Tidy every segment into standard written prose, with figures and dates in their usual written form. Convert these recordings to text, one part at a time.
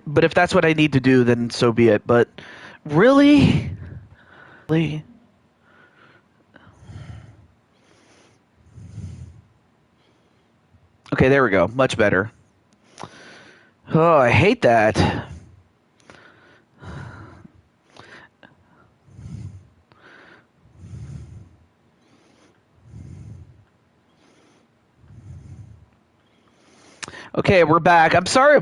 but if that's what I need to do, then so be it. But really, really. Okay, there we go. Much better. Oh, I hate that. Okay, we're back. I'm sorry.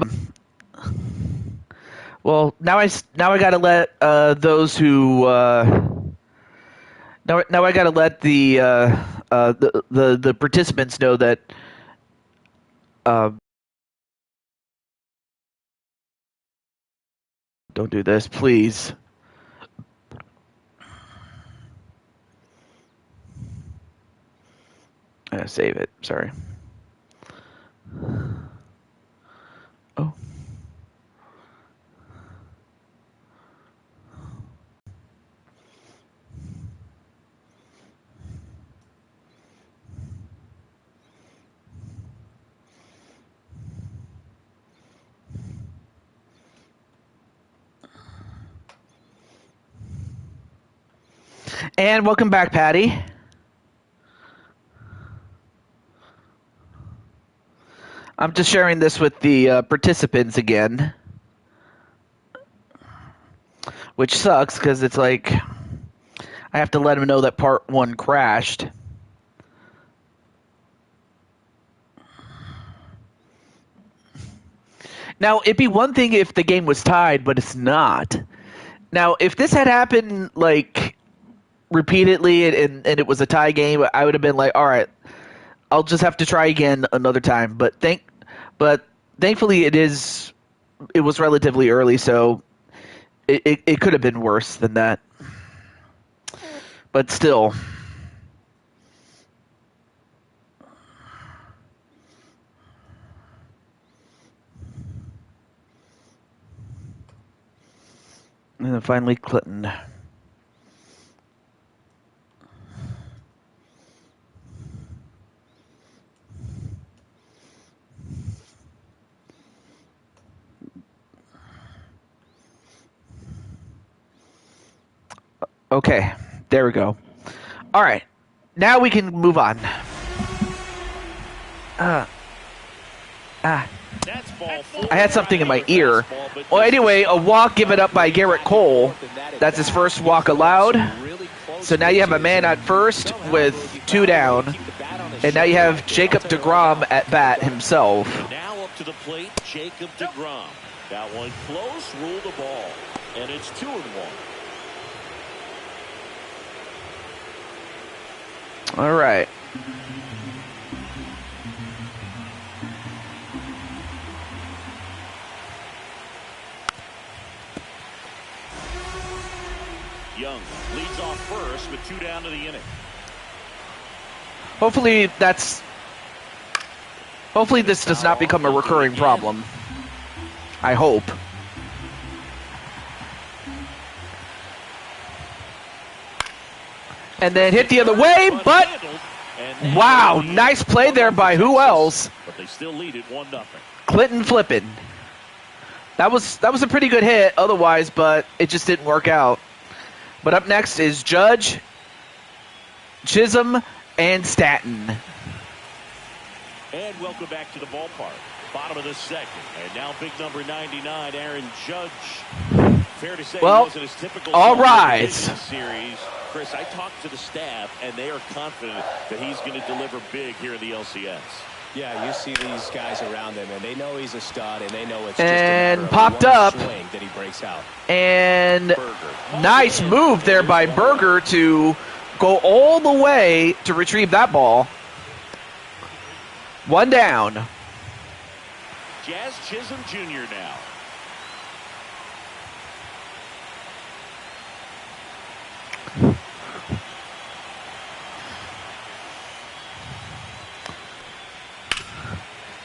Well, now I gotta let those who now I gotta let the participants know that uh, don't do this, please. Save it. Sorry. Oh. And welcome back, Patty. I'm just sharing this with the participants again, which sucks because it's like I have to let them know that part 1 crashed. Now, it'd be one thing if the game was tied, but it's not. Now, if this had happened, like, repeatedly and it was a tie game, I would have been like, all right, I'll just have to try again another time. But thankfully it was relatively early, so it could have been worse than that. But still. And then finally Clinton. Okay, there we go. All right, now we can move on. I had something in my ear. Well, anyway, a walk given up by Garrett Cole. That's his first walk allowed. So now you have a man at first with 2 down. And now you have Jacob deGrom at bat himself. Now up to the plate, Jacob deGrom. That one close, ruled the ball. And it's 2-1. All right. Young leads off first with 2 down to the inning. Hopefully this does not become a recurring problem. I hope. And then hit the other way, but wow, nice play there by who else? But they still lead it 1-0. Clinton flipping. That was a pretty good hit otherwise, but it just didn't work out. But up next is Judge, Chisholm, and Stanton. And welcome back to the ballpark. Bottom of the second. And now big number 99, Aaron Judge. Fair to say, well, he wasn't his typical all rise. Series. Chris, I talked to the staff, and they are confident that he's going to deliver big here in the LCS. Yeah, you see these guys around him, and they know he's a stud, and they know it's and just popped up swing that he breaks out. And nice move there by Berger to go all the way to retrieve that ball. 1 down. Jazz Chisholm Jr. now.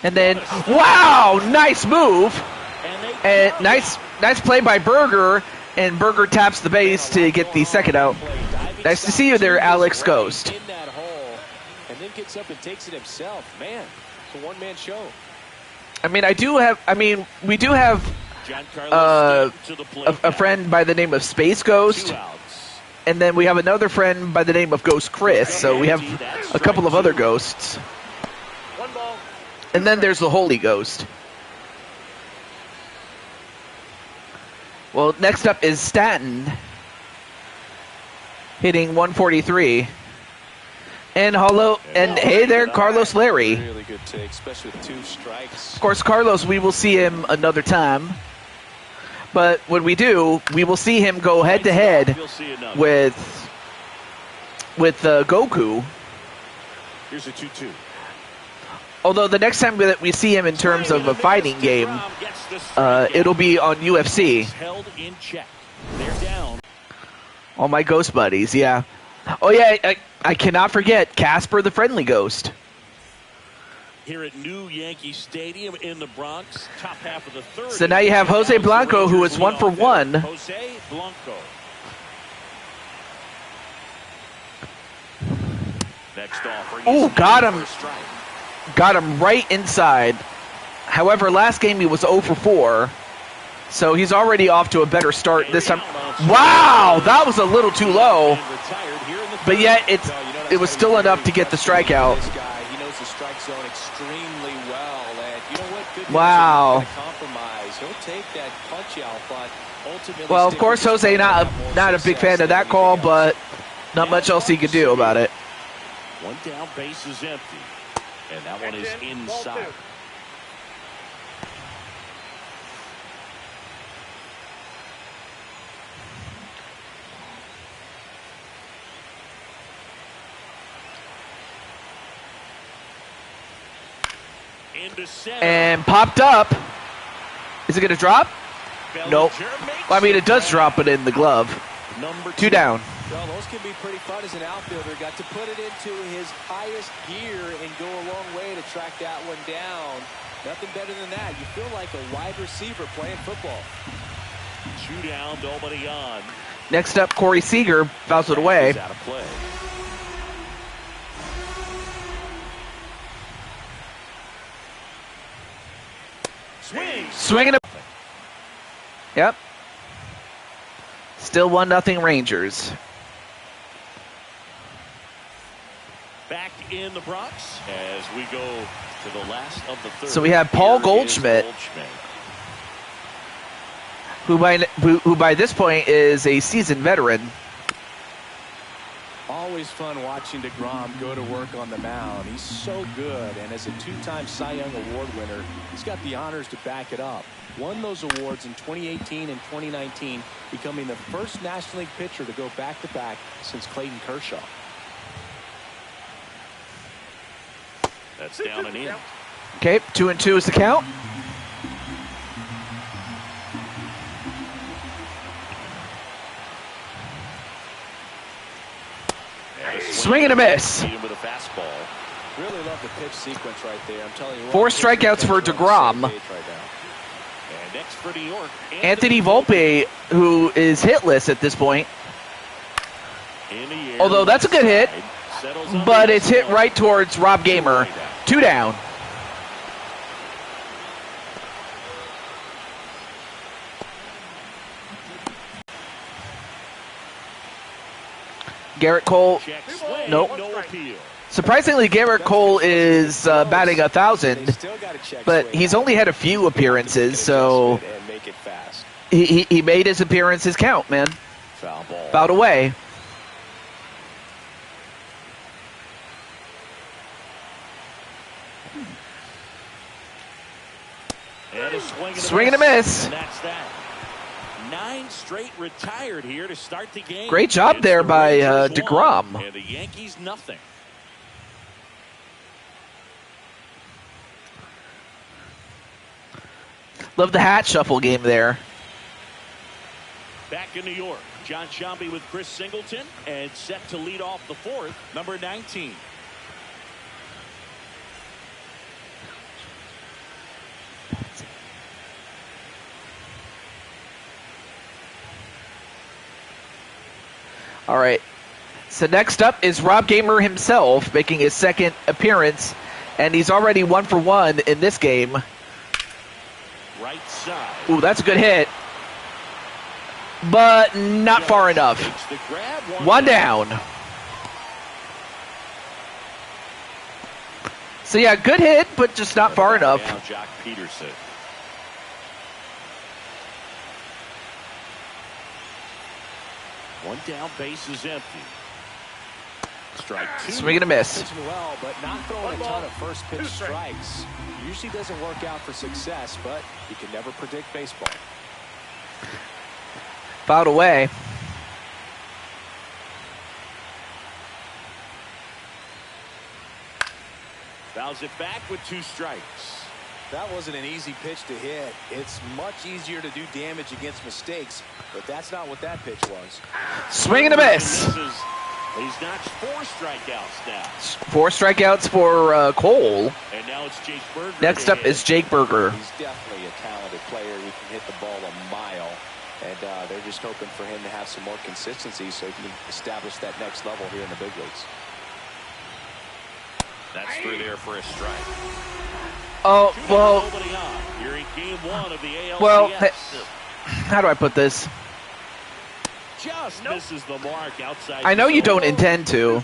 And then, wow, nice move. And nice play by Berger. And Berger taps the base to get the second out. Nice to see you there, Alex Ghost. In that hole, and then gets up and takes it himself. Man, it's a one-man show. I mean, we do have a friend by the name of Space Ghost, and then we have another friend by the name of Ghost Chris. So we have a couple of other ghosts. And then there's the Holy Ghost. Well, next up is Stanton, hitting 143. And hey there, Carlos Larry. Really good take, especially with 2 strikes. Of course, Carlos, we will see him another time. But when we do, we will see him go head-to-head with Goku. Here's a 2-2. Although the next time that we see him in terms of a fighting game, it'll be on UFC. Held in check. They're down. All my ghost buddies, yeah. Oh yeah, I cannot forget Casper the Friendly Ghost. Here at New Yankee Stadium in the Bronx, top half of the third. So now you have Jose Blanco, who is 1 for 1. Jose Blanco. Next offer. Ooh, got him. Got him right inside. However, last game he was 0 for 4. So he's already off to a better start this time. Wow, that was a little too low. But yet it was still enough to get the strikeout. He knows the strike zone extremely well. And you know what? Good wow. Compromise. He'll take that punch out, but ultimately. Well, of course, Jose not a big fan of that call, but not much else he could do about it. One down, base is empty. And that one is inside. And popped up. Is it going to drop? Nope. Well, I mean, it does drop it in the glove. 2 down. Well, those can be pretty fun as an outfielder. Got to put it into his highest gear and go a long way to track that one down. Nothing better than that. You feel like a wide receiver playing football. 2 down, nobody on. Next up, Corey Seager fouls it away. Out of play. Swinging it. Yep. Still 1-0 Rangers. Back in the Bronx as we go to the last of the third. So we have Paul Goldschmidt, who by this point is a seasoned veteran. Always fun watching DeGrom go to work on the mound. He's so good, and as a 2-time Cy Young Award winner, he's got the honors to back it up. Won those awards in 2018 and 2019, becoming the first National League pitcher to go back-to-back since Clayton Kershaw. That's down and in. Okay, 2-2 is the count. Swing and a miss. With a fastball. Really love the pitch sequence right there. I'm telling you what, 4 strikeouts for DeGrom. And next for New York, Anthony Volpe, who is hitless at this point. Although that's a good hit, but it's hit right towards Rob Gamer. 2 down. Garrett Cole, nope. Surprisingly, Garrett Cole is batting 1,000, but he's only had a few appearances, so he made his appearances count, man. Fouled away. Swing and a miss. And that's that. 9 straight retired here to start the game. Great job there by DeGrom. And the Yankees nothing. Love the hat shuffle game there. Back in New York, John Sciambi with Chris Singleton, and set to lead off the 4th, number 19. All right. So next up is Rob Gamer himself, making his 2nd appearance, and he's already 1 for 1 in this game. right side. Ooh, that's a good hit. But not far enough. Takes the grab, One down. So yeah, good hit, but just not far enough. Now Jock Peterson. One down, base is empty. Strike two. Swing and a miss. Pitching well, but not throwing a ton of first pitch strikes. Usually doesn't work out for success, but you can never predict baseball. Fouled away. Fouls it back with 2 strikes. That wasn't an easy pitch to hit. It's much easier to do damage against mistakes, but that's not what that pitch was. Swing and a miss. He's notched 4 strikeouts now. 4 strikeouts for Cole. And now it's Jake Berger. Next up is Jake Berger. He's definitely a talented player. He can hit the ball a mile. And they're just hoping for him to have some more consistency so he can establish that next level here in the big leagues. That's through there for a strike. Oh, well, Here in game 1 of the ALCS. well, how do I put this? Just misses the mark outside. I know you don't intend to,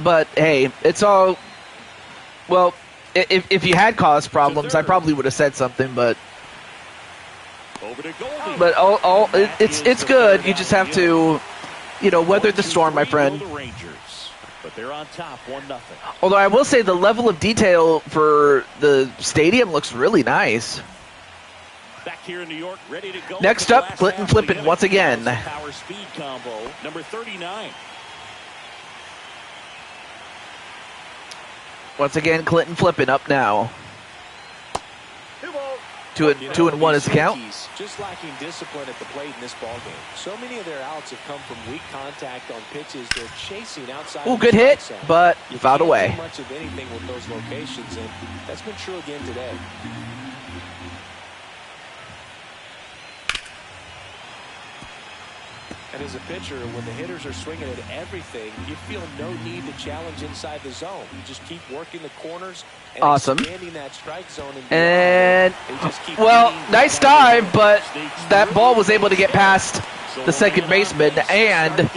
but hey, it's all, well, if you had caused problems, I probably would have said something, but over to Goldie. but it's good. You just have to, weather the storm, my friend. But they're on top, 1-0. Although I will say the level of detail for the stadium looks really nice. Back here in New York, ready to go. Next up, Clinton flipping once again. Power speed combo, number 39. Once again, Clinton flipping up now. 2-1 is the count. Just lacking discipline at the plate in this ball game. So many of their outs have come from weak contact on pitches they're chasing outside. Ooh, good hit, but fouled away. You can't do much of anything with those locations, and that's been true again today. And as a pitcher, when the hitters are swinging at everything, you feel no need to challenge inside the zone. You just keep working the corners and awesome. Expanding that strike zone. And, well, nice dive, but that ball was able to get past the second baseman, and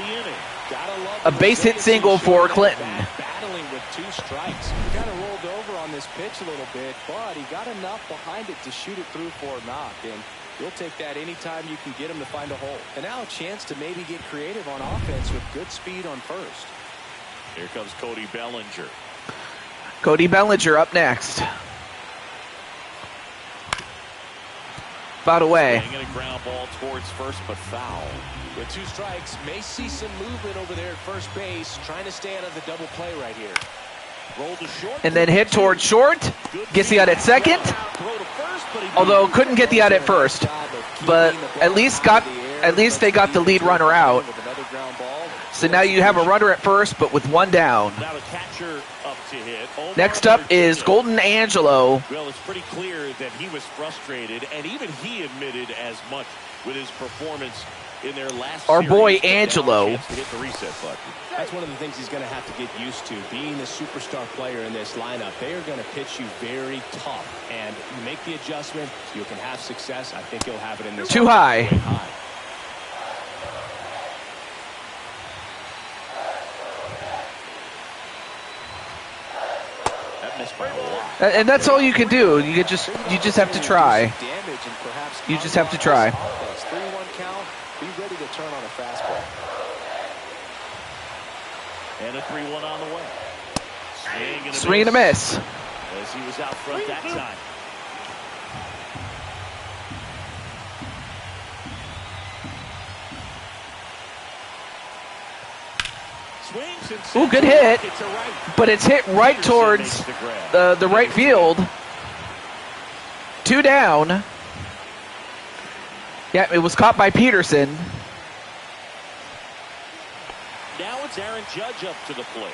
a base hit single for Clinton. Battling with 2 strikes. He kind of rolled over on this pitch a little bit, but he got enough behind it to shoot it through for a knock. And you'll take that anytime you can get him to find a hole. And now a chance to maybe get creative on offense with good speed on first. Here comes Cody Bellinger. Cody Bellinger up next. Fouled away. Swinging a ground ball towards first, but foul. With 2 strikes, may see some movement over there at first base, trying to stay out of the double play right here. Roll to short. And then hit towards short. Gets the out at second. Although couldn't get the out at first. But at least they got the lead runner out. So now you have a runner at first, but with 1 down. Now the catcher up to hit. Next up is Golden Angelo. Well, it's pretty clear that he was frustrated, and even he admitted as much with his performance in their last Our series. boy Angelo. Hit the reset button. That's one of the things he's going to have to get used to. Being the superstar player in this lineup, they are going to pitch you very tough. And you make the adjustment, you can have success. I think he'll have it in this. Too high. That missed by a lot. And that's all you can do. You just have to try. You just have to try. 3-1 count. Be ready to turn on a fastball. And a 3-1 on the way. Swing and a miss. As he was out front that time. Ooh, good hit. But it's hit right towards the right field. 2 down. Yeah, it was caught by Peterson. Now it's Aaron Judge up to the plate.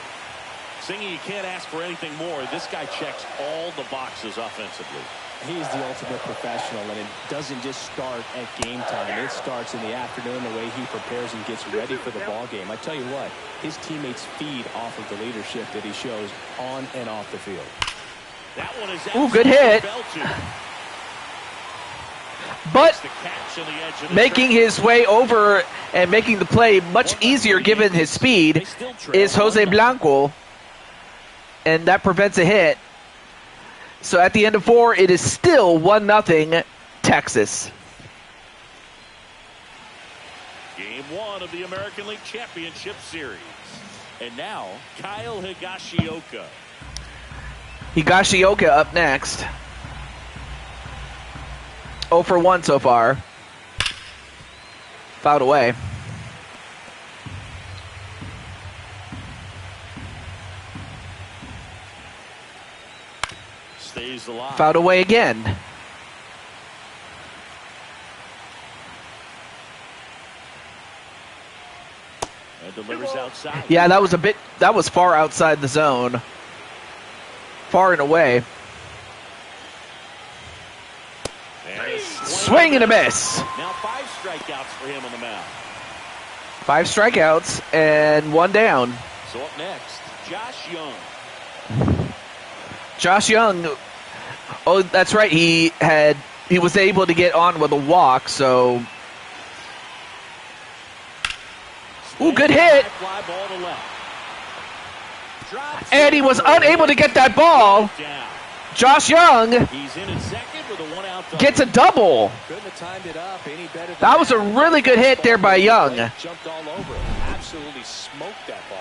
Singy, you can't ask for anything more. This guy checks all the boxes offensively. He's the ultimate professional, and it doesn't just start at game time. It starts in the afternoon, the way he prepares and gets ready for the ball game. I tell you what, his teammates feed off of the leadership that he shows on and off the field. That one is ooh, good hit. but The catch on the edge of the making track. his way over and making the play much easier given his speed is Jose Blanco, and that prevents a hit. So at the end of 4, it is still 1-0 Texas. Game 1 of the American League Championship Series. And now, Kyle Higashioka. Higashioka up next. 0 for 1 so far. Fouled away. Stays alive. Fouled away again. And delivers outside. Yeah, that was far outside the zone. Far and away. And Swing and a miss. Now 5 strikeouts for him on the mound. 5 strikeouts and 1 down. So up next, Josh Young. Josh Young. Oh, that's right. He was able to get on with a walk, so ooh, good hit. Fly ball to left. Drops And he was unable to get that ball. down. Josh Young He's in at second with a 1-out double. gets a double. Couldn't have timed it up any better than That was a really good hit there by Young. Jumped all over it. Absolutely smoked that ball.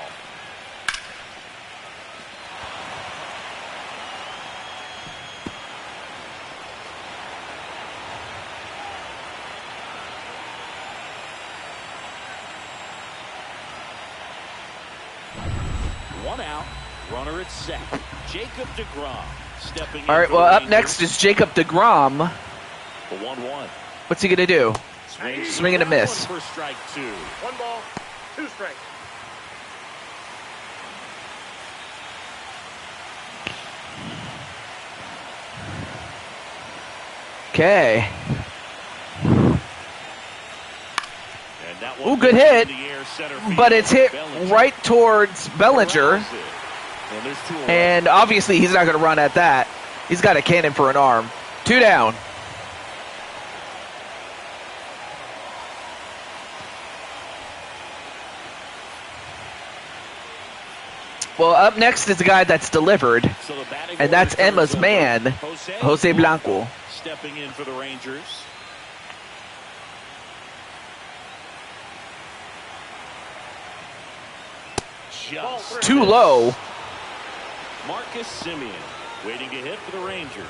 One out, runner at second. Jacob DeGrom stepping in. All right, for well, the up Rangers. next is Jacob DeGrom. The 1-1. What's he going to do? Swing and a That miss. one for strike 2. 1 ball, 2 strikes. Okay. And that one Ooh, good hit. in the air, center field. But it's hit Bellinger right towards Bellinger. grabs it. And there's 2 away. And obviously he's not going to run at that. He's got a cannon for an arm. 2 down. Well, up next is the guy that's delivered, So the batting and that's order Emma's turns over. man, Jose Blanco. Stepping in for the Rangers. Just Too low. Marcus Simeon waiting to hit for the Rangers.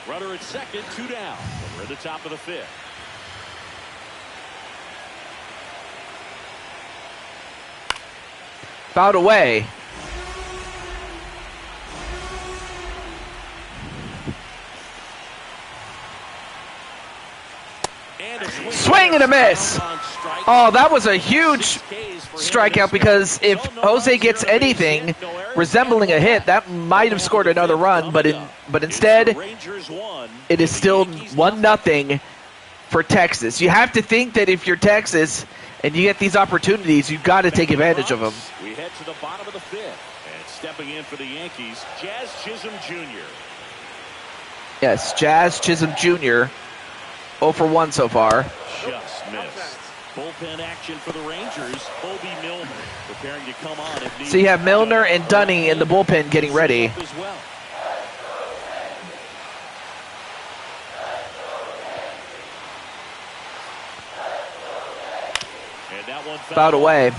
Runner at second, 2 down. We're at the top of the 5th. Fouled away. And a Swing and a miss. on strike. Oh, that was a huge 6 Ks for him strikeout this because game. if Jose gets anything resembling a hit, that might have scored another run, but instead Rangers won. it is still 1-0 for Texas. You have to think that if you're Texas and you get these opportunities, you've got to take advantage of them. We head to the bottom of the 5th. And stepping in for the Yankees, Jazz Chisholm Jr. Yes, Jazz Chisholm Jr. 0 for 1 so far. Just missed. Bullpen action for the Rangers. Bobby Milner preparing to come on if needed. So you have Milner and Dunning in the bullpen getting ready. As well. And that one Fouled away.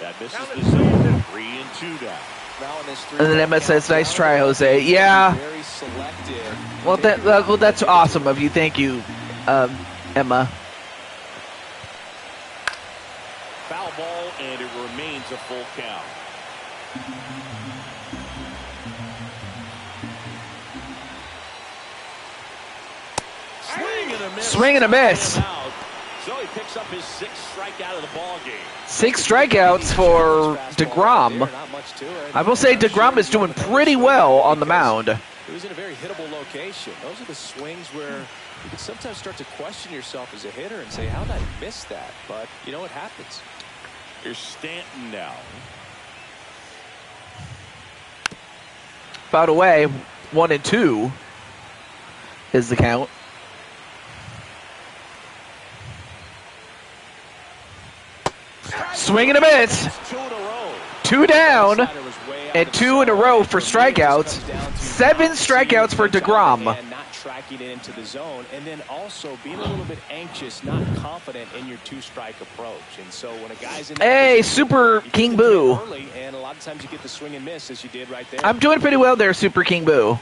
That misses the zone. 3-2 down. Now in this And then Emma says, "Nice try, Jose." Very Yeah. selective. Well, that's awesome of you. Thank you, Emma. Foul ball, and it remains a full count. Swing and a miss. Swing and a miss. Out. So he picks up his 6th strikeout of the ball game. 6 strikeouts for DeGrom. Not much to it. I will say DeGrom is doing pretty well on the mound. It was in a very hittable location. Those are the swings where you can sometimes start to question yourself as a hitter and say, how did I miss that? But, you know, it happens. Here's Stanton now. Fouled away. 1-2 is the count. Swing and a miss. 2 in a row. 2 down and 2 in a row for strikeouts. 7 strikeouts for DeGrom. Not tracking it into the zone, and then also being a little bit anxious, not confident in your 2-strike approach. And so when a guy's in Hey, Super King Boo. early, and a lot of times you get the swing and miss as you did right there. I'm doing pretty well there, Super King Boo.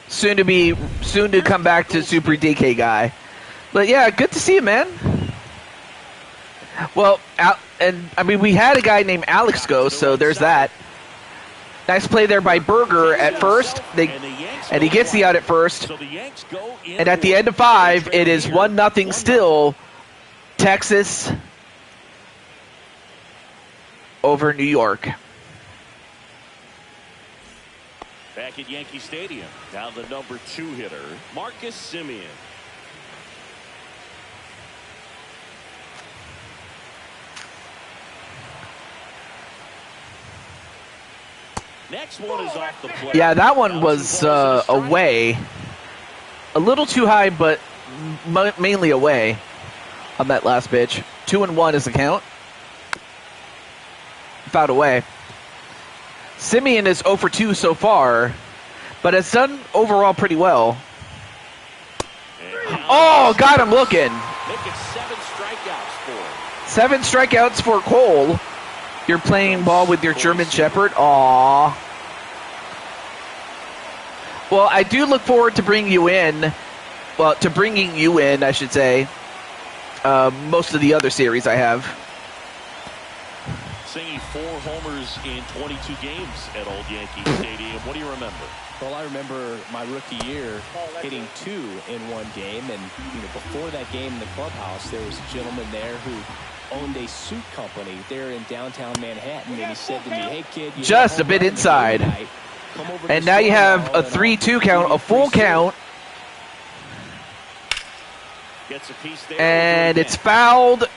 Soon to come back to Super DK guy. But yeah, good to see you, man. Well, and I mean, we had a guy named Alex go, so there's that. Nice play there by Berger at first, and he gets the out at first. And at the end of 5, it is 1-0 still, Texas over New York. Back at Yankee Stadium, now the number 2 hitter, Marcus Semien. Next one is off the plate. Yeah, that one was away. A little too high, but mainly away on that last pitch. 2-1 is the count. Fouled away. Semien is 0 for 2 so far, but has done overall pretty well. Oh, got him looking. Make it 7 strikeouts for him. 7 strikeouts for Cole. You're playing ball with your German Shepherd. Aww. Well, I do look forward to bringing you in. Well, to bringing you in, I should say. Most of the other series I have. Singing 4 homers in 22 games at Old Yankee Stadium. What do you remember? Well, I remember my rookie year hitting 2 in one game, and before that game in the clubhouse, there was a gentleman there who owned a suit company there in downtown Manhattan, and he said to me, "Hey kid, just a bit inside." And now you have a 3-2 count, a full count. Gets a piece there. And it's fouled.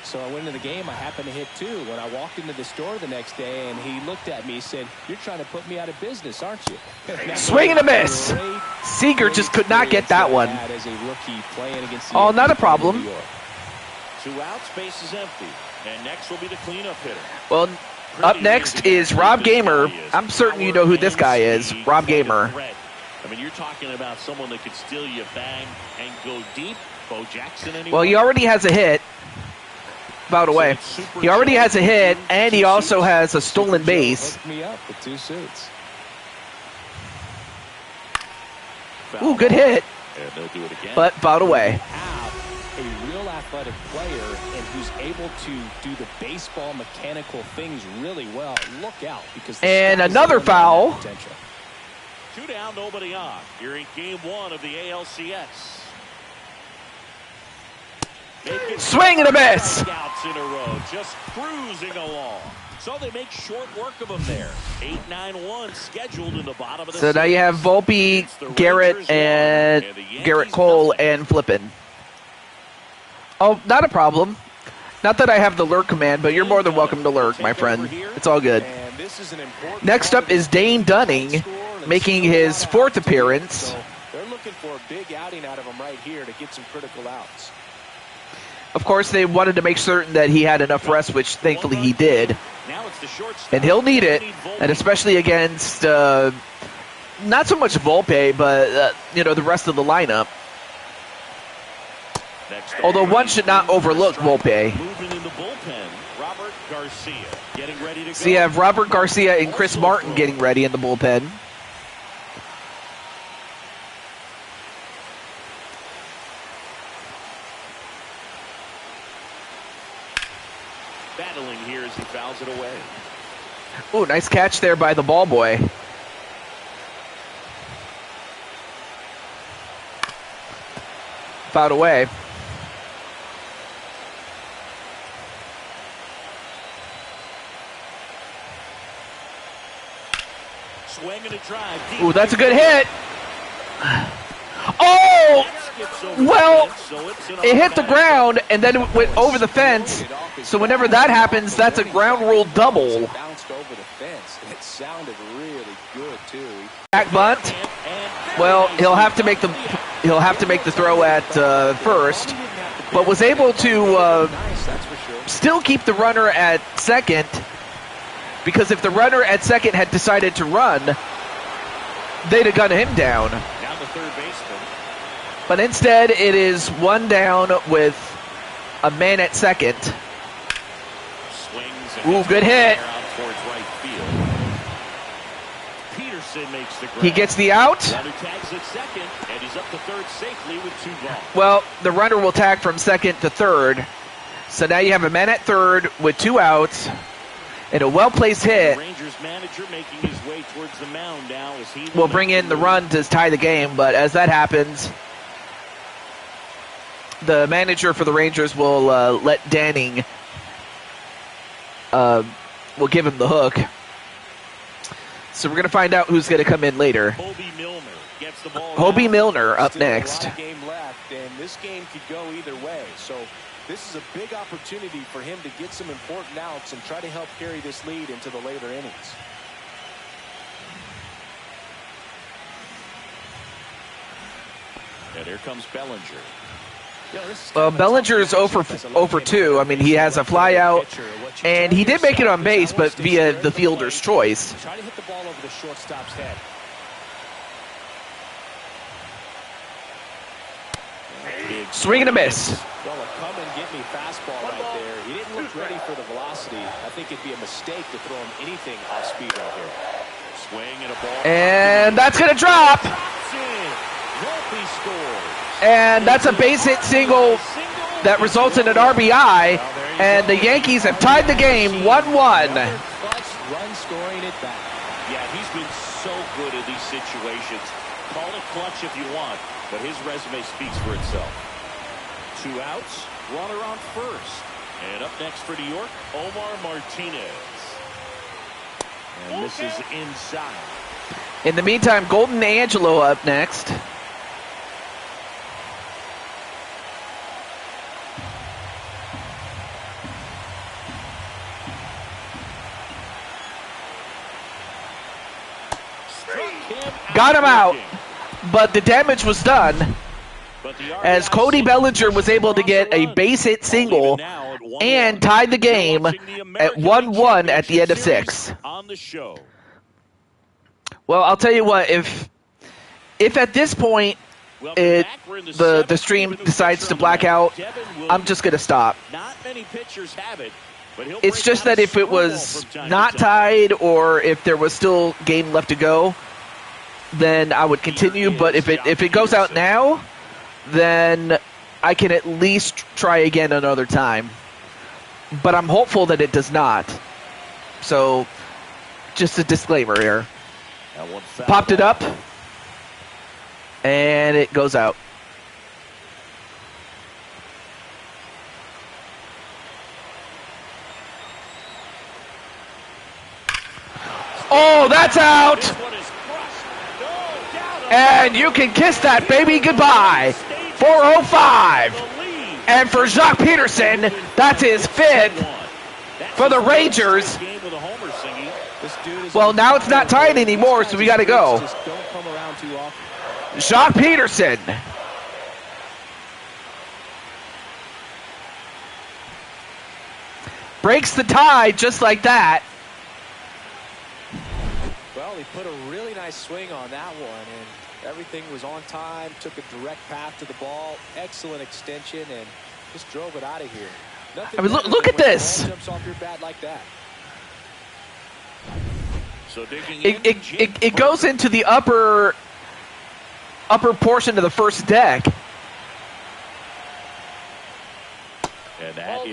So I went into the game. I happened to hit 2. When I walked into the store the next day, and he looked at me, he said, "You're trying to put me out of business, aren't you?" Swing and a miss. Seager just could not get that one. Oh, not a problem. 2 outs, base is empty. And next will be the cleanup hitter. Well, up next is Rob Gamer. I'm certain you know who this guy is, Rob Gamer. I mean, you're talking about someone that could steal you bang and go deep. Bo Jackson, anyone? Well, he already has a hit. Fouled away. He already has a hit, and he also has a stolen base. Me up with 2 suits. Ooh, good hit. And they'll do it again. But fouled away. A real athletic player and who's able to do the baseball mechanical things really well. Look out, because and another foul. 2 down, nobody on. You're in game 1 of the ALCS. Swing and a miss. Outs in a row, just cruising along. So they make short work of them there. 8-9-1 scheduled in the bottom of the So now you have Volpe, Garrett, and Garrett Cole, and Flippin. Oh, not a problem. Not that I have the lurk command, but you're more than welcome to lurk, my friend. It's all good. Next up is Dane Dunning, making his 4th appearance. They're looking for a big outing out of him right here to get some critical outs. Of course, they wanted to make certain that he had enough rest, which thankfully he did. And he'll need it, and especially against not so much Volpe, but the rest of the lineup. Although one should not overlook Volpe. So you have Robert Garcia and Chris Martin getting ready in the bullpen. Battling here as he fouls it away. Ooh, nice catch there by the ball boy. Fouled away. Swing and a drive. Ooh, that's a good hit. Oh! Well, it hit the ground and then it went over the fence. So whenever that happens, that's a ground rule double. Bounced over the fence. It sounded really good too. Back bunt. Well, he'll have to make the throw at first, but was able to still keep the runner at second, because if the runner at second had decided to run, they'd have gunned him down. Down the third baseman. But instead, it is one down with a man at second. Swings. Ooh, good hit. Out towards right field. Peterson makes the grab. He gets the out. Runner tags at second, and he's up to third safely with 2 gone. Well, the runner will tag from second to third. So now you have a man at third with 2 outs and a well-placed hit. Rangers manager making his way towards the mound now as he Will bring in the run to tie the game, but as that happens, the manager for the Rangers will let Danning, will give him the hook. So we're going to find out who's going to come in later. Hobie Milner gets the ball. Hobie Milner up Still next. A lot of game left, and this game could go either way. So this is a big opportunity for him to get some important outs and try to help carry this lead into the later innings. And here comes Bellinger. Bellinger's 0 for 2. I mean, he has a fly out, and he did make it on base, but via the fielder's choice. Try to hit the ball over the shortstop's head. Swing and a miss. Well, a come and get me fastball right there. He didn't look ready for the velocity. I think it'd be a mistake to throw him anything off speed right here. Swing and a ball. And that's going to drop. Volpe scores. And that's a base hit single that results in an RBI. And the Yankees have tied the game 1-1. Run scoring it back. Yeah, he's been so good in these situations. Call it clutch if you want, but his resume speaks for itself. 2 outs, runner on first. And up next for New York, Omar Martinez. And this is inside. In the meantime, Golden Angelo up next. Got him out, but the damage was done as Cody Bellinger was able to get a base hit single and tied the game at 1-1 at the end of 6. Well, I'll tell you what, if at this point the stream decides to black out, I'm just going to stop. It's just that if it was not tied or if there was still game left to go, then I would continue. But if it goes out now, then I can at least try again another time. But I'm hopeful that it does not. So, just a disclaimer here. Popped it up, and it goes out. Oh, that's out! And you can kiss that baby goodbye. 405. And for Jacques Peterson, that's his 5th for the Rangers. Well, now it's not tied anymore, so we got to go. Jacques Peterson. Breaks the tie just like that. Well, he put a really nice swing on that one, and everything was on time, took a direct path to the ball, excellent extension, and just drove it out of here. I mean, look at this. Jumps off your bat like that. So it goes into the upper portion of the first deck.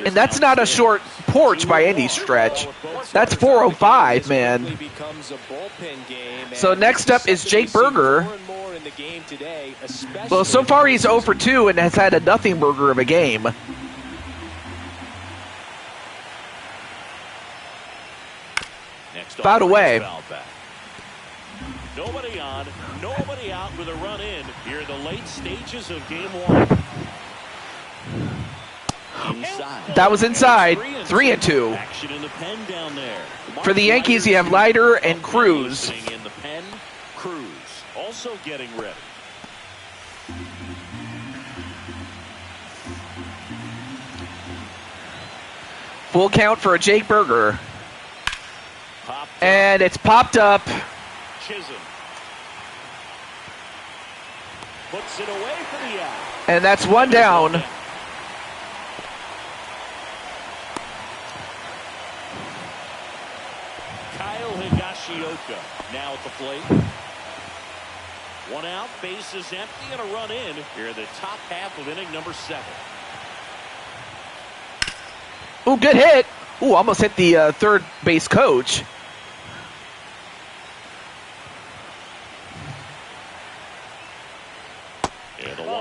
And that's not a short porch by any stretch. That's 405, man. So next up is Jake Berger. Well, so far he's 0 for 2 and has had a nothing burger of a game. Fouled away. Nobody on, nobody out with a run in here in the late stages of game one. Inside. That was inside. 3-2. Action in the pen down there. For the Yankees, you have Leiter and Cruz. In the pen, Cruz also getting ready. Full count for a Jake Berger. Popped And it's popped up. Chisholm puts it away for the out. And that's one down. Kyle Higashioka now at the plate. One out, base is empty, and a run in here in the top half of inning number 7. Ooh, good hit. Ooh, almost hit the third base coach.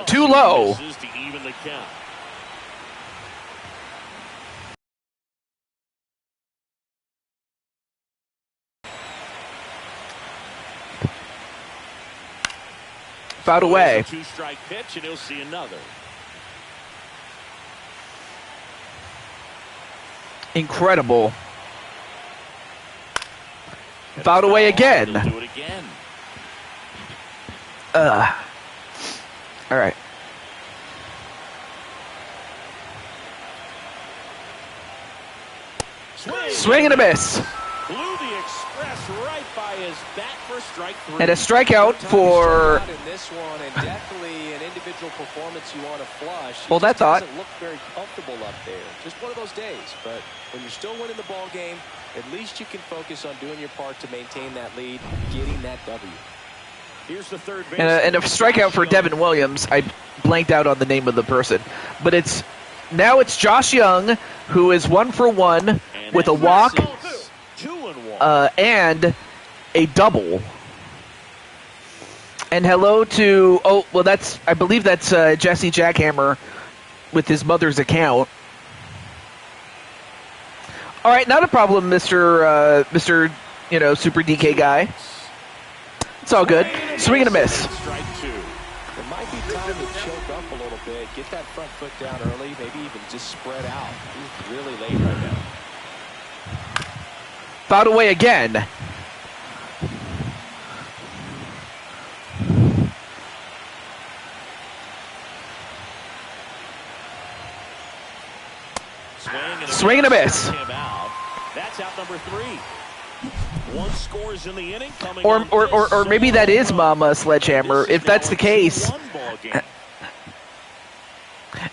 Too low. To even the count. Fouled away. 2-strike pitch, and he'll see another. Incredible. Fouled away again. He'll do it again. All right. Swing and a miss. Blew the express right by his bat for strike 3. And a strikeout for... In this one, and definitely an individual performance you want to flush. Hold that thought. Doesn't look very comfortable up there. Just one of those days. But when you're still winning the ball game, at least you can focus on doing your part to maintain that lead, getting that W. Here's the third base. And a strikeout for Devin Williams. I blanked out on the name of the person. But it's Josh Young, who is 1 for 1 with a walk 2-1. and a double. And hello to, I believe that's Jesse Jackhammer with his mother's account. All right, not a problem, Mr. Super DK guy. It's all good. Swing and a miss. Strike 2. It might be time to choke up a little bit, get that front foot down early, maybe even just spread out. He's really late right now. Fouled away again. Swing and a miss. That's out number 3. 1 scores in the inning. Or maybe that is Mama Sledgehammer. If that's the case.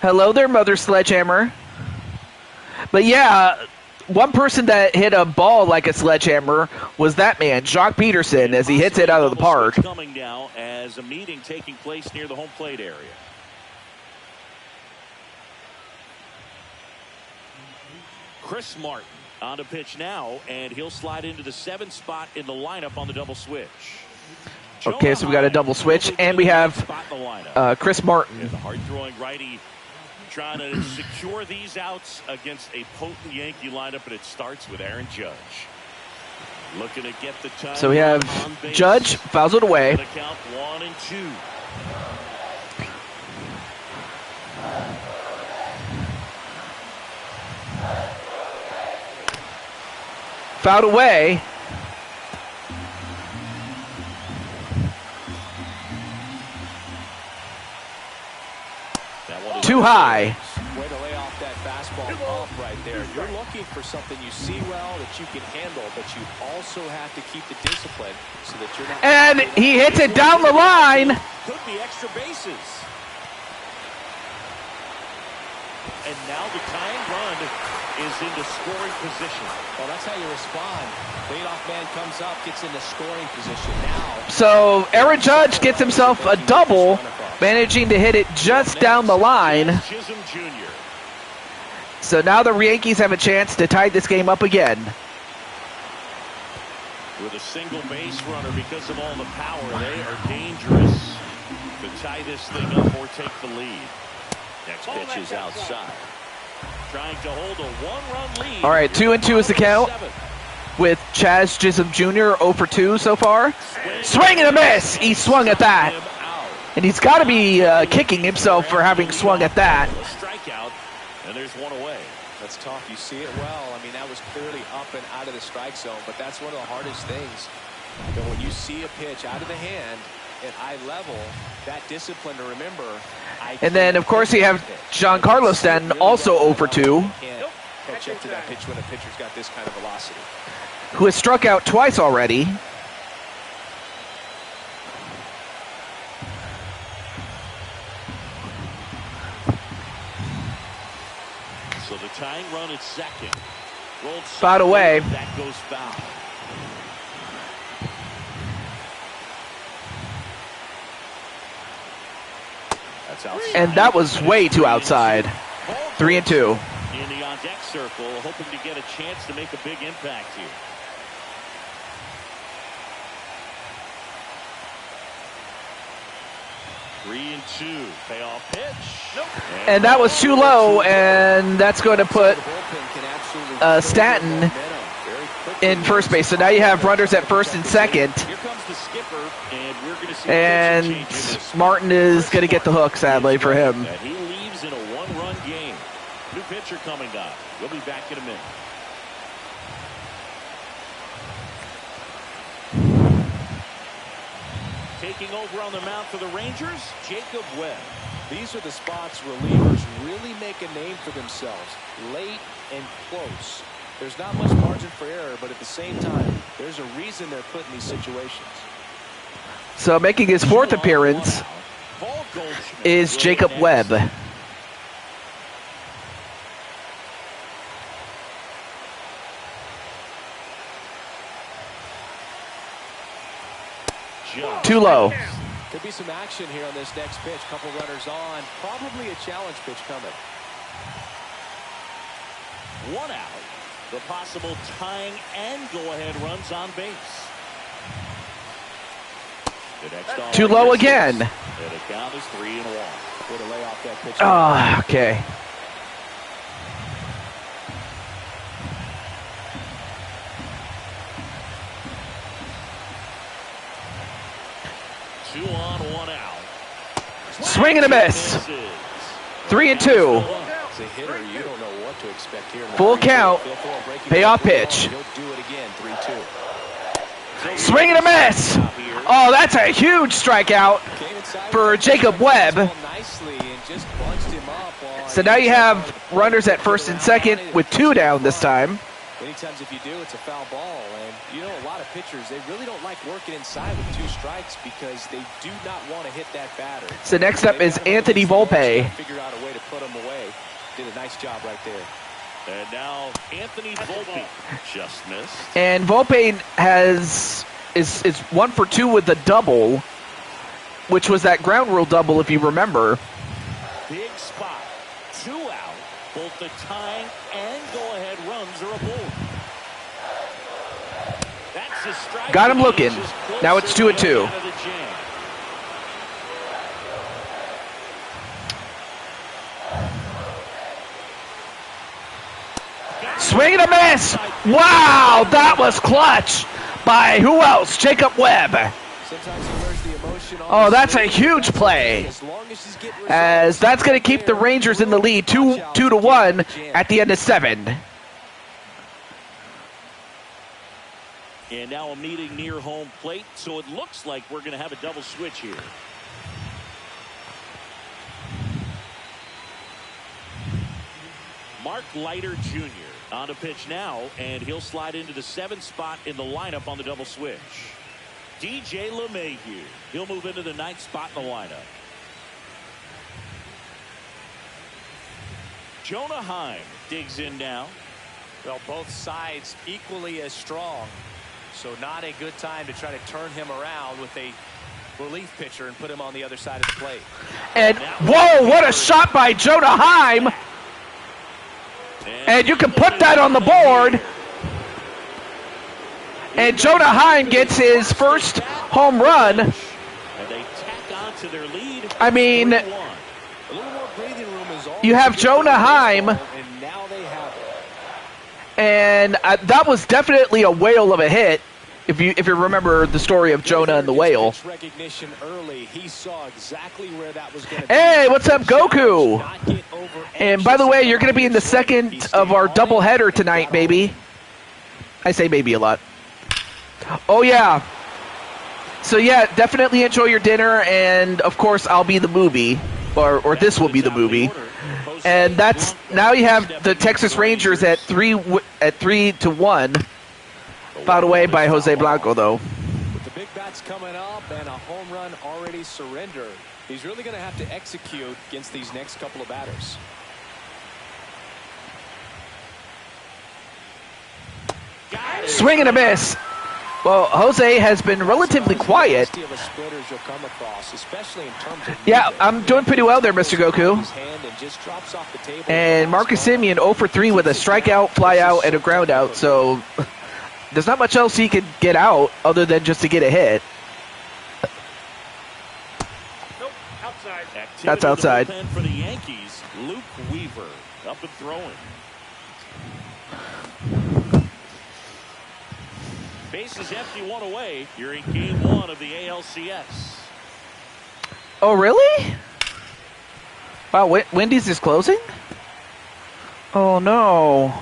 Hello there, Mother Sledgehammer. But yeah, one person that hit a ball like a sledgehammer was that man, Jock Peterson, as he hits it out of the park. Coming now as a meeting taking place near the home plate area. Chris Martin on to pitch now, and he'll slide into the 7th spot in the lineup on the double switch. Okay, so we got a double switch, and we have Chris Martin. The hard-throwing righty trying to secure these outs against a potent Yankee lineup, and it starts with Aaron Judge. Looking to get the time. So we have Judge, fouls it away. Count 1 and 2. Fouled away. Too high. Way to lay off that fastball off right there. You're looking for something you see well that you can handle, but you also have to keep the discipline so that you're not. And he hits it down the line. Could be extra bases. And now the tying run is into scoring position. Well, that's how you respond. Leadoff man comes up, gets into scoring position now. So Aaron Judge gets himself a double, managing to hit it just down the line. Chisholm Jr. So now the Yankees have a chance to tie this game up again. With a single base runner, because of all the power, they are dangerous to tie this thing up or take the lead. Next pitch is outside. Trying to hold a 1-run lead. All right, 2-2 is the count. with Chaz Chisholm Jr. 0 for 2 so far. Swing and a miss! He swung at that. And he's got to be kicking himself for having swung at that. A strikeout, and there's one away. That's tough. You see it well. I mean, that was clearly up and out of the strike zone, but that's one of the hardest things. You know, when you see a pitch out of the hand at eye level, that discipline to remember. And then, of course, you have Giancarlo Stanton, also 0 for 2, Can't catch up to that pitch when a pitcher's got this kind of velocity. who has struck out twice already. So the tying run at second. Rolled Fouled away. That goes foul. That's outside. And that was way too outside. 3 and 2. In the on-deck circle, hoping to get a chance to make a big impact here. Three and 2. Payoff pitch. Nope. And that was too low, and that's going to put Stanton in first base. So now you have runners at first and second. Here comes the skipper, and we're going to see And Martin is going to get the hook, sadly, for him. that he leaves in a one-run game. New pitcher coming up. We'll be back in a minute. Taking over on the mound for the Rangers, Jacob Webb. These are the spots relievers really make a name for themselves. Late and close. There's not much margin for error, but at the same time, there's a reason they're put in these situations. So making his fourth appearance Paul Goldschmidt is Jacob Webb. Too low. Could be some action here on this next pitch. Couple runners on. Probably a challenge pitch coming. One out. The possible tying and go-ahead runs on base. The next on Too low again. And the count is 3-1. Way to lay off that pitch. Oh, okay. Two on, one out. Swing and a miss. 3 and 2. As a hitter, you don't know what to expect here. Full count. Payoff pitch. He'll do it again. 3-2. Swing and a miss. Oh, that's a huge strikeout for Jacob Webb. So now you have runners at first and second with 2 down this time. Many times if you do, it's a foul ball. And you know, a lot of pitchers, they really don't like working inside with 2 strikes because they do not want to hit that batter. So next up is Anthony Volpe. Figure out a way to put him away. Did a nice job right there. And now Anthony Volpe just missed. And Volpe is 1 for 2 with the double, which was that ground rule double, if you remember. Big spot. 2 out. Both the tying and go-ahead runs are aboard. That's a strike. Got him looking. Now it's 2 and 2. Swing and a miss. Wow, that was clutch by who else? Jacob Webb. Oh, that's a huge play. As that's going to keep the Rangers in the lead 2-1 at the end of 7. And now a meeting near home plate, so it looks like we're going to have a double switch here. Mark Leiter Jr. on to pitch now, and he'll slide into the 7th spot in the lineup on the double switch. DJ LeMahieu, he'll move into the 9th spot in the lineup. Jonah Heim digs in now. Well, both sides equally as strong. So not a good time to try to turn him around with a relief pitcher and put him on the other side of the plate. And whoa, what a shot by Jonah Heim. And you can put that on the board. And Jonah Heim gets his first home run. And they tack on to their lead. I mean, you have Jonah Heim, And now they have it. And that was definitely a whale of a hit. If you remember the story of Jonah and the whale. Recognition early. He saw exactly where that was going to Hey, what's up, Goku? And by the way, you're going to be in the second of our doubleheader tonight, baby. I say baby a lot. Oh, yeah. So, yeah, definitely enjoy your dinner. And, of course, I'll be the movie. Or this will be the movie. And that's now you have the Texas Rangers at 3-1. Fouled away by Jose Blanco, though. With the big bats coming up and a home run already surrendered, he's really going to have to execute against these next couple of batters. Swing and a miss. Well, Jose has been relatively quiet. Yeah, I'm doing pretty well there, Mr. Goku. And Marcus Semien 0 for 3 with a strikeout, fly out, and a ground out. So there's not much else he could get out other than just to get a hit. Nope, outside. That's outside. For the Yankees, Luke Weaver up and throwing. Bases empty, one away. You're in game 1 of the ALCS. Oh, really? Wow, Wendy's is closing? Oh, no.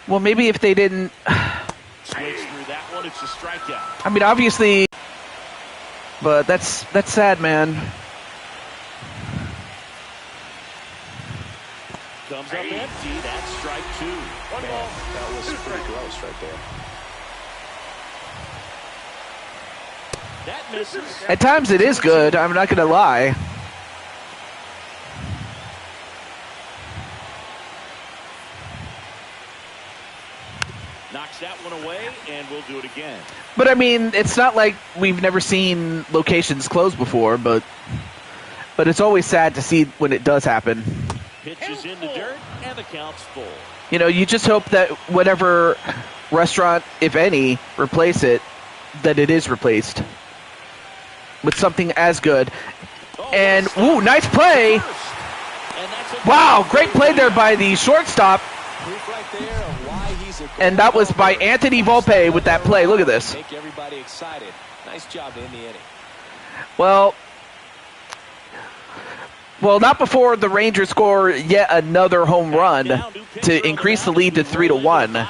Well, maybe if they didn't... Swings through that one, it's a strikeout. I mean, obviously... But that's sad, man. Comes up empty. That's strike 2. One ball. That was pretty gross right there. That misses. At times it is good, I'm not going to lie. Knocks that one away, and we'll do it again. But, I mean, it's not like we've never seen locations close before, but it's always sad to see when it does happen. Pitches in the dirt, and the count's full. You know, you just hope that whatever restaurant, if any, replace it, that it is replaced with something as good. And, ooh, nice play. Wow, great play there by the shortstop. And that was by Anthony Volpe with that play. Look at this. Make everybody excited. Nice job to end the inning. Well, not before the Rangers score yet another home run to increase the lead to 3-1.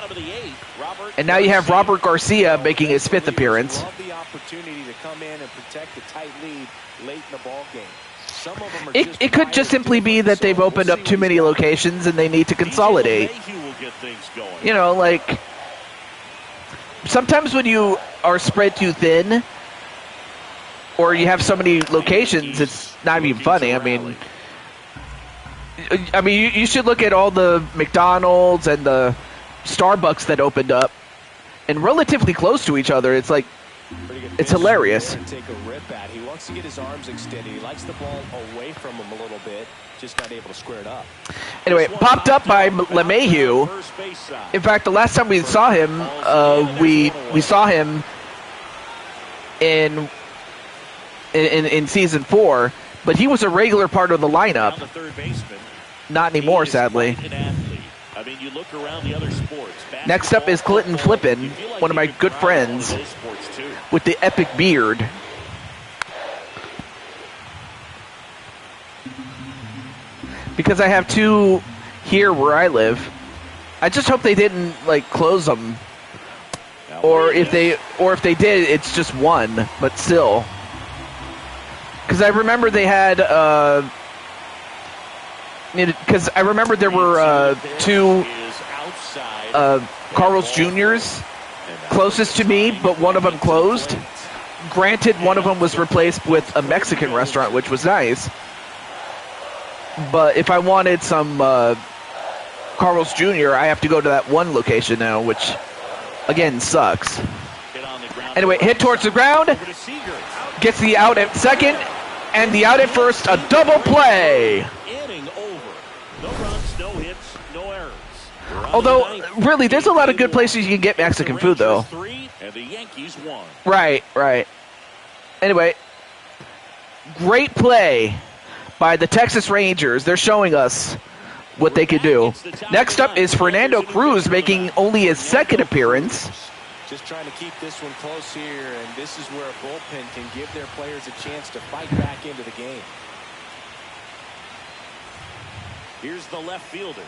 And now you have Robert Garcia making his 5th appearance. Love the opportunity to come in and protect a tight lead late in the ball game. Some of them are It could just simply be that they've opened up too many locations and they need to consolidate. You know, like, sometimes when you are spread too thin or you have so many locations, it's not even funny. I mean, you should look at all the McDonald's and the Starbucks that opened up and relatively close to each other. It's like, it's hilarious. Take a rip at. He wants to get his arms extended. He likes the ball away from him a little bit, just not able to square it up. Anyway, popped up by LeMahieu. In fact, the last time we saw him, we saw him in season 4, but he was a regular part of the lineup. Not anymore, sadly. I mean, you look around the other sports. Next up is Clinton Flippin, one of my good friends, with the epic beard. Because I have 2 here where I live. I just hope they didn't like close them. Or if they did, it's just 1, but still. Because I remember they had because I remember there were 2 Carl's Jr.'s closest to me, but one of them closed. Granted, one of them was replaced with a Mexican restaurant, which was nice. But if I wanted some Carl's Jr., I have to go to that one location now, which, again, sucks. Anyway, hit towards the ground. Gets the out at second, and the out at first, a double play. Although, really, there's a lot of good places you can get Mexican food, though. Right. Anyway, great play by the Texas Rangers. They're showing us what they could do. Next up is Fernando Cruz making only his second appearance. Just trying to keep this one close here, and this is where a bullpen can give their players a chance to fight back into the game. Here's the left fielder.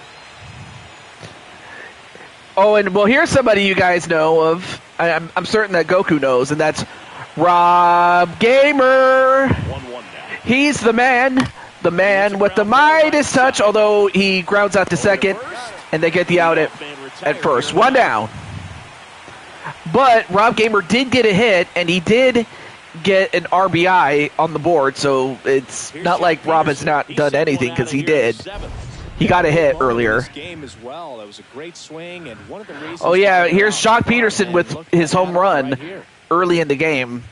Oh, and well, here's somebody you guys know of. I'm certain that Goku knows, and that's Rob Gamer. 1-1 now. He's the man with the Midas touch, although he grounds out to second, and they get the out at first. One down. But Rob Gamer did get a hit, and he did get an RBI on the board, so it's not like Rob has not done anything, because he did. He got a hit earlier. Oh, yeah, here's Jock Peterson with his home run early in the game.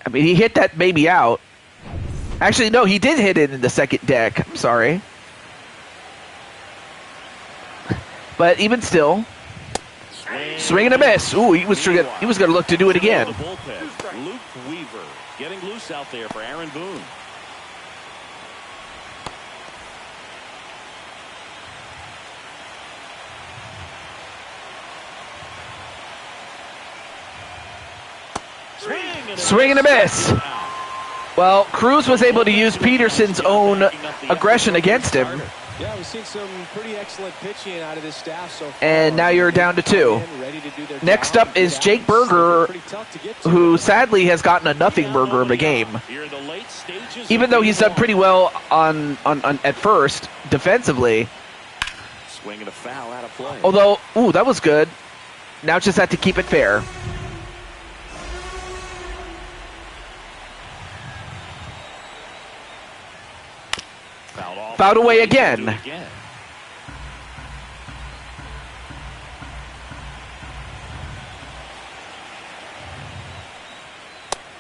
I mean, he hit that baby out. Actually, no, he did hit it in the second deck. I'm sorry. But even still, swing and a miss. Ooh, he was going to look to do it again. Luke Weaver getting loose out there for Aaron Boone. Swing and a miss. Well, Cruz was able to use Peterson's own aggression against him. Yeah, we've seen some pretty excellent pitching out of this staff so far. And now you're down to 2. Next up is Jake Berger, who sadly has gotten a nothing burger of a game. Even though he's done pretty well on at first defensively. Swinging a foul out of play. Although, ooh, that was good. Now just have to keep it fair. Fouled away again.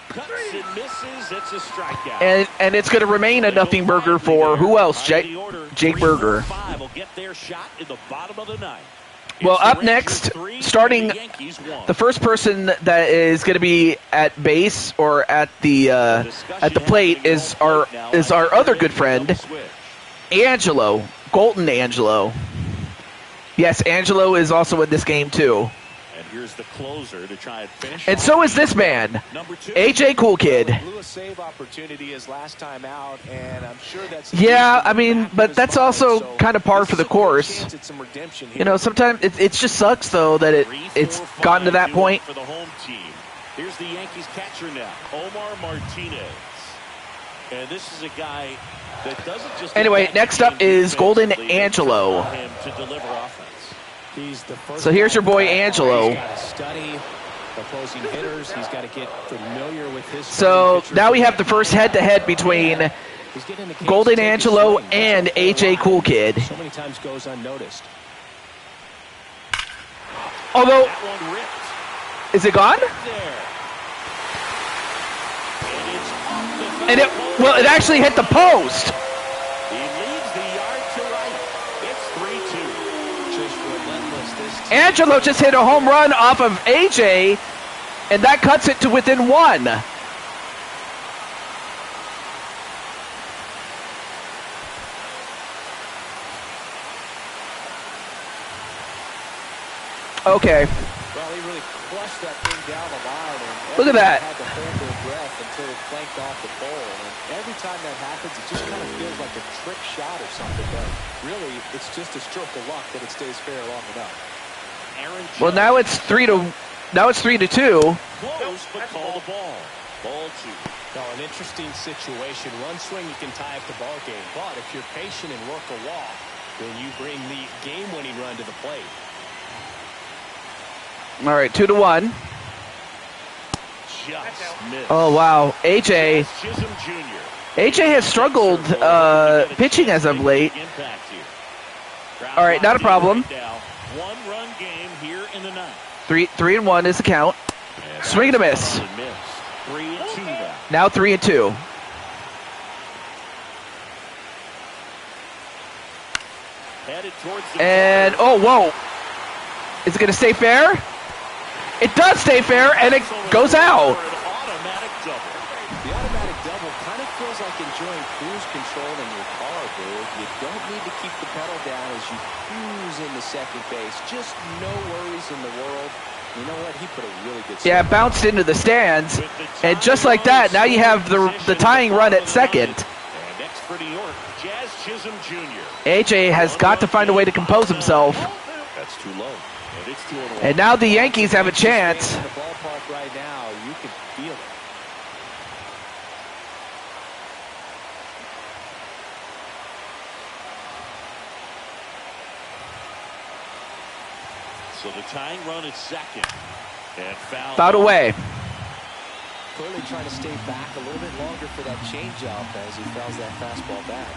Cuts and misses. It's a strikeout. And it's going to remain a nothing burger for who else? Jake Berger. Will get their shot in the bottom of the ninth. Well, up next, starting the first person that is going to be at base or at the plate is our other good friend, Angelo, Golden Angelo. Yes, Angelo is also in this game too. And here's the closer to try and finish. And so is this man, AJ Cool Kid. Blew a save opportunity his last time out, and I'm sure that's yeah. I mean, but that's also kind of par for the course. You know, sometimes it just sucks though that it's gotten to that point. For the home team. Here's the Yankees catcher now, Omar Martinez. And this is a guy that doesn't just. Anyway, next up is Golden Angelo. So here's your boy Angelo. He's got to study opposing hitters. He's got to get familiar with his. So now we have the first head-to-head between Golden Angelo and AJ Cool Kid. So many times goes unnoticed. Although, is it gone? And it actually hit the post. He leads the yard to right. It's 3-2. Just relentless this time. Angelo just hit a home run off of AJ, and that cuts it to within 1. Okay. Well, he really crushed that thing down the line. And look at that. Had to hold their breath until it clanked off the pole. And every time that happens, it just kind of feels like a trick shot or something. But really, it's just a stroke of luck that it stays fair long enough. Well, now it's 3-2. Close, but call the ball. Ball 2. Well, an interesting situation. One swing, you can tie up the ball game. But if you're patient and work a walk, then you bring the game-winning run to the plate. All right, 2-1. Just missed. Oh wow, AJ has struggled pitching as of late. All right, not a problem. 1-run game here in the ninth. 3-1 is the count. Swing and a miss. 3-2 now. Now 3-2. Headed towards the And oh whoa, is it going to stay fair? It does stay fair, and it goes out. automatic double. The automatic double kind of feels feels like enjoying cruise control in your car, dude. You don't need to keep the pedal down as you cruise into second base. Just no worries in the world. You know what? He put a really good Yeah, it bounced into the stands. And just like that, now you have the tying run at second. And next for New York, Jazz Chisholm Jr. AJ has got to find a way to compose himself. That's too low. And it's 2-1. And now the Yankees have a chance. In the ballpark right now, you can feel it. So the tying run is second. And Fouled away. Clearly trying to stay back a little bit longer for that changeup as he fouls that fastball back.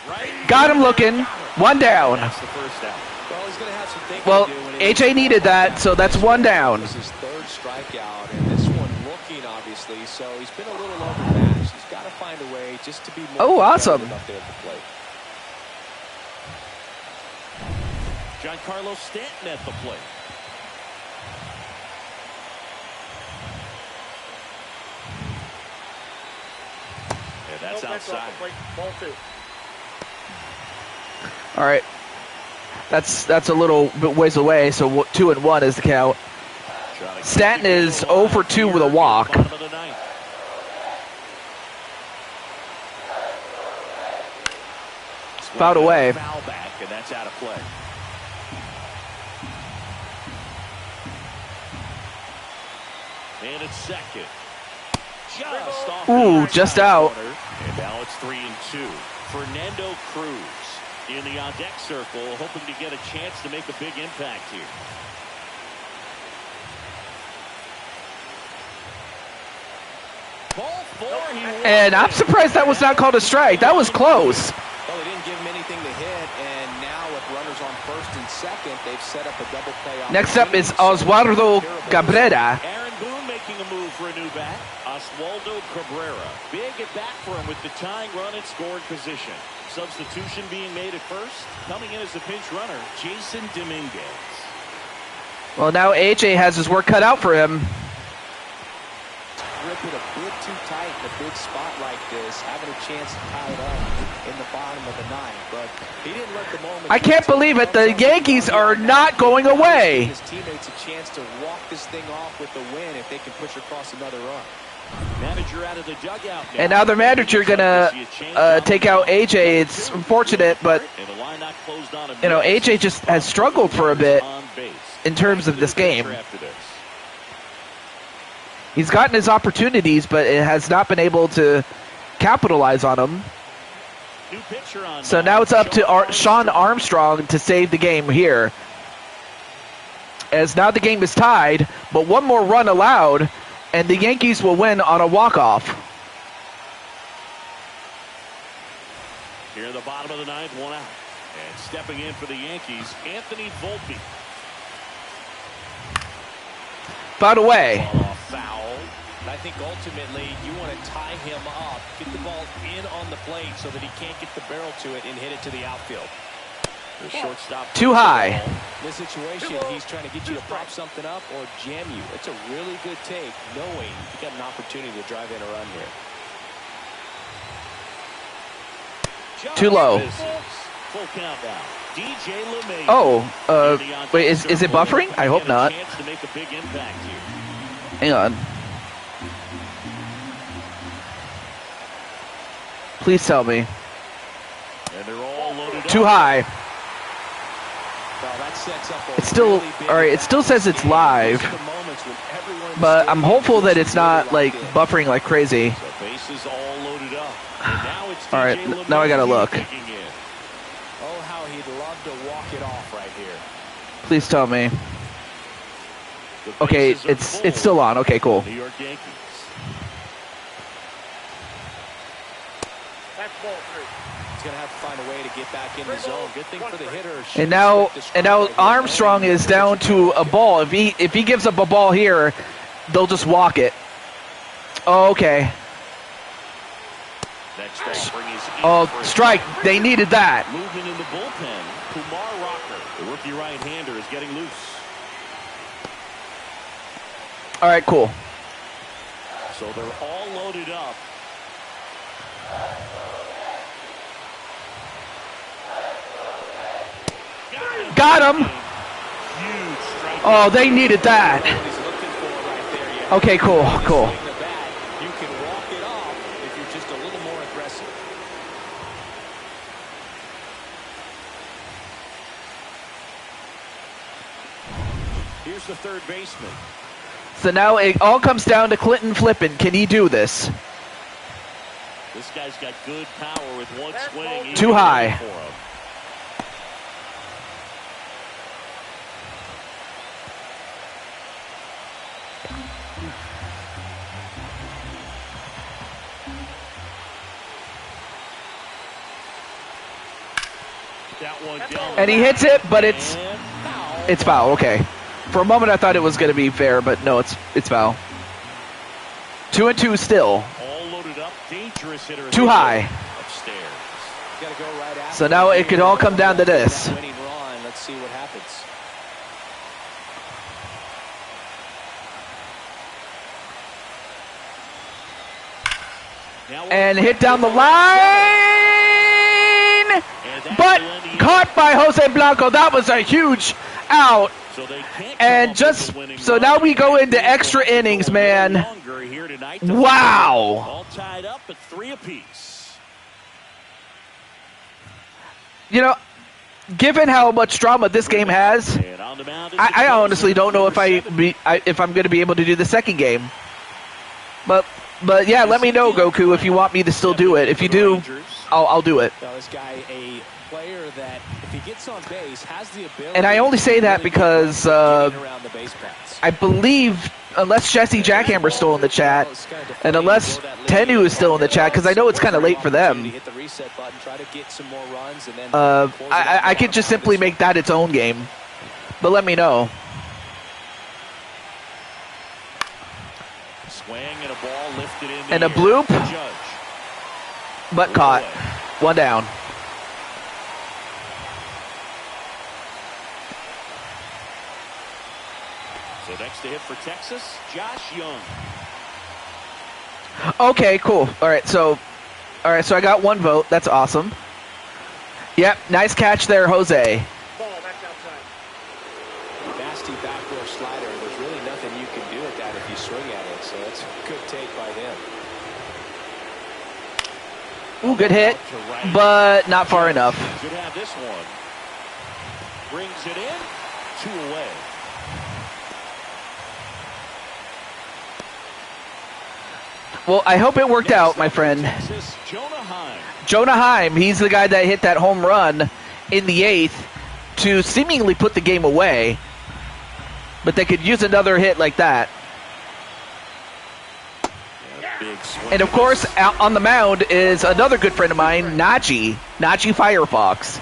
Right. Got him looking. One down. That's the first out. Well, he's going to have some thinking Well, to do when AJ needed that, so that's one down. This is his third strikeout, and this one looking, obviously, so he's been a little overmatched. He's got to find a way just to be more Oh, awesome. up there at the plate. Giancarlo Stanton at the plate. And that's outside. Ball 2. All right. That's a little bit ways away, so 2-1 is the count. Stanton is 0 for 2 with a walk. Fouled away. Foul back, and that's out of play. And it's second. Just off Ooh, the just outside out. corner. And now it's 3-2. Fernando Cruz in the on-deck circle, hoping to get a chance to make a big impact here. Ball 4. And I'm surprised that was not called a strike. That was close. Well, they didn't give him anything to hit, and now with runners on first and second, they've set up a double play. Next up is Oswaldo Cabrera. Aaron Boone making a move for a new bat. Oswaldo Cabrera. Big at bat for him with the tying run in scoring position. Substitution being made at first. Coming in as a pinch runner, Jason Dominguez. Well, now AJ has his work cut out for him. Grip it a bit too tight in a big spot like this, having a chance to tie it up in the bottom of the ninth, but he didn't let the moment. I can't believe it. The Yankees are not going away. His teammates a chance to walk this thing off with the win if they can push across another run. Manager out of the dugout now. And now their manager gonna take out AJ. It's unfortunate, but you know AJ just has struggled for a bit in terms of this game. He's gotten his opportunities, but it has not been able to capitalize on them. So now it's up to Sean Armstrong to save the game here. As now the game is tied, but one more run allowed, and the Yankees will win on a walk-off. Here in the bottom of the ninth, 1 out. And stepping in for the Yankees, Anthony Volpe. Fouled away. Foul. I think ultimately you want to tie him up, get the ball in on the plate so that he can't get the barrel to it and hit it to the outfield. The shortstop Too high. In this situation, he's trying to get you to pop something up or jam you. It's a really good take, knowing you got an opportunity to drive in a run here. Too low. Full count now. DJ LeMay. Oh, wait, is it buffering? I hope not. To make a big impact here. Hang on. Please tell me. And they're all loaded Too up. high. Well, that sets up a It's still, really big alright, it still says it's live, but I'm hopeful that it's not, like, buffering like crazy. So bases all loaded up. And now it's DJ Alright, LeMay now I gotta look. kicking in. Oh, how he'd love to walk it off right here. Please tell me. The Okay, bases are it's full. still on. Okay, cool. New York Yankees. That's ball 3. He's going to have to find a way to get back in the zone. Good thing for the hitter. And now Armstrong is down to a ball. If he gives up a ball here, they'll just walk it. Oh, okay. Next up, bring his Oh, strike. They needed that. movement in the bullpen. Kumar Rocker, the rookie right-hander, is getting loose. All right, cool. So they're all loaded up. Got him. Oh, they needed that. Okay, cool. Cool. You can walk it off if you're just a little more aggressive. Here's the third baseman. So now it all comes down to Clinton flipping. Can he do this? This guy's got good power with one swing. Too high. And he hits it, but it's foul. Okay. For a moment, I thought it was going to be fair, but no, it's foul. 2-2 still. All loaded up, dangerous hitter. Too high. Upstairs. Go right So now it could all come down to this. Let's see what happens. And hit down the line, but caught by Jose Blanco. That was a huge out. And just so now we go into extra innings, man. Wow. All tied up at 3 apiece. You know, given how much drama this game has, I honestly don't know if I'm going to be able to do the second game. But yeah, let me know, Goku, if you want me to still do it. If you do, I'll do it. This guy, a player that if he gets on base, has the ability. And I only say that because I believe, unless Jesse Jackhammer's still in the chat, and unless Tenu is still in the chat, because I know it's kind of late for them, I could just simply make that its own game. But let me know. And a bloop, but caught. 1 down. So next to hit for Texas, Josh Young. Okay, cool. All right, so I got 1 vote. That's awesome. Yep, nice catch there, Jose. Ball, that's outside. Nasty backdoor slider. There's really nothing you can do with that if you swing at it. So it's a good take by them. Ooh, good hit, but not far enough. Could have this one. Brings it in. 2 away. Well, I hope it worked out, my friend. Jonah Heim, he's the guy that hit that home run in the 8th to seemingly put the game away. But they could use another hit like that. And of course, out on the mound is another good friend of mine, Najee Firefox.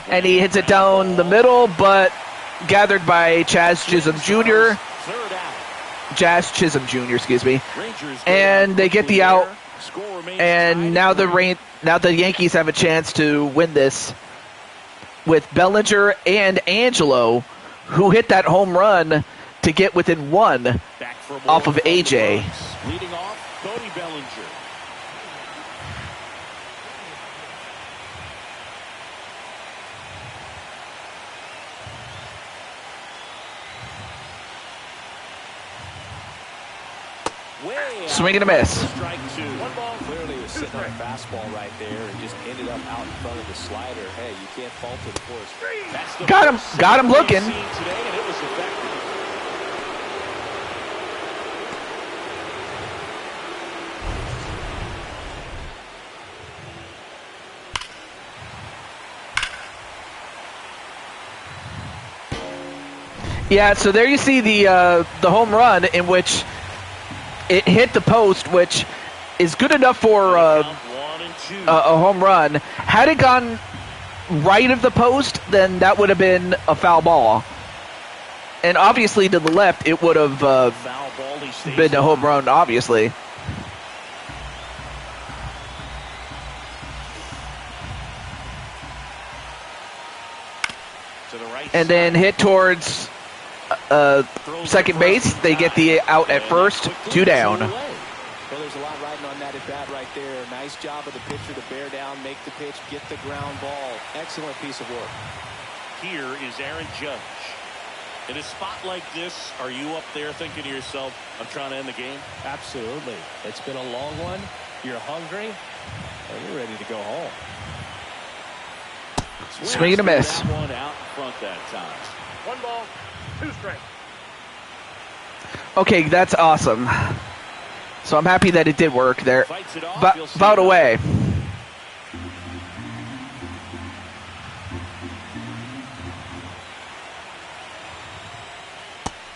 And he hits it down the middle, but gathered by Chaz Chisholm Jr. Excuse me. And they get the out. And now the Yankees have a chance to win this with Bellinger and Angelo, who hit that home run to get within 1 off of AJ. Leading off, Cody Bellinger. Swing and a miss. Strike 2. 1 ball. Clearly was sitting on a fastball right there and just ended up out in front of the slider. Hey, you can't fault it, of course. Got him looking. Today, and it was effective. Yeah, so there you see the home run in which it hit the post, which is good enough for a home run. Had it gone right of the post, then that would have been a foul ball. And obviously to the left, it would have been a home run, obviously. And then hit towards second base. They get the out at first, 2 down. Well, there's a lot riding on that at bat right there. Nice job of the pitcher to bear down, make the pitch, get the ground ball. Excellent piece of work. Here is Aaron Judge. In a spot like this, are you up there thinking to yourself, I'm trying to end the game? Absolutely. It's been a long one. You're hungry, and you're ready to go home. Swing and a miss. That one out in front that time. 1 ball, 2 strikes. Okay, that's awesome. So I'm happy that it did work there. Fights it off. Fouled away.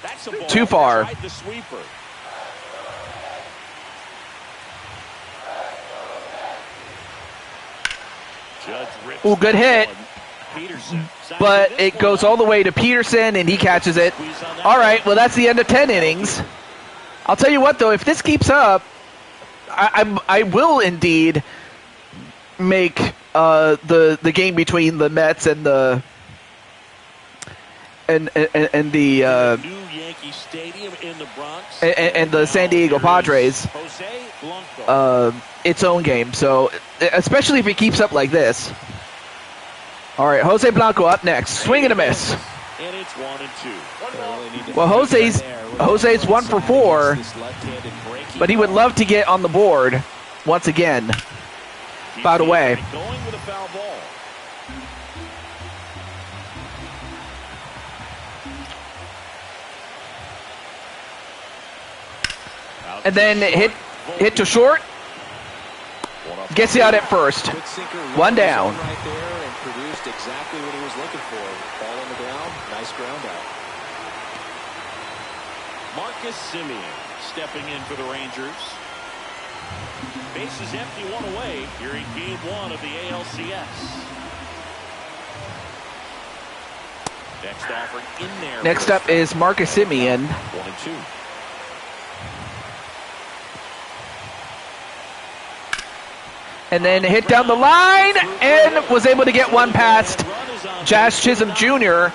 That's a ball. Too far. Tried the sweeper. Judge rips Ooh, good hit. one. Peterson. But it goes all the way to Peterson, and he catches it. All right, well, that's the end of 10 innings. I'll tell you what, though, if this keeps up, I will indeed make the game between the Mets and the New Yankee Stadium in the Bronx and the San Diego Padres Jose Blanco. its own game. So especially if it keeps up like this. All right, Jose Blanco up next. Swing and a miss. And it's 1 and 2. 1 ball. Well, Jose's 1 for 4, but he would love to get on the board once again. Fouled away. Going with a foul ball. And then hit to short. Gets you out at first. 1 down. Right there and produced exactly what he was looking for. Ball on the ground. Nice ground out. Marcus Semien stepping in for the Rangers. Bases empty, 1 away here in game 1 of the ALCS. Next offering in there. Next up is Marcus Semien. 1 and 2. And then hit down the line and was able to get one past Jazz Chisholm Jr.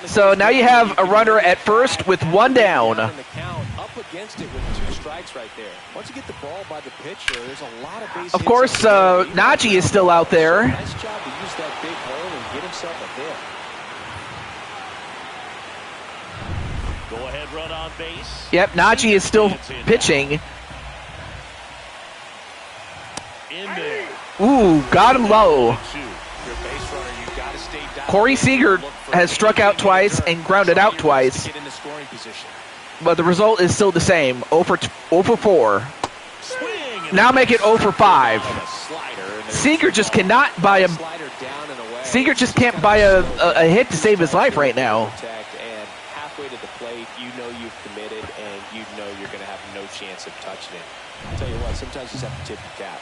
So now you have a runner at first with 1 down. Up against it with 2 strikes right there. Once you get the ball by the pitcher, there's a lot of base Of hits course, Najee is still out there. Nice job to use that big hole and get himself a hit. Go ahead, run on base. Yep, Najee is still pitching. In there. Ooh, got him low. Your base runner, you got to stay down. Corey Seager has struck out twice and grounded out twice, Get in the scoring position. but the result is still the same, 0 for 4. Swing. Now make it 0 for 5. And a slider, and there's Seager just cannot buy a Slider down and away. Seager just can't buy a hit to save his life right now. Contact, and halfway to the plate, you know you've committed, and you know you're going to have no chance of touching it. I'll tell you what, sometimes you just have to tip your cap.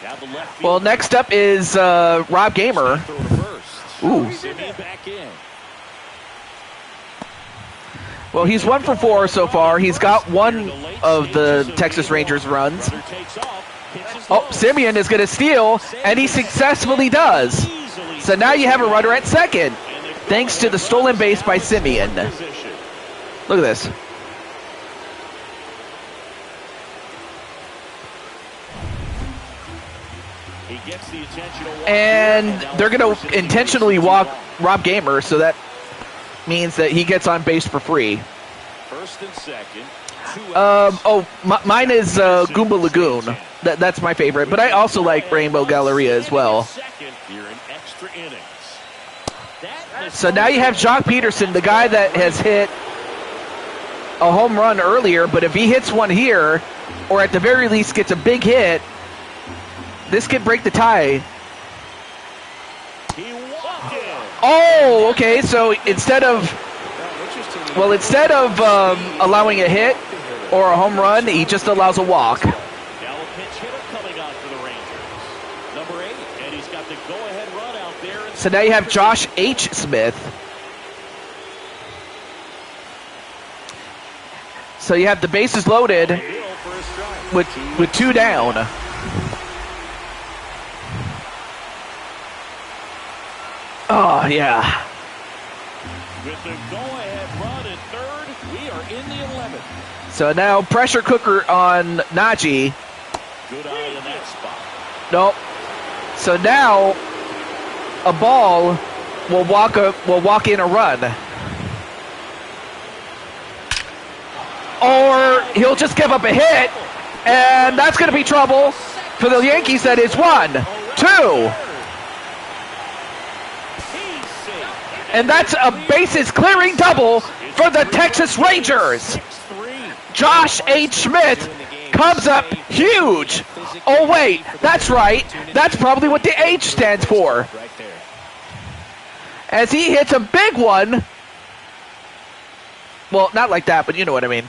Now the left Well, field. next up is Rob Gamer. Throw to first. Ooh. Semien back in. Well, he's 1 for 4 so far. He's got one of the Texas Rangers runs. Runner takes off, pitches Oh, low. Simeon is going to steal, and he successfully does. Easily So now you have a runner at second, and they thanks to the stolen base by Simeon. position. Look at this. He gets the intentional walk And here, now they're going forces to him intentionally to walk walk. Rob Gamer, so that means that he gets on base for free. First and second. 2 outs. Mine is Goomba Lagoon. That's my favorite, but I also like Rainbow Galleria as well. Second here in extra innings. That So now you have Jock Peterson, the guy that has hit a home run earlier, but if he hits one here, or at the very least gets a big hit, this could break the tie. he walked in. Oh, okay, so instead of allowing a hit or a home run, he just allows a walk. Now a pinch hitter coming out for the Rangers. Number 8, and he's got the go-ahead run out there. So now you have Josh H. Smith. So you have the bases loaded Hill for a strike. with 2 down. Oh, yeah. With the go-ahead run at third, we are in the 11th. So now pressure cooker on Najee. Good eye in that spot. Nope. So now a ball will walk in a run. Or he'll just give up a hit, and that's going to be trouble for the Yankees. That is 1, 2. And that's a bases clearing double for the Texas Rangers. Josh H. Smith comes up huge. Oh, wait, that's right. That's probably what the H stands for. As he hits a big one. Well, not like that, but you know what I mean.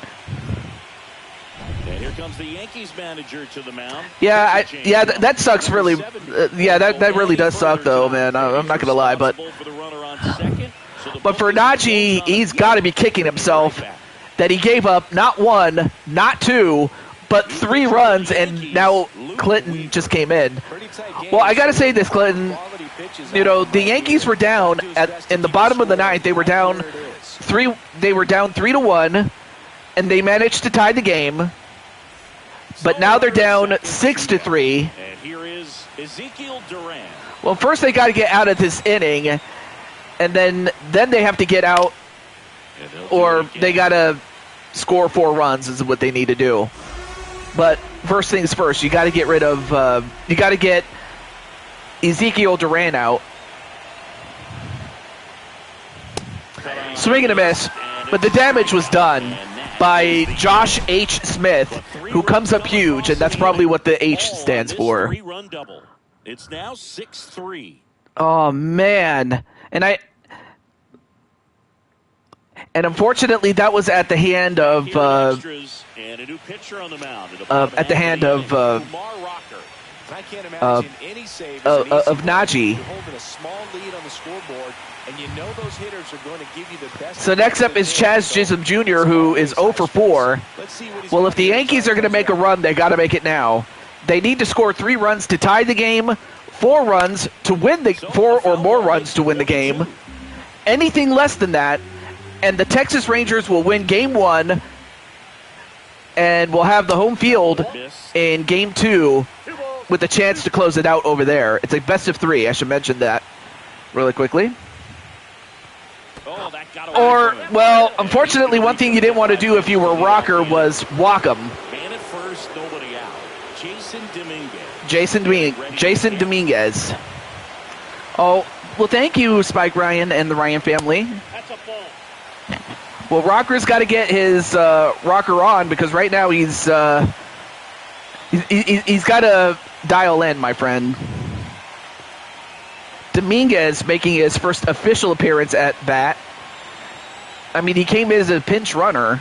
And here comes the Yankees manager to the mound. Yeah, that sucks really. That really does suck, though, man. I'm not going to lie, but for Najee, he's got to be kicking himself that he gave up not 1, not 2, but 3 runs, and now Clinton just came in. Well, I got to say this, Clinton. You know, the Yankees were down in the bottom of the 9th. They were down 3. They were down 3-1, and they managed to tie the game. But now they're down 6-3. And here is Ezekiel Duran. Well, first they got to get out of this inning, and then they have to get out, or they got to score 4 runs is what they need to do. But first things first, you got to get rid of. You got to get Ezekiel Duran out. Swing and a miss, but the damage was done by Josh H. Smith, who comes up huge, and that's probably what the H stands for. It's now 6-3. Oh man, and unfortunately that was at the hand of at the hand of Najee. So next up is Chaz Chisholm Jr., who is 0 for 4. Well, if the Yankees are going to make a run, they got to make it now. They need to score 3 runs to tie the game, 4 runs to win 4 or more runs to win the game. Anything less than that, and the Texas Rangers will win Game 1, and will have the home field in Game 2 with a chance to close it out over there. It's a best of 3. I should mention that really quickly. Or, well, unfortunately, one thing you didn't want to do if you were a rocker was walk them. Man at first, nobody out. Jason Dominguez. Oh, well, thank you, Spike Ryan and the Ryan family. That's a ball. Well, Rocker's got to get his rocker on, because right now he's got to dial in, my friend. Dominguez making his first official appearance at bat. I mean, he came in as a pinch runner.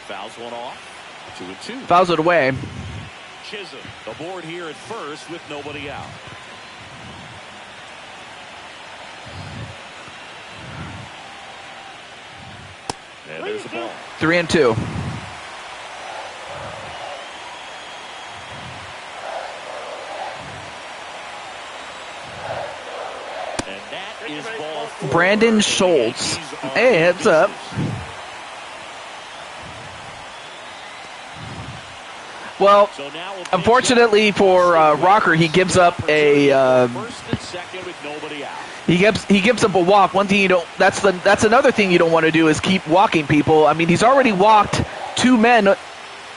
Fouls one off. 2-2. Fouls it away. Chisholm aboard here at first with nobody out. And there's the ball. 3-2. And that is ball 4. Brandon Schultz. Hey, heads up. Well, unfortunately for Rocker, he gives up a First and second with nobody out. he gives up a walk. One thing you don't that's another thing you don't want to do is keep walking people. I mean, he's already walked 2 men,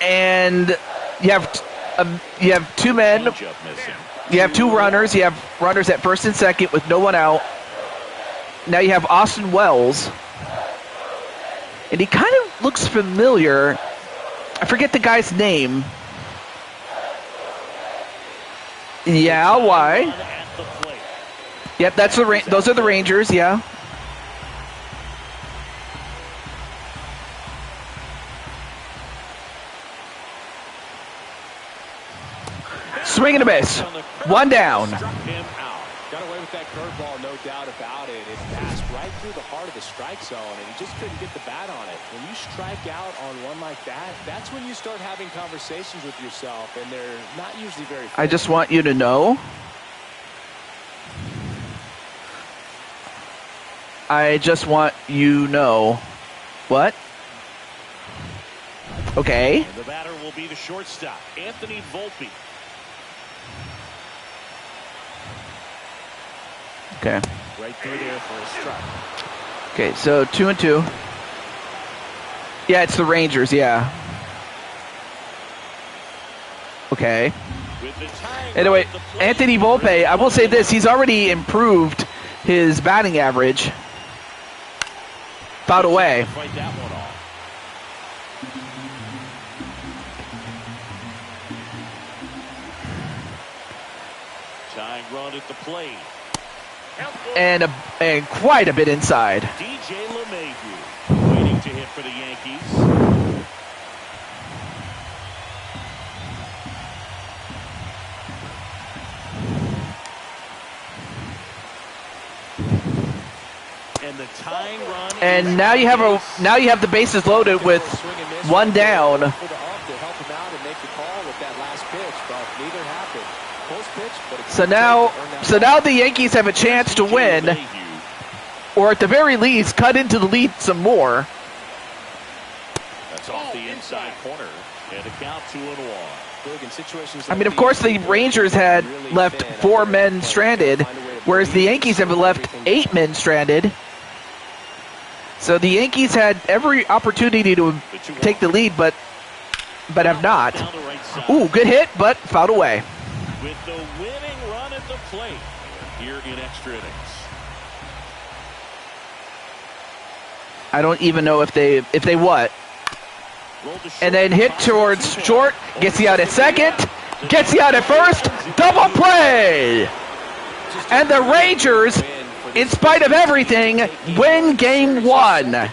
and you have 2 men. You have 2 runners. You have runners at first and second with no one out. Now you have Austin Wells, and he kind of looks familiar. I forget the guy's name. Yeah, why? Yep, that's those are the Rangers, yeah. Swing and a miss. 1 down. Got away with that curveball, no doubt about it. It passed right through the heart of the strike zone, and he just couldn't get the bat on it. When you strike out on one like that, that's when you start having conversations with yourself, and they're not usually very fun. I just want you to know I just want you know. What? Okay. And the batter will be the shortstop, Anthony Volpe. Okay. Right through there for a strike. Okay, so 2-2. Yeah, it's the Rangers, yeah. Okay. With the tying Anyway, run at the plate, Anthony Volpe, I will say this, he's already improved his batting average. Fouled away. Fight that one off. Tying run at the plate. And quite a bit inside. DJ LeMahieu waiting to hit for the Yankees. And the tying run. And now you have the bases loaded with one down. To help him out and make the call with that last pitch, but neither happened. Post pitch, but So now the Yankees have a chance to win, or at the very least, cut into the lead some more. That's off the inside corner, and a count 2-1. I mean, of course, the Rangers had left 4 men stranded, whereas the Yankees have left 8 men stranded. So the Yankees had every opportunity to take the lead, but have not. Ooh, good hit, but fouled away. With the winning run at the plate here in extra innings. I don't even know if they what. And then hit towards short, gets you out at second, gets you out at first, double play! And the Rangers, in spite of everything, win game 1. And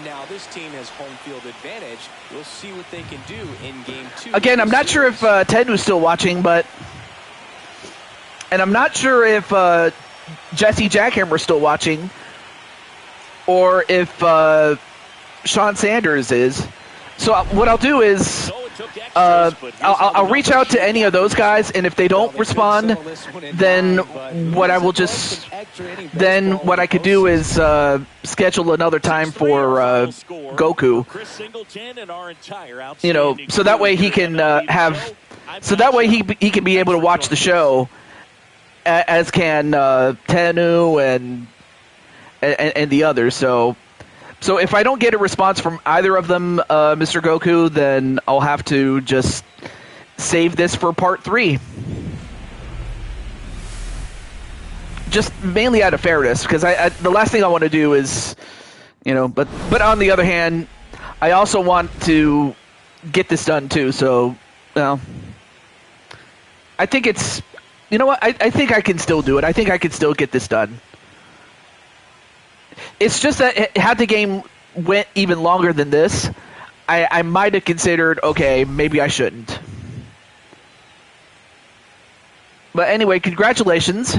now this team has home field advantage. We'll see what they can do in game 2. Again, I'm not sure if Ted was still watching, and I'm not sure if Jesse Jackhammer's still watching, or if Sean Sanders is. So what I'll do is I'll reach out to any of those guys, and if they don't respond, then what I could do is schedule another time for Goku. You know, so that way he can he can be able to watch the show, as can Tenu and the others. So if I don't get a response from either of them, Mr. Goku, then I'll have to just save this for part 3. Just mainly out of fairness, because the last thing I want to do is, you know, but on the other hand, I also want to get this done too. So, well, I think it's, you know what, I think I can still do it. I think I can still get this done. It's just that had the game went even longer than this, I might have considered, okay, maybe I shouldn't. But anyway, congratulations.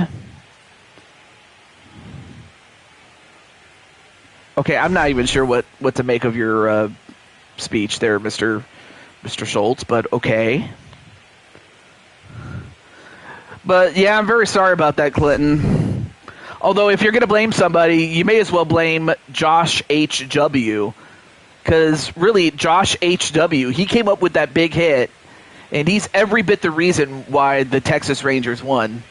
Okay, I'm not even sure what to make of your speech there, Mr. Schultz, but okay. But yeah, I'm very sorry about that, Clinton. Although, if you're going to blame somebody, you may as well blame Josh H.W. Because, really, Josh H.W., he came up with that big hit, and he's every bit the reason why the Texas Rangers won.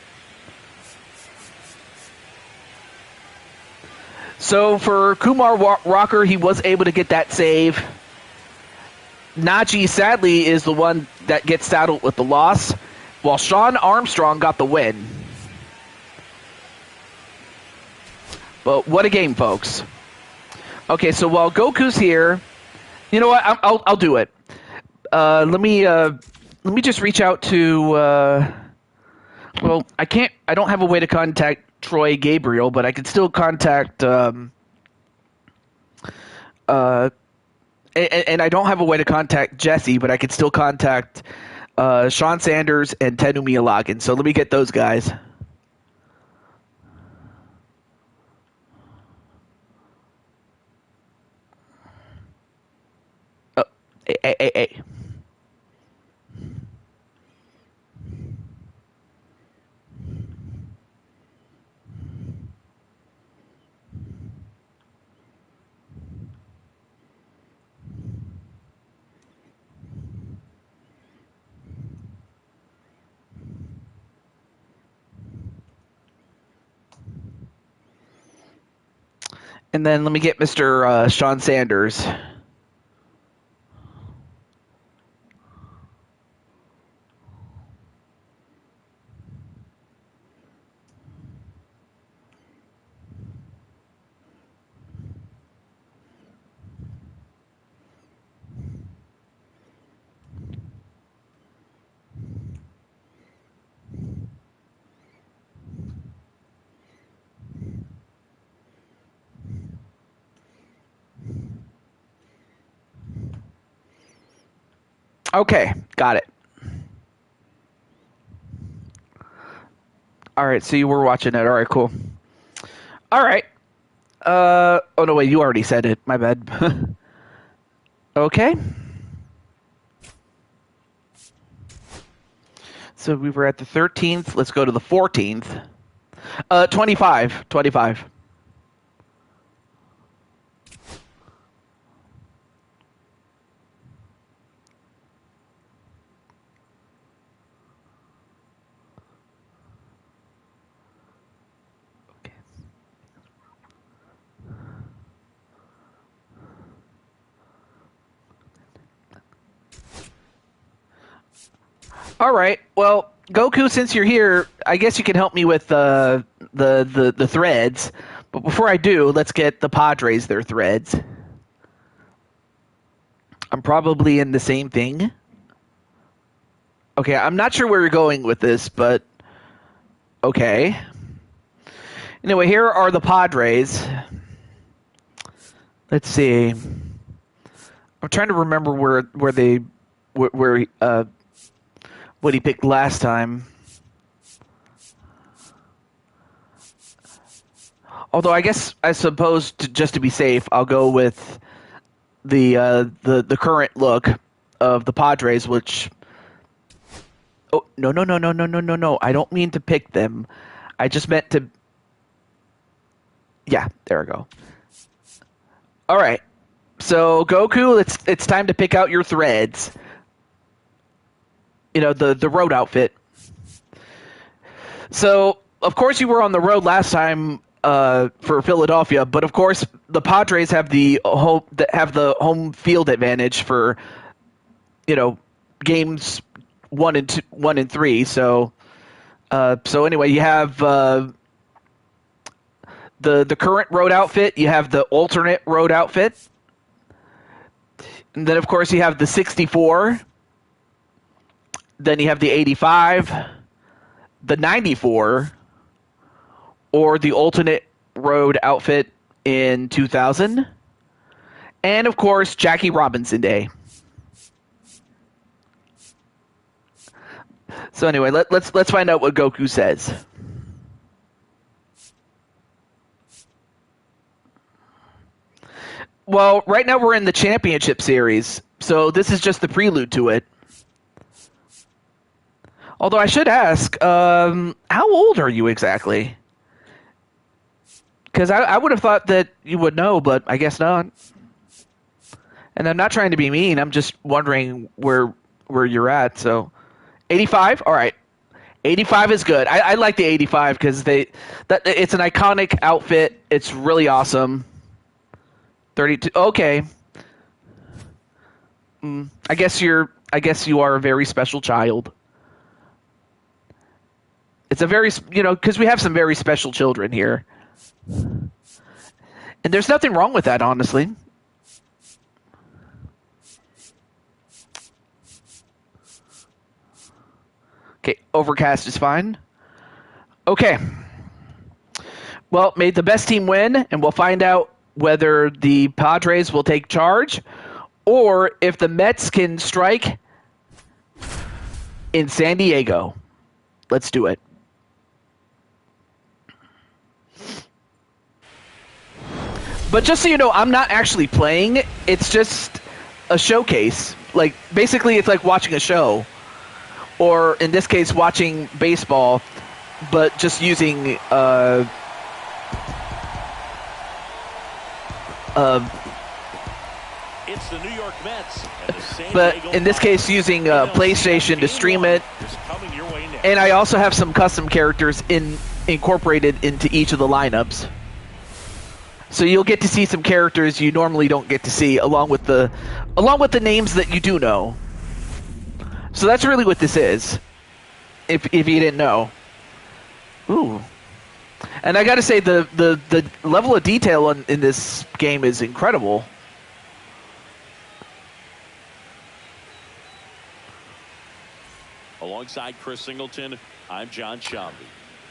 So, for Kumar Rocker, he was able to get that save. Najee, sadly, is the one that gets saddled with the loss, while Sean Armstrong got the win. But what a game, folks. Okay, so while Goku's here, you know what? I'll do it. Let me just reach out to. Well, I can't. I don't have a way to contact Troy Gabriel, but I can still contact. And I don't have a way to contact Jesse, but I can still contact Sean Sanders and Tenu Miyalagan. So let me get those guys. Hey. And then let me get Mr. Sean Sanders. Okay, got it. All right, so you were watching it. All right, cool. All right. Oh no, wait, you already said it. My bad. Okay. So we were at the 13th. Let's go to the 14th. 25. 25. All right. Well, Goku, since you're here, I guess you can help me with the threads. But before I do, let's get the Padres their threads. I'm probably in the same thing. Okay, I'm not sure where you're going with this, but okay. Anyway, here are the Padres. Let's see. I'm trying to remember where what he picked last time. Although I guess I suppose just to be safe, I'll go with the current look of the Padres, which. Oh no! I don't mean to pick them. I just meant to. Yeah, there we go. All right, so Goku, it's time to pick out your threads. You know, the road outfit. So of course you were on the road last time for Philadelphia, but of course the Padres have the home field advantage for games 1 and 3. So anyway, you have the current road outfit, you have the alternate road outfit, and then of course you have the 64. Then you have the 85, the 94, or the alternate road outfit in 2000, and of course Jackie Robinson Day. So anyway, let's find out what Goku says. Well, right now we're in the championship series, so this is just the prelude to it. Although I should ask, how old are you exactly? Because I would have thought that you would know, but I guess not. And I'm not trying to be mean. I'm just wondering where you're at. So, 85? All right. 85 is good. I like the 85 because it's an iconic outfit. It's really awesome. 32. Okay. I guess you are a very special child. It's a very, because we have some very special children here. And there's nothing wrong with that, honestly. Okay, overcast is fine. Okay. Well, may the best team win, and we'll find out whether the Padres will take charge or if the Mets can strike in San Diego. Let's do it. But just so you know, I'm not actually playing. It's just a showcase. Like, basically, it's like watching a show. Or, in this case, watching baseball, but just using It's the New York Mets. And the San but Diego in this case, using PlayStation to stream it. And I also have some custom characters incorporated into each of the lineups. So you'll get to see some characters you normally don't get to see, along with the names that you do know. So that's really what this is, if you didn't know. Ooh. And I gotta say, the level of detail in this game is incredible. Alongside Chris Singleton, I'm John Shambi.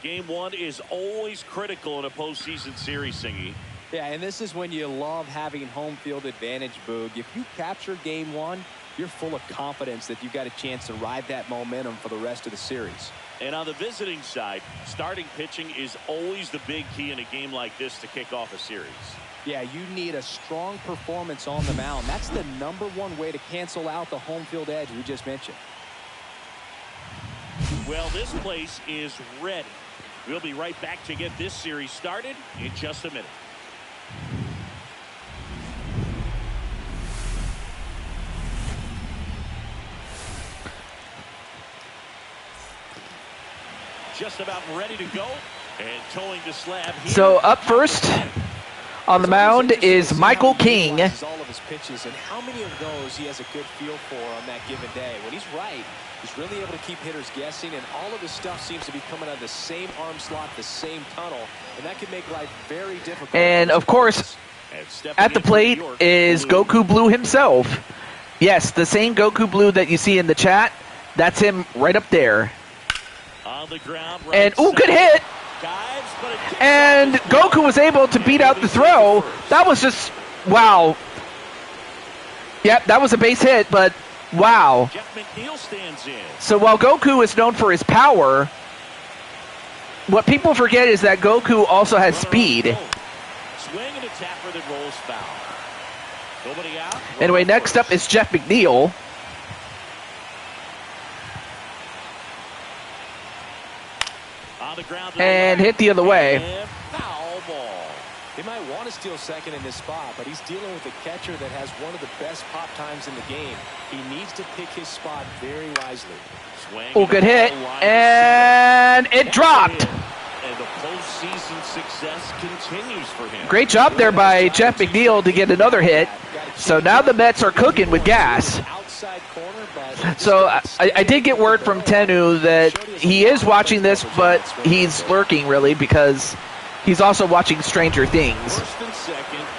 Game 1 is always critical in a postseason series, Singy. Yeah, and this is when you love having home field advantage, Boog. If you capture Game 1, you're full of confidence that you've got a chance to ride that momentum for the rest of the series. And on the visiting side, starting pitching is always the big key in a game like this to kick off a series. Yeah, you need a strong performance on the mound. That's the #1 way to cancel out the home field edge we just mentioned. Well, this place is ready. We'll be right back to get this series started in just a minute. Just about ready to go, and towing the slab here. So up first on the mound is Michael King. All of his pitches and how many of those he has a good feel for on that given day. When he's right, he's really able to keep hitters guessing, and all of his stuff seems to be coming out of the same arm slot, the same tunnel, and that can make life very difficult. And of course, at the plate is Goku Blue himself. Yes, the same Goku Blue that you see in the chat. That's him right up there. On the ground, right And ooh, good hit. And Goku was able to beat out the throw. That was just wow. Yep, that was a base hit, but wow. Jeff McNeil stands in. So while Goku is known for his power, what people forget is that Goku also has speed. Swing and a tapper that rolls foul. Nobody out. Anyway, next up is Jeff McNeil. On the ground And hit the other way. And foul ball. He might want to steal second in this spot, but he's dealing with a catcher that has one of the best pop times in the game. He needs to pick his spot very wisely. Oh, good hit. And it dropped. And the postseason success continues for him. Great job there by Jeff McNeil to get another hit. So now the Mets are cooking with gas. So I did get word from Tenu that he is watching this, but he's lurking really because he's also watching Stranger Things.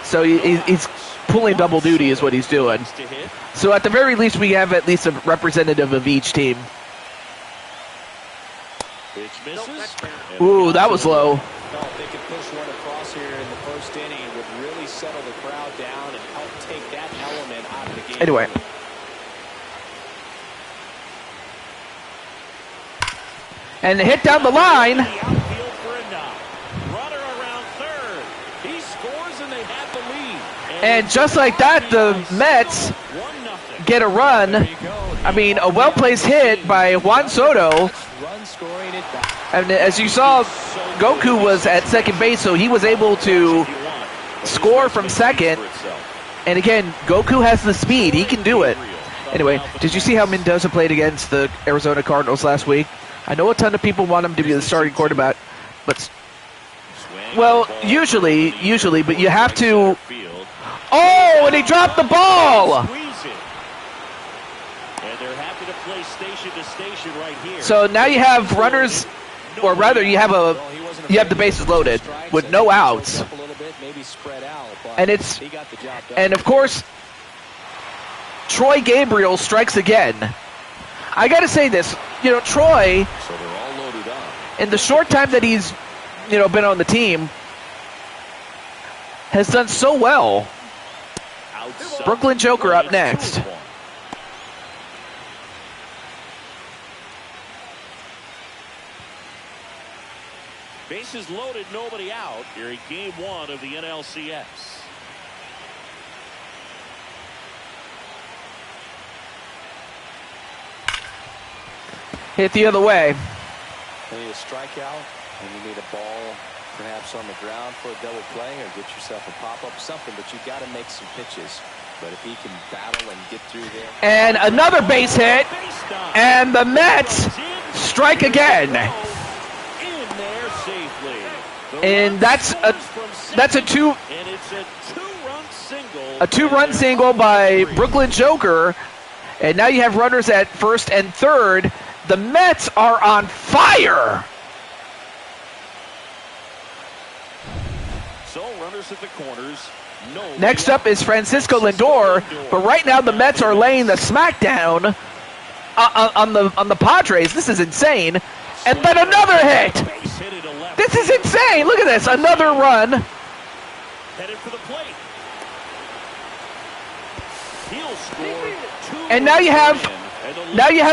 So he's pulling double duty is what he's doing. So at the very least, we have at least a representative of each team. Ooh, that was low. If they could push one across here in the first inning, it would really settle the crowd down and help take that element out of the game. Anyway. And the hit down the line. And just like that, the Mets get a run. I mean, a well-placed hit by Juan Soto. And as you saw, Goku was at second base, so he was able to score from second. And again, Goku has the speed. He can do it. Anyway, did you see how Mendoza played against the Arizona Cardinals last week? I know a ton of people want him to be the starting quarterback, but well, usually, but you have to. Oh, and he dropped the ball. So now you have runners, or rather, you have the bases loaded with no outs, and of course, Troy Gabriel strikes again. I got to say this, Troy, in the short time that he's, been on the team, has done so well. Brooklyn Joker up next. Bases loaded, nobody out here in Game 1 of the NLCS. Hit the other way. You need a strikeout, and you need a ball perhaps on the ground for a double play, or get yourself a pop-up, something, but you've got to make some pitches. But if he can battle and get through there. And another base hit, and the Mets strike again. And that's a two. it's a two-run single. A two-run single by Brooklyn Joker. And now you have runners at first and third. The Mets are on fire. So runners at the corners. No. Next up is Francisco Lindor, but right now the Mets are laying the smackdown on the Padres. This is insane. And then another hit. This is insane. Look at this. Another run. Headed for the plate. He'll score 2 And now you have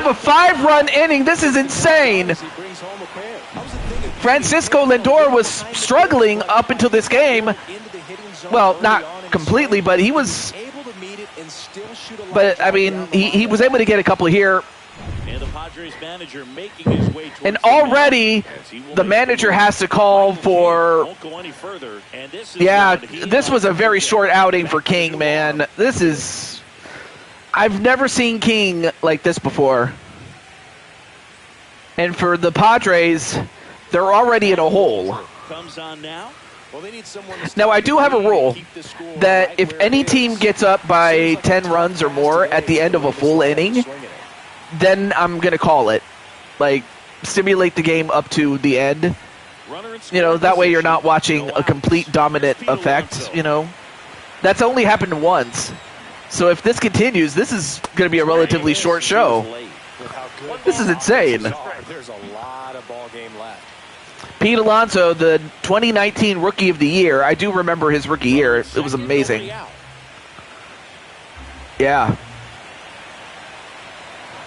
a 5-run inning. This is insane. Francisco Lindor was struggling up until this game. Well, not completely, but he was. But I mean, he was able to get a couple here. And the Padres manager making his way And already the manager has to call for. Won't go any further. And This was a very short outing for King, man. This is. I've never seen King like this before. And for the Padres, they're already in a hole. Comes on now. Well, they need someone to Now, I do have a rule that if any team gets up by 10 runs or more at the end of a full inning, then I'm going to call it. Like, stimulate the game up to the end. You know, that way you're not watching a complete dominant effect, you know. That's only happened once. So if this continues, this is going to be a relatively short show. This is insane. There's a lot of ball game left. Pete Alonso, the 2019 Rookie of the Year. I do remember his rookie year. It was amazing. Yeah.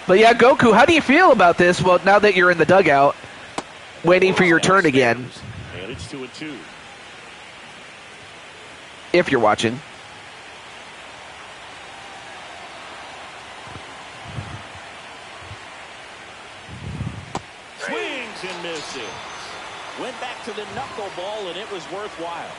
But yeah, Goku, how do you feel about this? Well, now that you're in the dugout, waiting for your turn again. And it's 2-2. If you're watching. Swings and misses. Went back to the knuckleball, and it was worthwhile.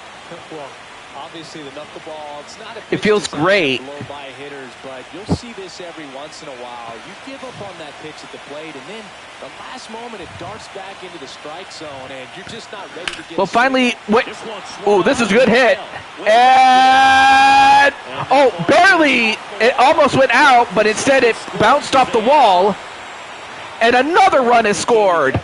Well, obviously the knuckleball, it's not a It feels great. blow by hitters, but you'll see this every once in a while. You give up on that pitch at the plate, and then the last moment it darts back into the strike zone, and you're just not ready to get. Well, finally, wait. This one swung Oh, this is a good hit. well. And barely. It almost went out, but instead it bounced off the wall. And another run is scored.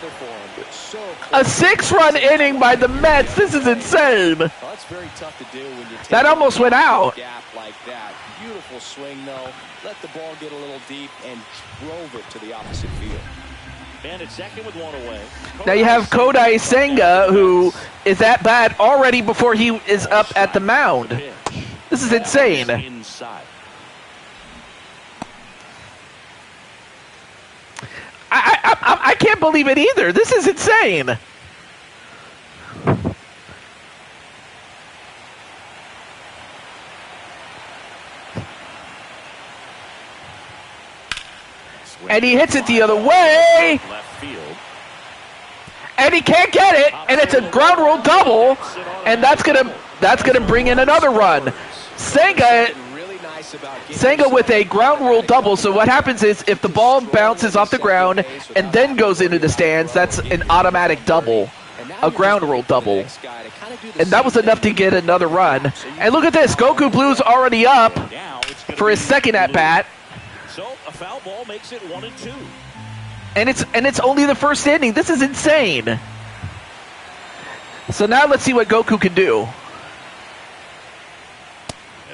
A 6-run inning by the Mets. This is insane. Well, that's very tough to do when you take That almost went out. Gap like that. Beautiful swing, though. Let the ball get a little deep and drove it to the opposite field. And it's second with one away. Now you have Kodai Senga, who is at bat already before he is up at the mound. This is insane. Inside. I can't believe it either. This is insane. And he hits it the other way. Left field. And he can't get it. And it's a ground rule double. And that's gonna bring in another run. Senga with a ground rule double. So what happens is if the ball bounces off the ground and then goes into the stands, that's an automatic double, a ground rule double. And that was enough to get another run. And look at this, Goku Blue's already up for his second at bat. So a foul ball makes it 1-2. And it's only the first inning. This is insane. So now let's see what Goku can do.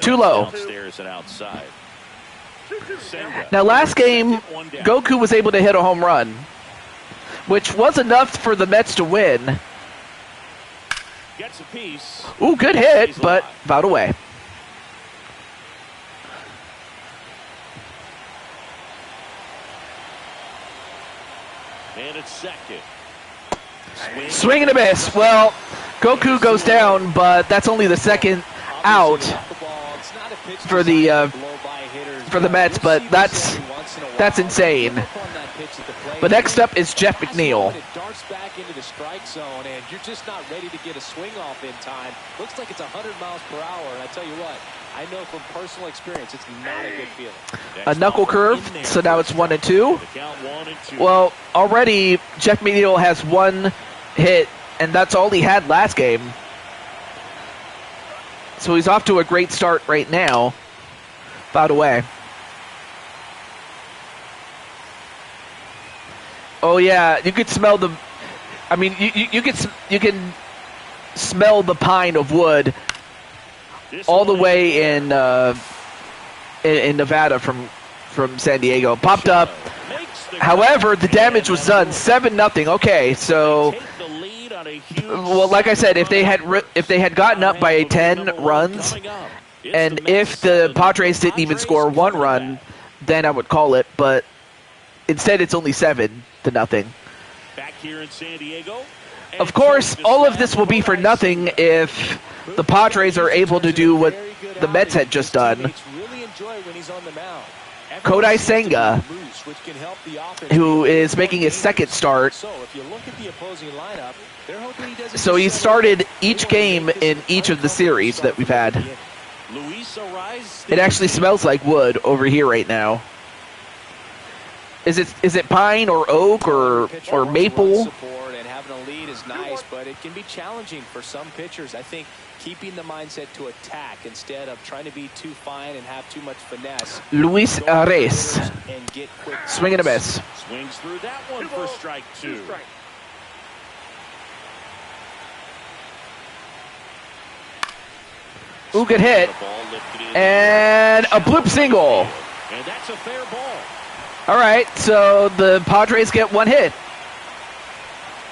Too low. Downstairs and outside. Now last game, Goku was able to hit a home run, which was enough for the Mets to win. Gets a piece. Ooh, good hit, but fouled away. And it's second. Swing and a miss. Well, Goku goes down, but that's only the second out for the Mets, but that's insane. But next up is Jeff McNeil. It darts back into the strike zone, and you're just not ready to get a swing off in time. Looks like it's 100 miles per hour, and I tell you what, I know from personal experience, it's not a good feeling. A knuckle curve, so now it's 1-2. Well, already Jeff McNeil has one hit, and that's all he had last game. So he's off to a great start right now. Fouled away. Oh yeah, you could smell the. I mean, you can smell the pine of wood all the way in Nevada from San Diego. Popped up. However, the damage was done. 7-0. Okay, so well, like I said, if they had gotten up by 10 runs, and if the Padres didn't even score 1 run, then I would call it. But instead, it's only 7-0. Back here in San Diego. Of course, all of this will be for nothing if the Padres are able to do what the Mets had just done. Kodai Senga, who is making his second start. So he started each game in each of the series that we've had. It actually smells like wood over here right now. Is it pine or oak or maple? Having a lead is nice, but it can be challenging for some pitchers. I think keeping the mindset to attack instead of trying to be too fine and have too much finesse. Luis Ares. Swing and a miss. Swings through that one for strike 2. Ooh, good hit. And a bloop single. And that's a fair ball. All right, so the Padres get 1 hit.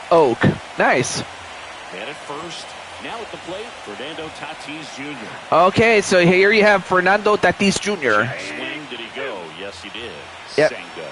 Oak. Nice. And at first, now at the plate, Fernando Tatis Jr. Okay, so here you have Fernando Tatis Jr. Swing, did he go? Yes, he did. Yep. Senga.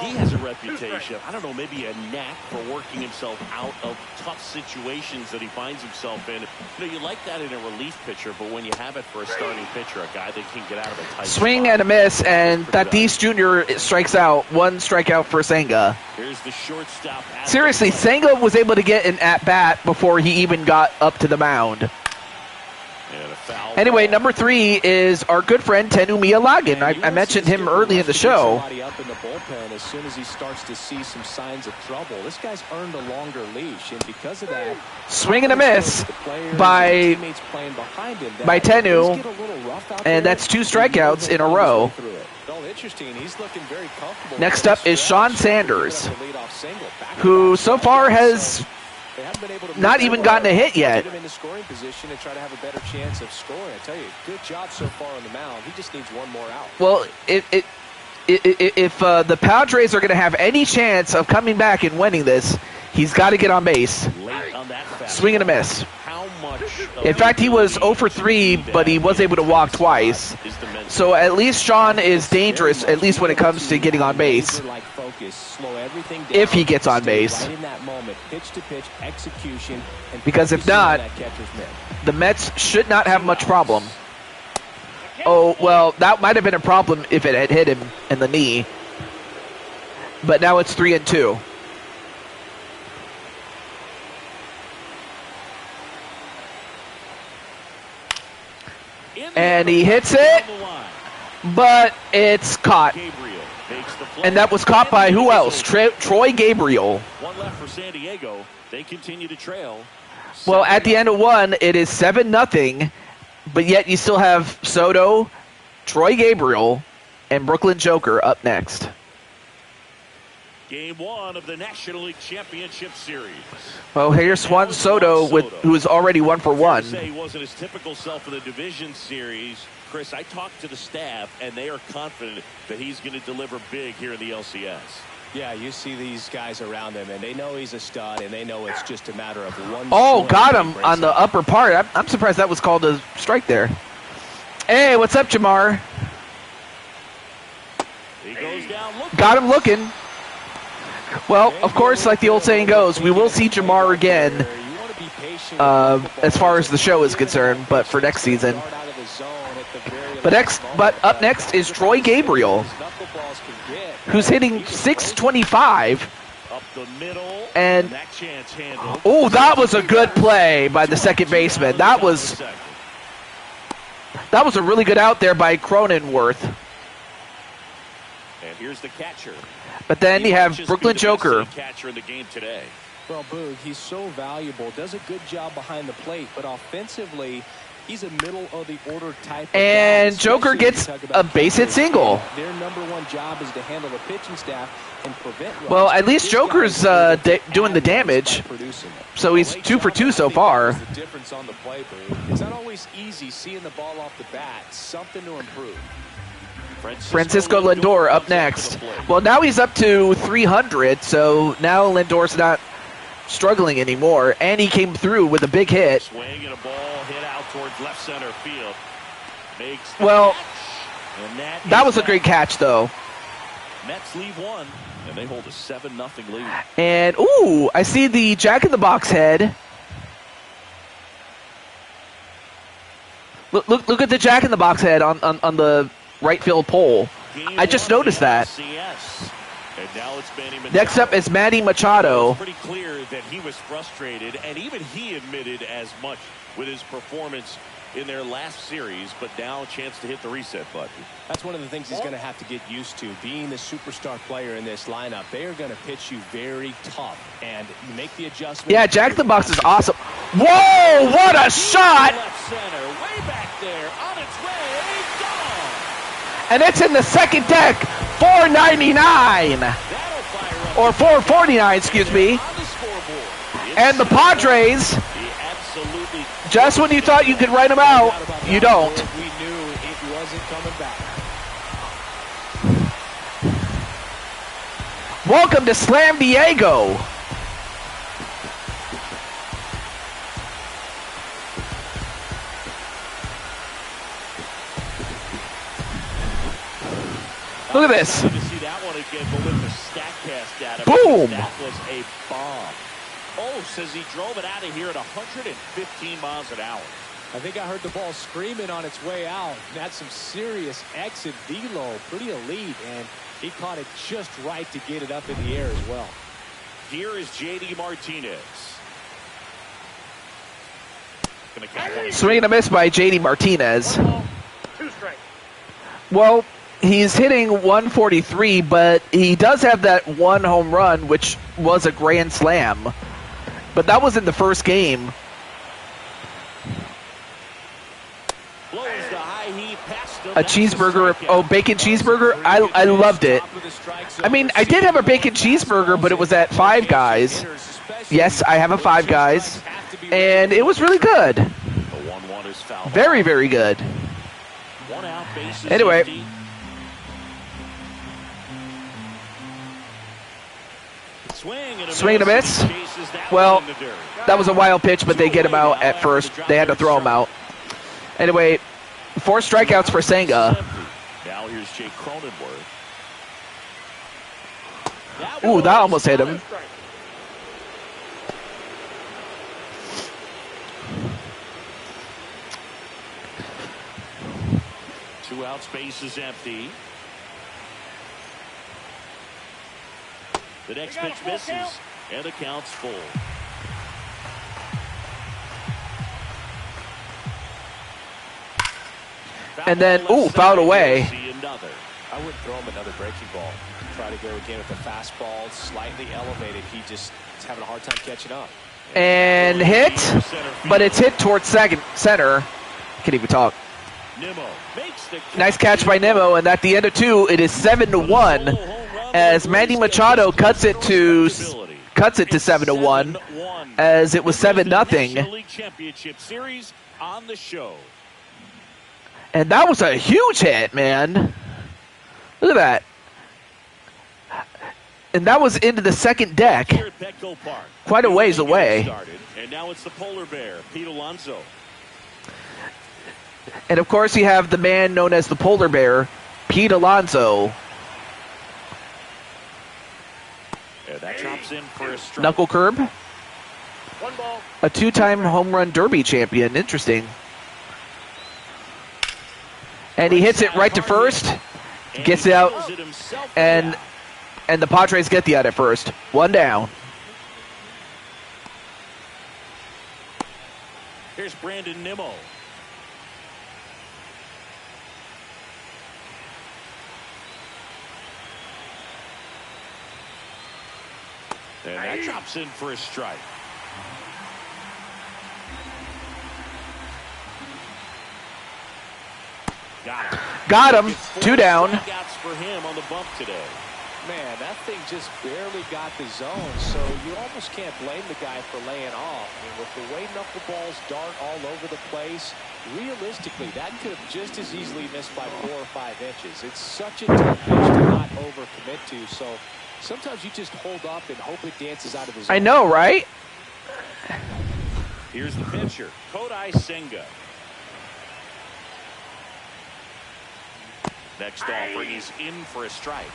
He has a reputation, I don't know, maybe a knack for working himself out of tough situations that he finds himself in. You know, you like that in a relief pitcher, but when you have it for a starting pitcher, a guy that can get out of a tight Swing spot, and a miss, and Tatis Jr. strikes out. 1 strikeout for Senga. Here's the shortstop. Seriously, Senga was able to get an at-bat before he even got up to the mound. Anyway, number 3 is our good friend Tenu Miyalagan. I mentioned him early in the show. Up in the bullpen as soon as he starts to see some signs of trouble. This guy's earned a longer leash, and because of that, swing and a miss by Tenu, and that's 2 strikeouts in a row. Next up is Sean Sanders, who so far has not even gotten a hit yet. Put him in the scoring position and try to have a better chance of scoring. I tell you, good job so far on the mound. He just needs 1 more out. Well, if the Padres are going to have any chance of coming back and winning this, he's got to get on base. Swing and a miss. In fact, he was 0 for 3, but he was able to walk twice. So at least Sean is dangerous, at least when it comes to getting on base. If he gets on base. Because if not, the Mets should not have much problem. Oh, well, that might have been a problem if it had hit him in the knee. But now it's 3-2. And he hits it, but it's caught. And that was caught by who else? Troy Gabriel. 1 left for San Diego. They continue to trail. Well, at the end of 1, it is 7-0, but yet you still have Soto, Troy Gabriel, and Brooklyn Joker up next. Game 1 of the National League Championship Series. Well, here's Juan Soto, who is already 1 for 1. Say he wasn't his typical self in the division series. Chris, I talked to the staff, and they are confident that he's going to deliver big here in the LCS. Yeah, you see these guys around him, and they know he's a stud, and they know it's just a matter of 1. Oh, got him on the upper part. I'm surprised that was called a strike there. Hey, what's up, Jamar? He goes down looking. Got him looking. Well, of course, like the old saying goes, we will see Jamar again as far as the show is concerned, but for next season. But up next is Troy Gabriel, who's hitting .625. Up the middle, and that chance handled. Oh, that was a good play by the second baseman. That was a really good out there by Cronenworth. And here's the catcher. But then you have Brooklyn Joker. Catcher in the game today. Well, Boog, he's so valuable, does a good job behind the plate, but offensively, He's a middle-of-the-order type of And guy, Joker especially when gets you talk about a base hit pitchers. single. Their number one job is to handle the pitching staff and prevent runs. Well, at least This guy Joker's is able to doing the add runs by damage. producing them. So he's Late 2 for jump, 2 and I so think that far. was the difference on the play, Boo. It's not always easy seeing the ball off the bat. Something to improve. Francisco Lindor up next. Well, now he's up to 300, so now Lindor's not struggling anymore, and he came through with a big hit. Swing and a ball hit out towards left center field. Makes the Well, catch, and that is was a great catch, though. Mets leave one, and they hold a 7-0 lead. And, ooh, I see the Jack-in-the-Box head. Look at the Jack-in-the-Box head on the right field pole. I just noticed that. And now it's Manny Machado. Next up is Manny It Machado. was pretty clear that he was frustrated, and even he admitted as much with his performance in their last series, but now a chance to hit the reset button. That's one of the things he's going to have to get used to. Being the superstar player in this lineup, they are going to pitch you very tough, and you make the adjustment. Yeah, Jack-in-the-Box is awesome. Whoa, what a shot! Left center, way back there, on its way, gone. And it's in the second deck, 499, That'll fire up or 449, excuse me. on the scoreboard. And the Padres, He absolutely just when you thought you could write them out, you don't. We knew it wasn't coming back. Welcome to Slam Diego. Look at this. to see that one again, but with the StatCast data, Boom. that was a bomb. Oh, says he drove it out of here at 115 miles an hour. I think I heard the ball screaming on its way out. That's some serious exit velo, pretty elite, and he caught it just right to get it up in the air as well. Here is J.D. Martinez. Gonna count one. Swing and a miss by J.D. Martinez. 1 ball, 2 strikes. Well, he's hitting 143, but he does have that one home run, which was a grand slam. But that was in the first game. Blows the high heat past him. A That's cheeseburger, strikeout. oh, bacon cheeseburger. I loved it. I mean, I did have a bacon cheeseburger, but it was at Five Guys. Yes, I have a Five Guys, and it was really good. The 1-1 is foul. Very, very good. 1 out, bases Anyway. empty. Swing and a miss. Chases that Well, one in the dirt. that was a wild pitch, but they get him out at first. They had to throw him out. Anyway, 4 strikeouts for Senga. Now here's Jake Cronenworth. Ooh, that almost hit him. 2 strikes. Two out, space is empty. The next They got a pitch full misses, count. and the count's full. And then, ooh, fouled away. See another. I wouldn't throw him another breaking ball. Try to go again with the fastball, slightly elevated. He's having a hard time catching up. And hit, but it's hit towards center. Can't even talk. Nimmo makes the Nice catch by Nimmo, and at the end of 2, it is 7-1 as Manny Machado cuts it to 7-1 as it was 7-0. National League Championship Series on the show. And that was a huge hit, man. Look at that. And that was into the second deck. Here at Petco Park. Quite a ways away. Started, and now it's the polar bear, Pete Alonso. And of course you have the man known as the polar bear, Pete Alonso. And that drops in for a strike. Knuckle curb. 1 ball. A 2-time home run derby champion. Interesting. And he hits it right to first. And Gets he it out. throws it himself And down. the Padres get the out at first. 1 down. Here's Brandon Nimmo. And that drops in for a strike. Got him. 2 down. Strikeouts for him on the bump today. Man, that thing just barely got the zone, so you almost can't blame the guy for laying off. I mean, with the way knuckleballs dart all over the place, realistically, that could have just as easily missed by 4 or 5 inches. It's such a tough pitch to not overcommit to, so sometimes you just hold up and hope it dances out of the zone. I know, right? Here's the pitcher, Kodai Senga. Next offer, he's in for a strike.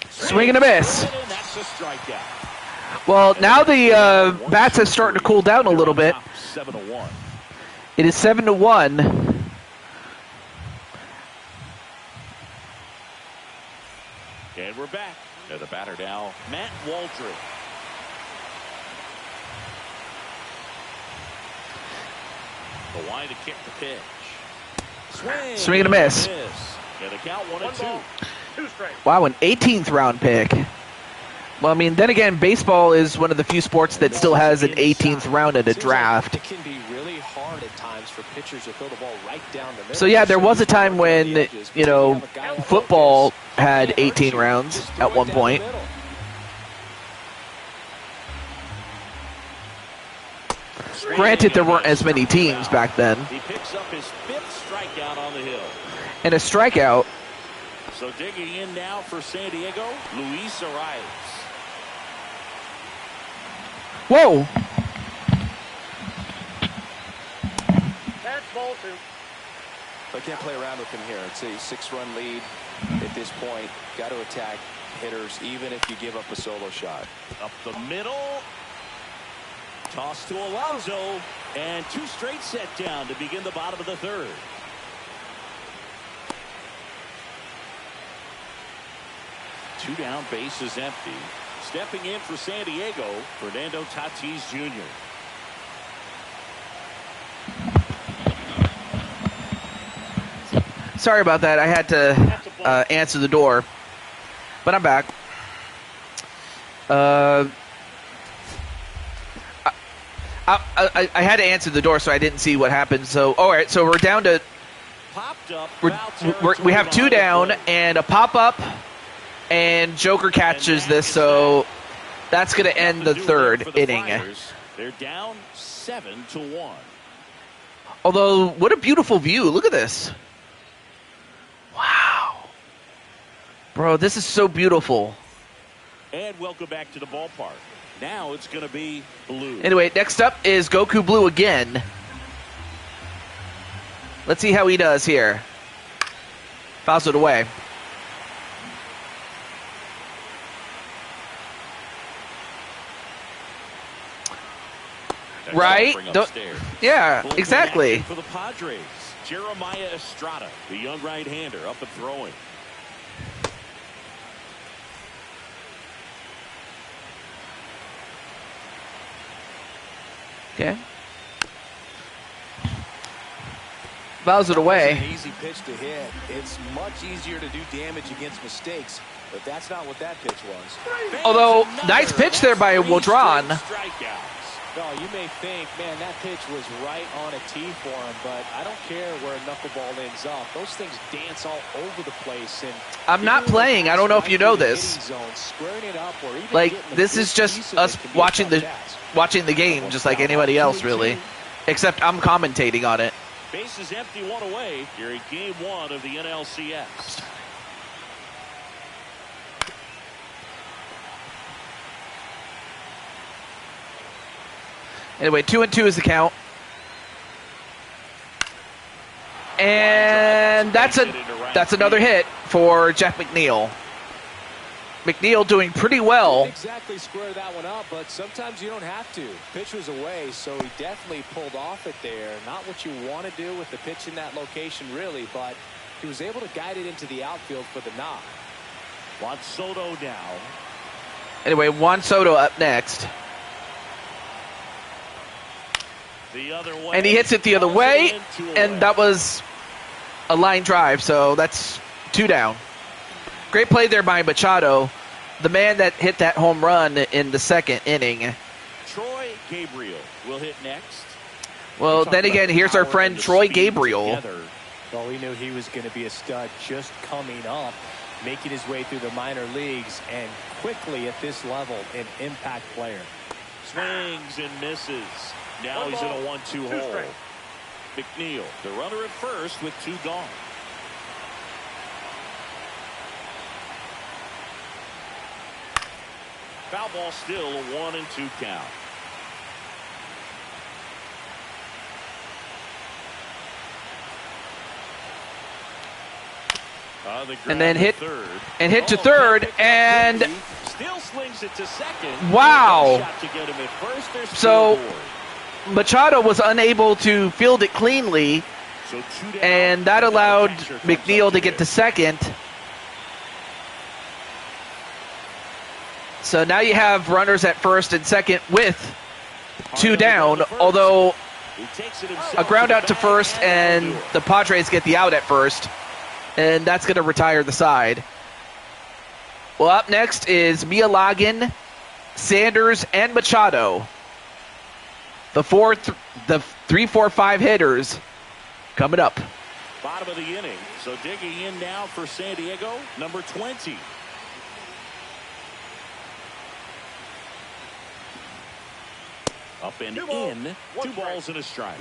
Swing and a miss. That's a strikeout. Well, now the bats are starting to cool down a little bit. 7-1. It is 7-1. And we're back. And the batter now, Matt Waldron. The line to kick the pitch. Swing and a miss. And the count 1-2. 2 strikes. Wow, an 18th round pick. Well, I mean, then again, baseball is one of the few sports that still has an 18th round at a draft. It can be really hard at times for pitchers to throw the ball right down the middle. So yeah, there was a time when, you know, football had 18 rounds at one point. Granted, there weren't as many teams back then. He picks up his 5th strikeout on the hill. And a strikeout. So digging in now for San Diego, Luis Arias. Whoa. That's ball 2. I can't play around with him here. It's a 6-run lead at this point. Got to attack hitters, even if you give up a solo shot. Up the middle. Toss to Alonso. And 2 straight set down to begin the bottom of the 3rd. Two down, base is empty. Stepping in for San Diego, Fernando Tatis Jr. Sorry about that. I had to answer the door. But I'm back. I had to answer the door, so I didn't see what happened. So, all right. So we're down to. Popped up. We have 2 down and a pop up, and Joker catches this. So that's going to end the 3rd inning. They're down 7-1. Although, what a beautiful view! Look at this. Wow, bro, this is so beautiful. And welcome back to the ballpark. Now it's going to be blue. Anyway, next up is Goku Blue again. Let's see how he does here. Fouls it away. Right? Yeah, exactly. For the Padres, Jeremiah Estrada, the young right-hander, up and throwing. Okay. Fouls it away. An easy pitch to hit. It's much easier to do damage against mistakes, but that's not what that pitch was. Although, nice pitch there by Waldron. No, you may think, man, that pitch was right on a tee for him, but I don't care where a knuckleball ends up. Those things dance all over the place. And I'm not playing. I don't know if you know this. Like, this is just us watching the game, just like anybody else, really. Except I'm commentating on it. Bases empty, 1 away. Here in Game 1 of the NLCS. Anyway, 2-2 is the count. And that's another hit for Jeff McNeil. McNeil doing pretty well. Didn't exactly square that one up, but sometimes you don't have to. Pitch was away, so he definitely pulled off it there. Not what you want to do with the pitch in that location, really, but he was able to guide it into the outfield for the knock. Juan Soto now. Anyway, Juan Soto up next. The other way. And he hits it the other way, and that was a line drive, so that's 2 down. Great play there by Machado, the man that hit that home run in the second inning. Troy Gabriel will hit next. Well, then again, here's our friend Troy Gabriel. Well, we knew he was going to be a stud just coming up, making his way through the minor leagues, and quickly at this level, an impact player. Swings and misses. Now he's in a 1-2 hole. McNeil, the runner at first with 2 gone. Foul ball still, a 1-2 count. And then hit to third, and still slings it to second. Wow. To get him at first. So Machado was unable to field it cleanly, so and that allowed McNeil to get to second. So now you have runners at first and second with 2 down, although a ground out to first, and the Padres get the out at first. And that's going to retire the side. Well, up next is Mialagan, Sanders, and Machado. The 3-4-5 hitters coming up. Bottom of the inning. So digging in now for San Diego, number 20. Up and in. 2 balls and a strike.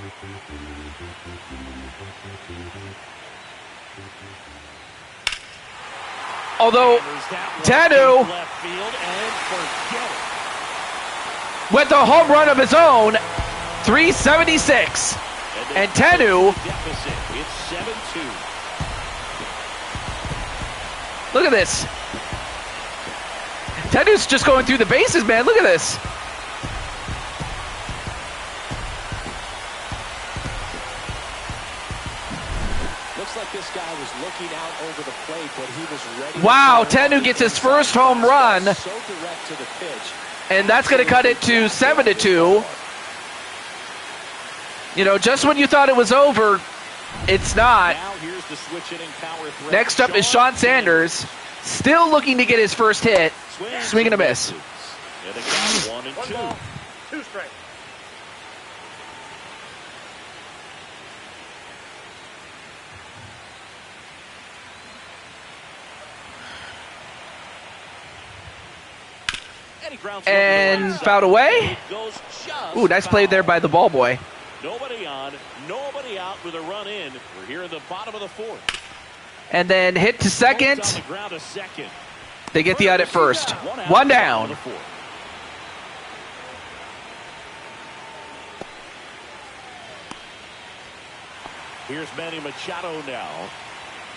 Although Tanu with a home run of his own, 376, and Tanu, it's 7-2. Look at this. Tanu's just going through the bases, man. Look at this. Looks like this guy was looking out over the plate, but he was ready. Wow, Tanu gets his first home run, so direct to the pitch. And that's going to cut it to 7-2. You know, just when you thought it was over, it's not. Now here's the switch hitting power threat. Next up is Sean Sanders, still looking to get his first hit. Swing and a miss. And they got 1 and 2. 2 straight. And fouled away. Ooh, nice play there by the ball boy. Nobody on, nobody out with a run in. We're here in the bottom of the 4th. And then hit to second. They get the out at first. 1 down. Here's Manny Machado now.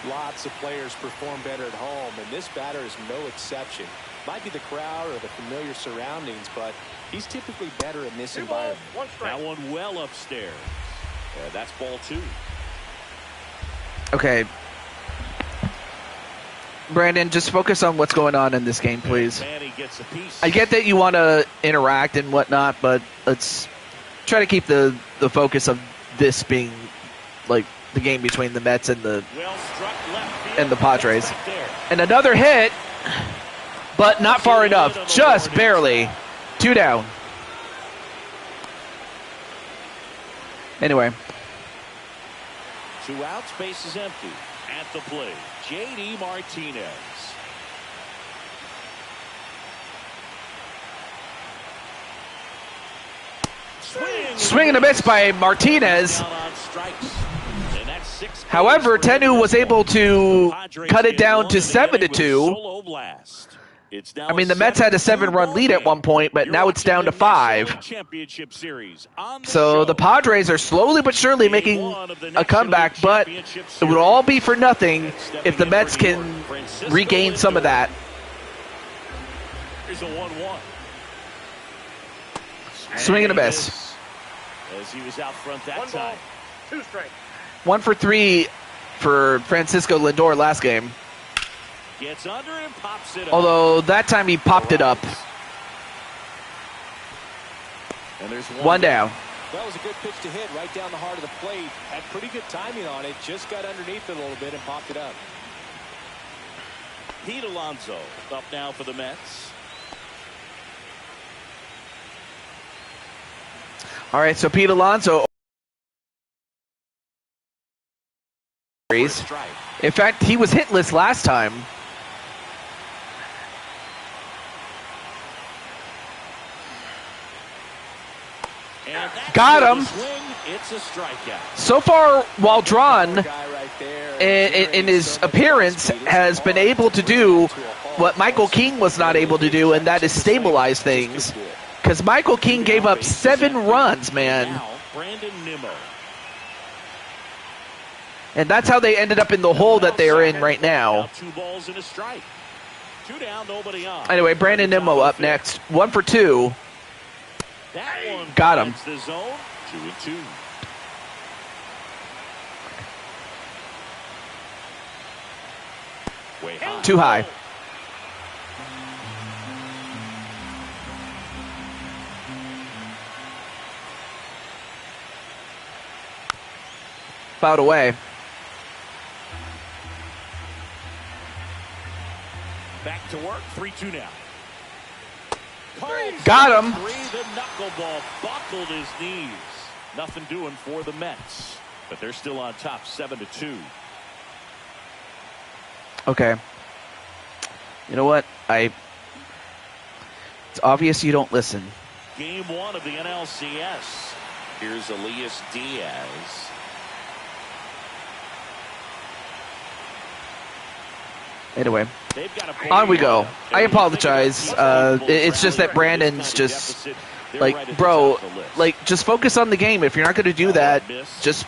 Lots of players perform better at home, and this batter is no exception. Might be the crowd or the familiar surroundings, but he's typically better in this environment. That one well upstairs. That's ball 2. Okay. Brandon, just focus on what's going on in this game, please. Manny gets a piece. I get that you want to interact and whatnot, but let's try to keep the focus of this being like the game between the Mets and the Padres. And another hit, but not far enough. Just barely. 2 down. Anyway. 2 outs, base is empty. At the plate, J.D. Martinez. Swing and a miss by Martinez. However, Tanu was able to cut it down to 7-2. I mean, the Mets had a 7-run lead at one point, but now it's down to 5. So the Padres are slowly but surely making a comeback, but it would all be for nothing if the Mets can regain some of that. Here's a 1-1. Swing and a miss. As he was out front that time. 2 straight. 1 for 3 for Francisco Lindor last game. Gets under and pops it up. Although that time he popped it up. And there's 1 down. That was a good pitch to hit right down the heart of the plate. Had pretty good timing on it. Just got underneath it a little bit and popped it up. Pete Alonso up now for the Mets. All right, so Pete Alonso. In fact, he was hitless last time. Got him. It's a strikeout. So far, while drawn in his appearance, has been able to do what Michael King was not able to do, and that is stabilize things. Because Michael King gave up 7 runs, man. Now, Brandon Nimmo. And that's how they ended up in the hole that they're in right now. 2 balls and a strike. 2 down, nobody on. Anyway, Brandon Nimmo up next. 1 for 2. That one got him. The zone. 2-2. Way high. Too high. Fouled away. Back to work. 3-2 now. Got him. The knuckleball buckled his knees. Nothing doing for the Mets, but they're still on top, 7-2. Okay. You know what? It's obvious you don't listen. Game 1 of the NLCS. Here's Elias Diaz. Anyway, on we go. I apologize. It's just that Brandon's just like, bro, like, just focus on the game. If you're not going to do that, just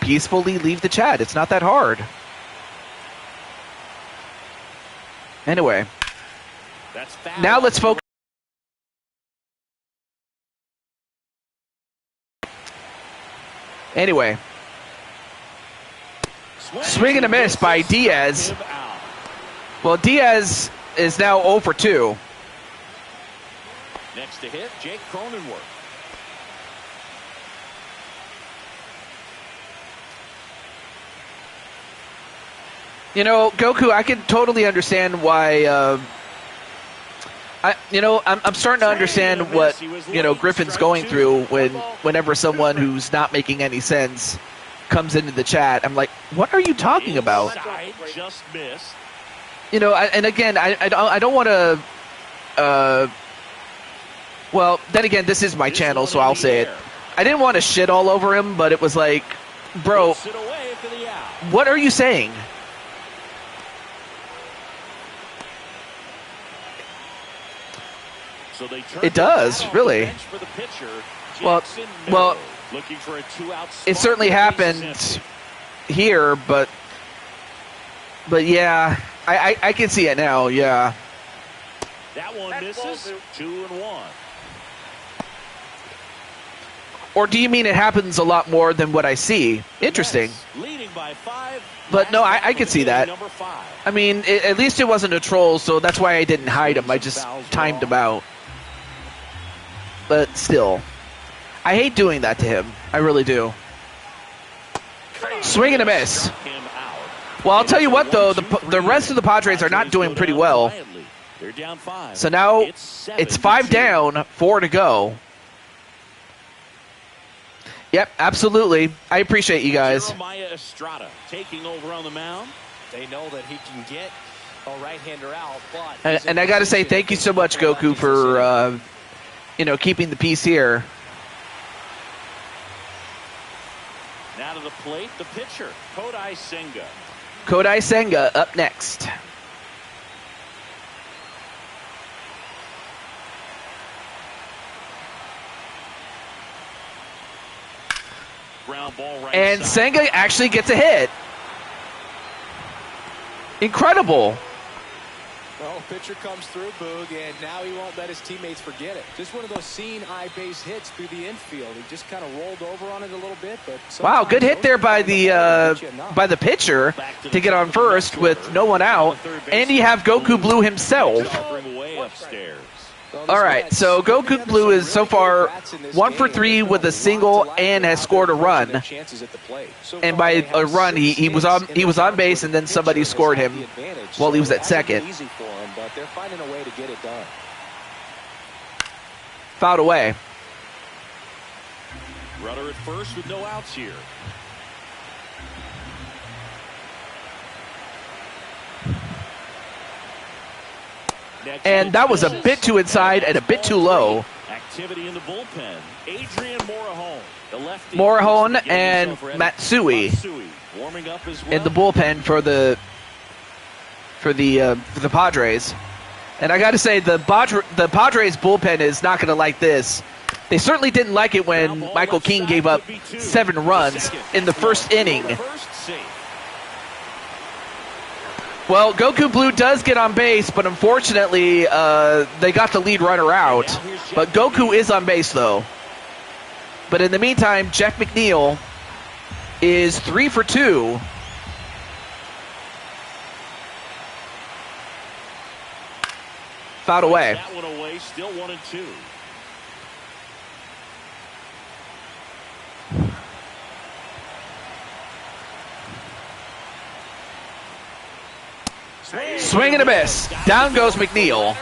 peacefully leave the chat. It's not that hard. Anyway, now let's focus. Anyway. Swing and a miss by Diaz. Well, Diaz is now 0 for 2. Next to hit, Jake Cronenworth. You know, Goku, I can totally understand why. I'm starting to understand what Griffin's going through whenever someone who's not making any sense comes into the chat. I'm like, what are you talking about? Just missed. And again, I don't want to. Well, then again, this is my channel, so I'll say it. I didn't want to shit all over him, but it was like, bro, what are you saying? So it does, really. Well, looking for a 2-out. It certainly happened here, but yeah, I can see it now. Yeah. That one misses. 2-1. Or do you mean it happens a lot more than what I see? Interesting. Leading by 5. But no, I can see that. I mean, at least it wasn't a troll, so that's why I didn't hide him. I just timed him out. But still, I hate doing that to him. I really do. Swing and a miss. Well, I'll tell you what, though, the rest of the Padres are not doing pretty well. They're down 5. So now it's 5 down, 4 to go. Yep, absolutely. I appreciate you guys. Jeremiah Estrada taking over on the mound. They know that he can get a right-hander out, but and I got to say thank you so much, Goku, for keeping the peace here. Now to the plate, the pitcher, Kodai Senga. Kodai Senga up next. Ground ball right and side. Senga actually gets a hit. Incredible. Well, pitcher comes through, Boog, and now he won't let his teammates forget it. Just one of those seeing eye base hits through the infield. He just kind of rolled over on it a little bit, but wow, good hit there by the pitcher to get on first with no one out, and you have Goku Blue himself. Way upstairs. All right, so Goku Blue is so far 1 for 3 with a single and has scored a run. And by a run, he was on base, and then somebody scored him while he was at second. Fouled away. Runner at first with no outs here. And that was a bit too inside and a bit too low. Activity in the bullpen. Adrian Morahone, the lefty. Morahone and Matsui warming up as well. in the bullpen for the Padres. And I got to say, the Padres bullpen is not going to like this. They certainly didn't like it when Michael King gave up 7 runs in the first inning. Well, Goku Blue does get on base, but unfortunately, they got the lead runner out. But Goku is on base, though. But in the meantime, Jeff McNeil is 3 for 2. Fouled away. That one away, still 1 and 2. Swing and a miss. Down goes McNeil.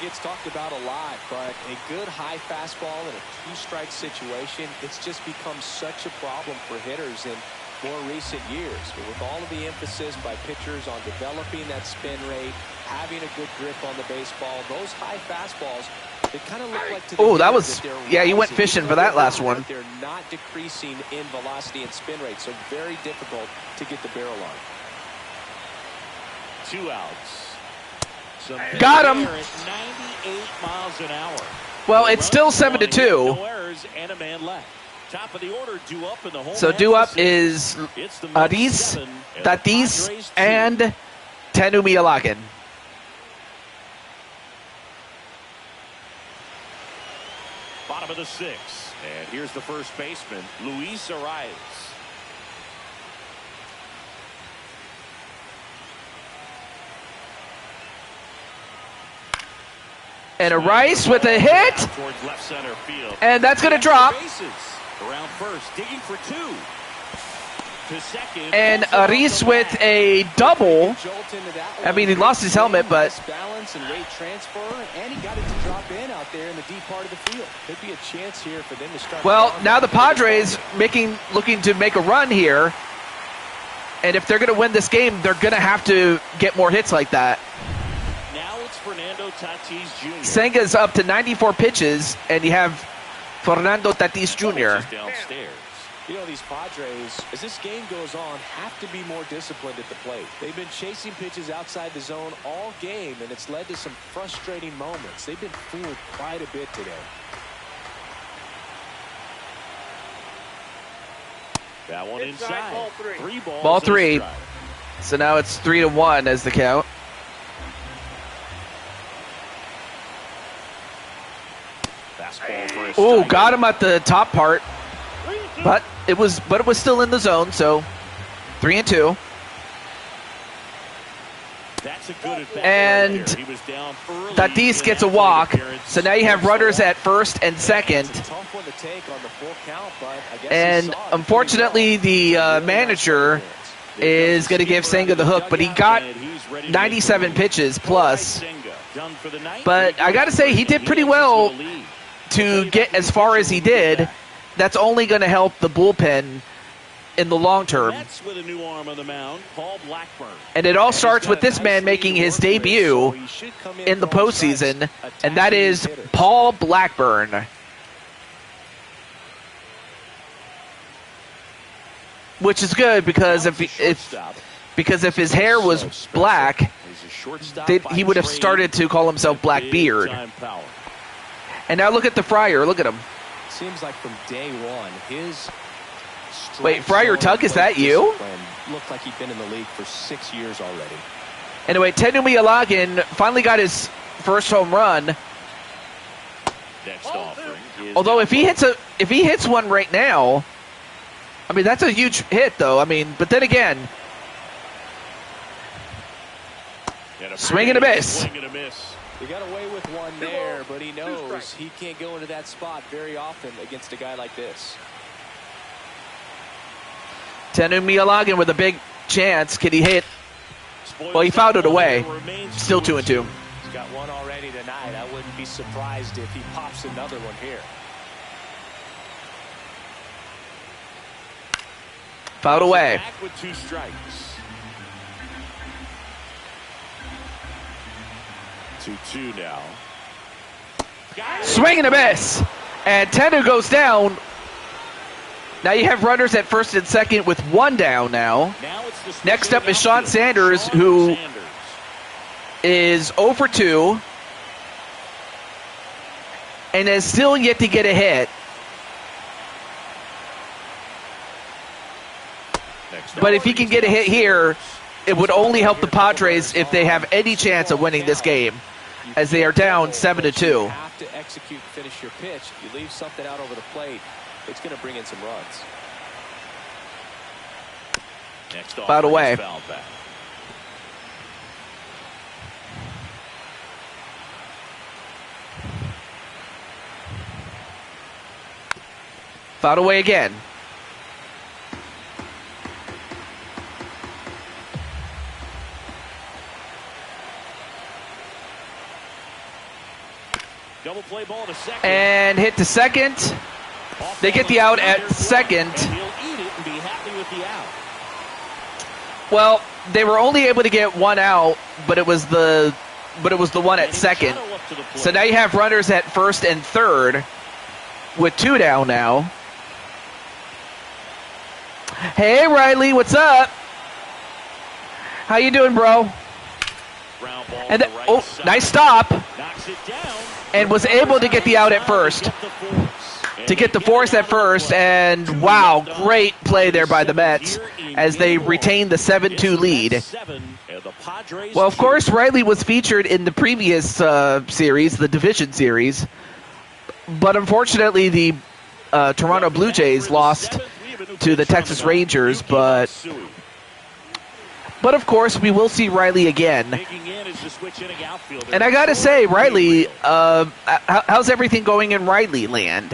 Gets talked about a lot, but a good high fastball in a 2-strike situation, it's just become such a problem for hitters in more recent years. But with all of the emphasis by pitchers on developing that spin rate, having a good grip on the baseball, those high fastballs, they kind of look like to the oh, that hitter was, that yeah, he went fishing for that last one. They're not decreasing in velocity and spin rate, so very difficult to get the barrel on. 2 outs. Got him. 98 miles an hour. Well, it's still 7 to 2. No errors and a man left. Top of the order, due up in the home. So due up is Aris, Tatis, and Tenumi Alagan. Bottom of the 6th. And here's the first baseman, Luis Arias. And a Rice with a hit, and that's going to drop. Around first, digging for 2. To second, and Aris with a double. I mean, he lost his helmet, but balance and rate transfer, and he got it to drop in out there in the deep part of the field. Could be a chance here for them to start. Well, now the Padres looking to make a run here, and if they're going to win this game, they're going to have to get more hits like that. Fernando Tatis Jr. Senga's up to 94 pitches, and you have Fernando Tatis Jr. downstairs. You know, these Padres, as this game goes on, have to be more disciplined at the plate. They've been chasing pitches outside the zone all game, and it's led to some frustrating moments. They've been fooled quite a bit today. That one inside. Ball 3. So now it's 3-1 as the count. Oh, got him at the top part, but it was still in the zone. So 3-2. That's a good and Tatis gets a walk. So now you have runners at first and second. And unfortunately, the manager is going to give Senga the hook, but he got 97 pitches plus. But I got to say, he did pretty well to get as far as he did. That's only going to help the bullpen in the long term. With a new arm on the mound, Paul Blackburn. And it all starts with this man making his debut in the postseason, and that is Paul Blackburn. Which is good because if his hair was black, he would have started to call himself Blackbeard. And now look at the Friar. Look at him. Seems like from day one, his wait, Friar Tuck, is that you? Looked like he'd been in the league for 6 years already. Anyway, Tenumi Alagan finally got his first home run. Although if he hits one right now, I mean that's a huge hit though. I mean, but then again, swing and a miss. He got away with one there, but he knows he can't go into that spot very often against a guy like this. Tenu Mialagan with a big chance. Can he hit? Well, he fouled it away. Still 2-2. He's got one already tonight. I wouldn't be surprised if he pops another one here. Fouled away. Back with 2 strikes. 2-2 now. Swing and a miss. And Tenu goes down. Now you have runners at first and second with 1 down now. Next up is Sean Sanders, who is 0 for 2 and is still yet to get a hit. But if he can get a hit here, it would only help the Padres if they have any chance of winning this game, as they are down 7-2. You have to execute and finish your pitch. You leave something out over the plate, it's going to bring in some runs. Fouled away. Fouled away again. Double play ball to second. And hit to second. They get the out at second. And he'll eat it and be happy with the out. Well, they were only able to get 1 out, but it was the one at second. So now you have runners at first and third with 2 down now. Hey Riley, what's up? How you doing, bro? And nice stop. Knocks it down. And was able to get the out at first. To get the force at first, and wow, great play there by the Mets as they retain the 7-2 lead. Well, of course, Riley was featured in the previous series, the division series, but unfortunately the Toronto Blue Jays lost to the Texas Rangers, but of course we will see Riley again. And I gotta say, Riley, how's everything going in Riley land?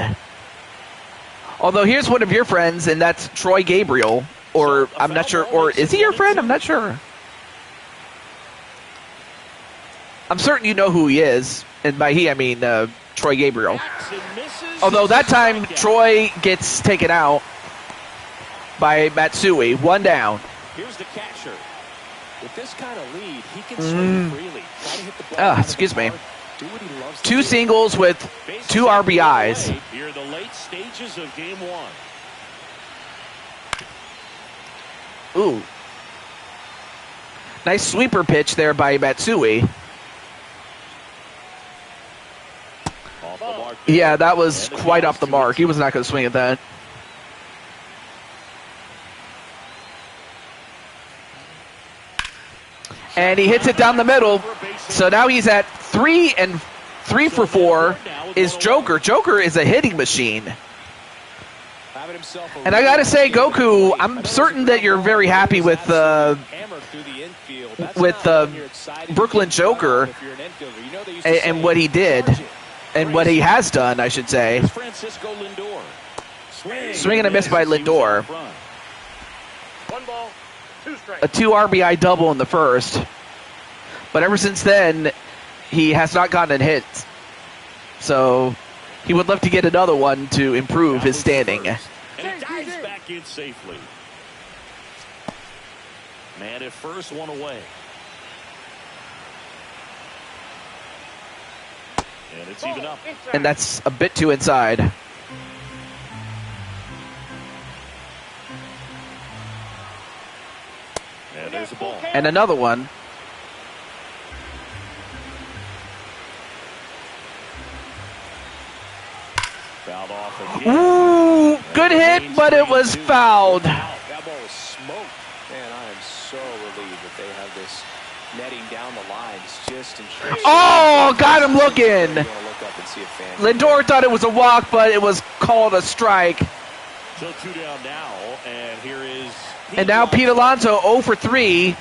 Although here's one of your friends, and that's Troy Gabriel, or I'm not sure, or is he your friend? I'm not sure. I'm certain you know who he is, and by he I mean Troy Gabriel. Although that time Troy gets taken out by Matsui, 1 down. Here's the catcher. With this kind of lead, he can swing freely. Try to hit the ball Excuse me. Do what he loves to 2 do. singles with 2 RBIs. Here are the late stages of game 1. Ooh. Nice sweeper pitch there by Matsui. Off the mark. Yeah, that was quite off the mark. He was not going to swing at that. And he hits it down the middle. So now he's at 3 and 3 for 4 is Joker. Joker is a hitting machine. And I got to say, Goku, I'm certain that you're very happy with Brooklyn Joker and what he did. And what he has done, I should say. Swing and a miss by Lindor. 1 ball, 2 strikes. A 2 RBI double in the first. But ever since then, he has not gotten a hit. So he would love to get another one to improve his standing. And he dives back in safely. Man at first, 1 away. And it's even up. And that's a bit too inside. And there's a ball. And another one. Fouled off again. Ooh, good hit, but it was fouled. That ball was smoked. Man, I am so relieved that they have this netting down the lines just in short. Oh, got him looking. You want to look up and see a fan. Lindor thought it was a walk, but it was called a strike. So 2 down now, and here is And now Pete Alonso 0 for 3.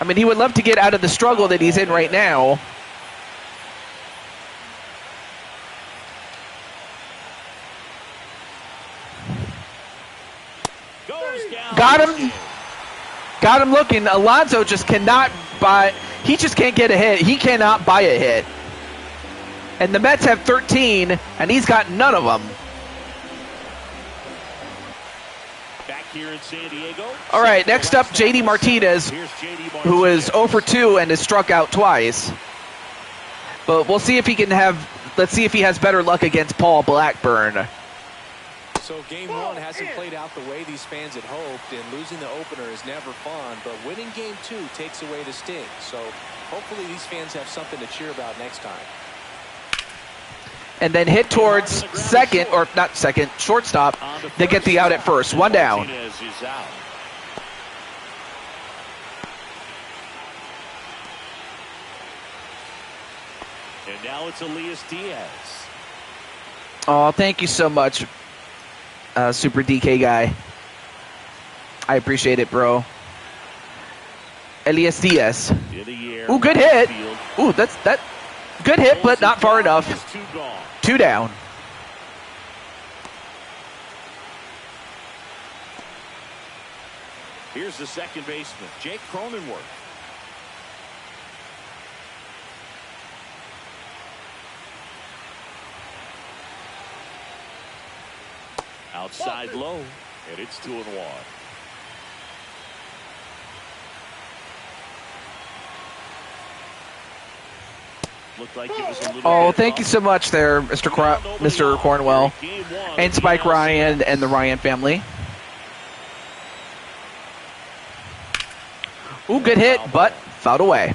I mean, he would love to get out of the struggle that he's in right now. Got him. Got him looking. Alonso just cannot buy. He just can't get a hit. He cannot buy a hit. And the Mets have 13, and he's got none of them. Back here in San Diego. All right, next up, JD Martinez, who is 0 for 2 and has struck out twice. But we'll see if he can have. Let's see if he has better luck against Paul Blackburn. So game one hasn't played out the way these fans had hoped, and losing the opener is never fun, but winning game two takes away the sting. So hopefully these fans have something to cheer about next time. And then hit towards second, or not second, shortstop. They get the out at first. One down. And now it's Elias Diaz. Oh, thank you so much, Super DK guy. I appreciate it, bro. Elias Diaz. Ooh, good hit. Ooh, that's good hit, but not far enough. Two down. Here's the second baseman, Jake Cronenworth. Outside low, and it's 2-1. Looked like it was a little Oh, thank you so much there, Mr. Cornwell, and Spike Ryan and the Ryan family. Ooh, good hit, but fouled away.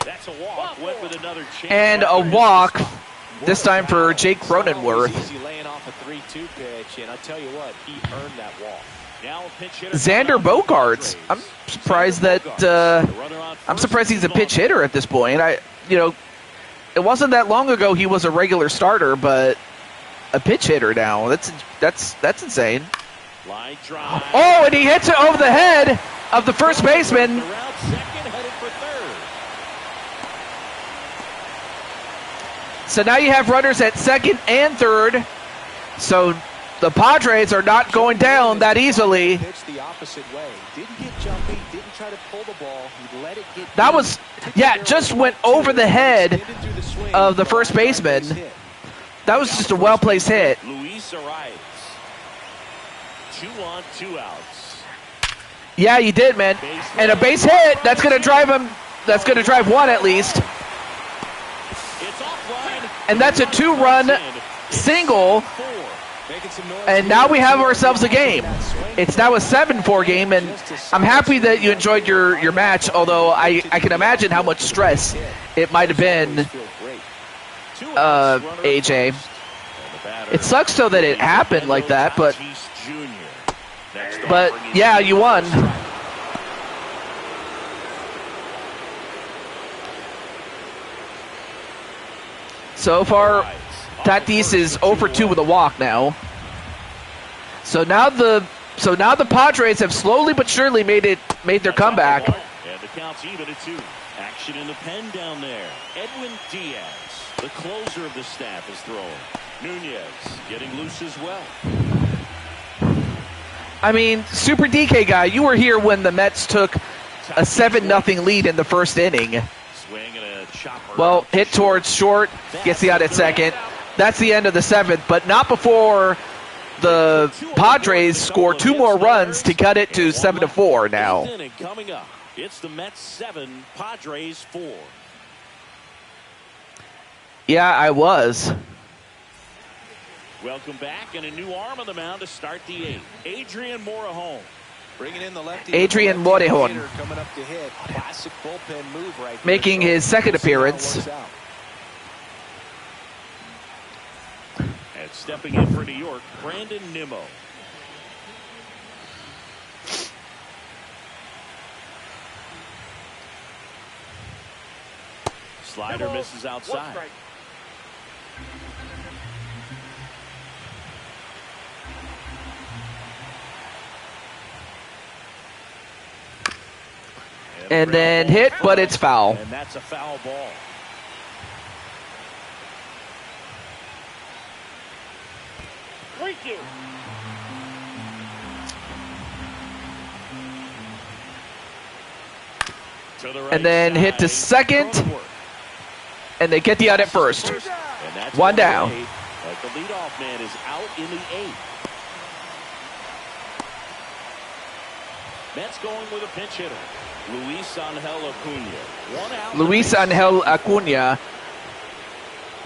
That's a walk. Went with another chance. And a walk, this time for Jake Cronenworth. Easy laying off a 3-2 pitch, and I tell you what, he earned that walk. Now a pinch hitter. Xander Bogaerts. I'm surprised that I'm surprised he's a pitch hitter at this point. It wasn't that long ago he was a regular starter, but a pitch hitter now. That's insane. Line drive. Oh, and he hits it over the head of the first baseman. Around second, headed for third. So now you have runners at second and third. So the Padres are not going down that easily. Pitched the opposite way. Didn't get jumpy, didn't try to pull the ball. He let it get That was, yeah, just went over the head of the first baseman. That was just a well-placed hit. Luis Arias. 2 on, 2 outs. Yeah, you did, man. And a base hit. That's going to drive him. That's going to drive one at least. It's offline. And that's a 2-run single. And now we have ourselves a game. It's now a 7-4 game, and I'm happy that you enjoyed your match, although I can imagine how much stress it might have been, AJ. It sucks, though, that it happened like that, but yeah, you won. So far, Tatis is 0 for 2 with a walk now. So now the Padres have slowly but surely made their comeback. And the count's even at 2. Action in the pen down there. Edwin Diaz, the closer of the staff, is throwing. Nunez getting loose as well. I mean, Super DK guy, you were here when the Mets took a 7-0 lead in the first inning. Swing and a chopper. Well, hit towards short, gets the out at second. That's the end of the 7th, but not before the Padres score 2 more runs to cut it to 7-4 now. Coming up, it's the Mets 7, Padres 4. Yeah, I was. Welcome back, and a new arm on the mound to start the 8th. Adrian Morejon. Bringing in the lefty. Adrian Morejon. Coming up to hit. Classic bullpen move right there. Making his second appearance. And stepping in for New York, Brandon Nimmo. Slider misses outside. And then hit, but it's foul. And that's a foul ball. Thank you. To the right And then hit to side. second, Go to work. and they get the out at first. And that's One the down. way. But the leadoff man is out in the 8th. Mets going with a pinch hitter. Luis Angel Acuna. 1 out. Luis Angel Acuna,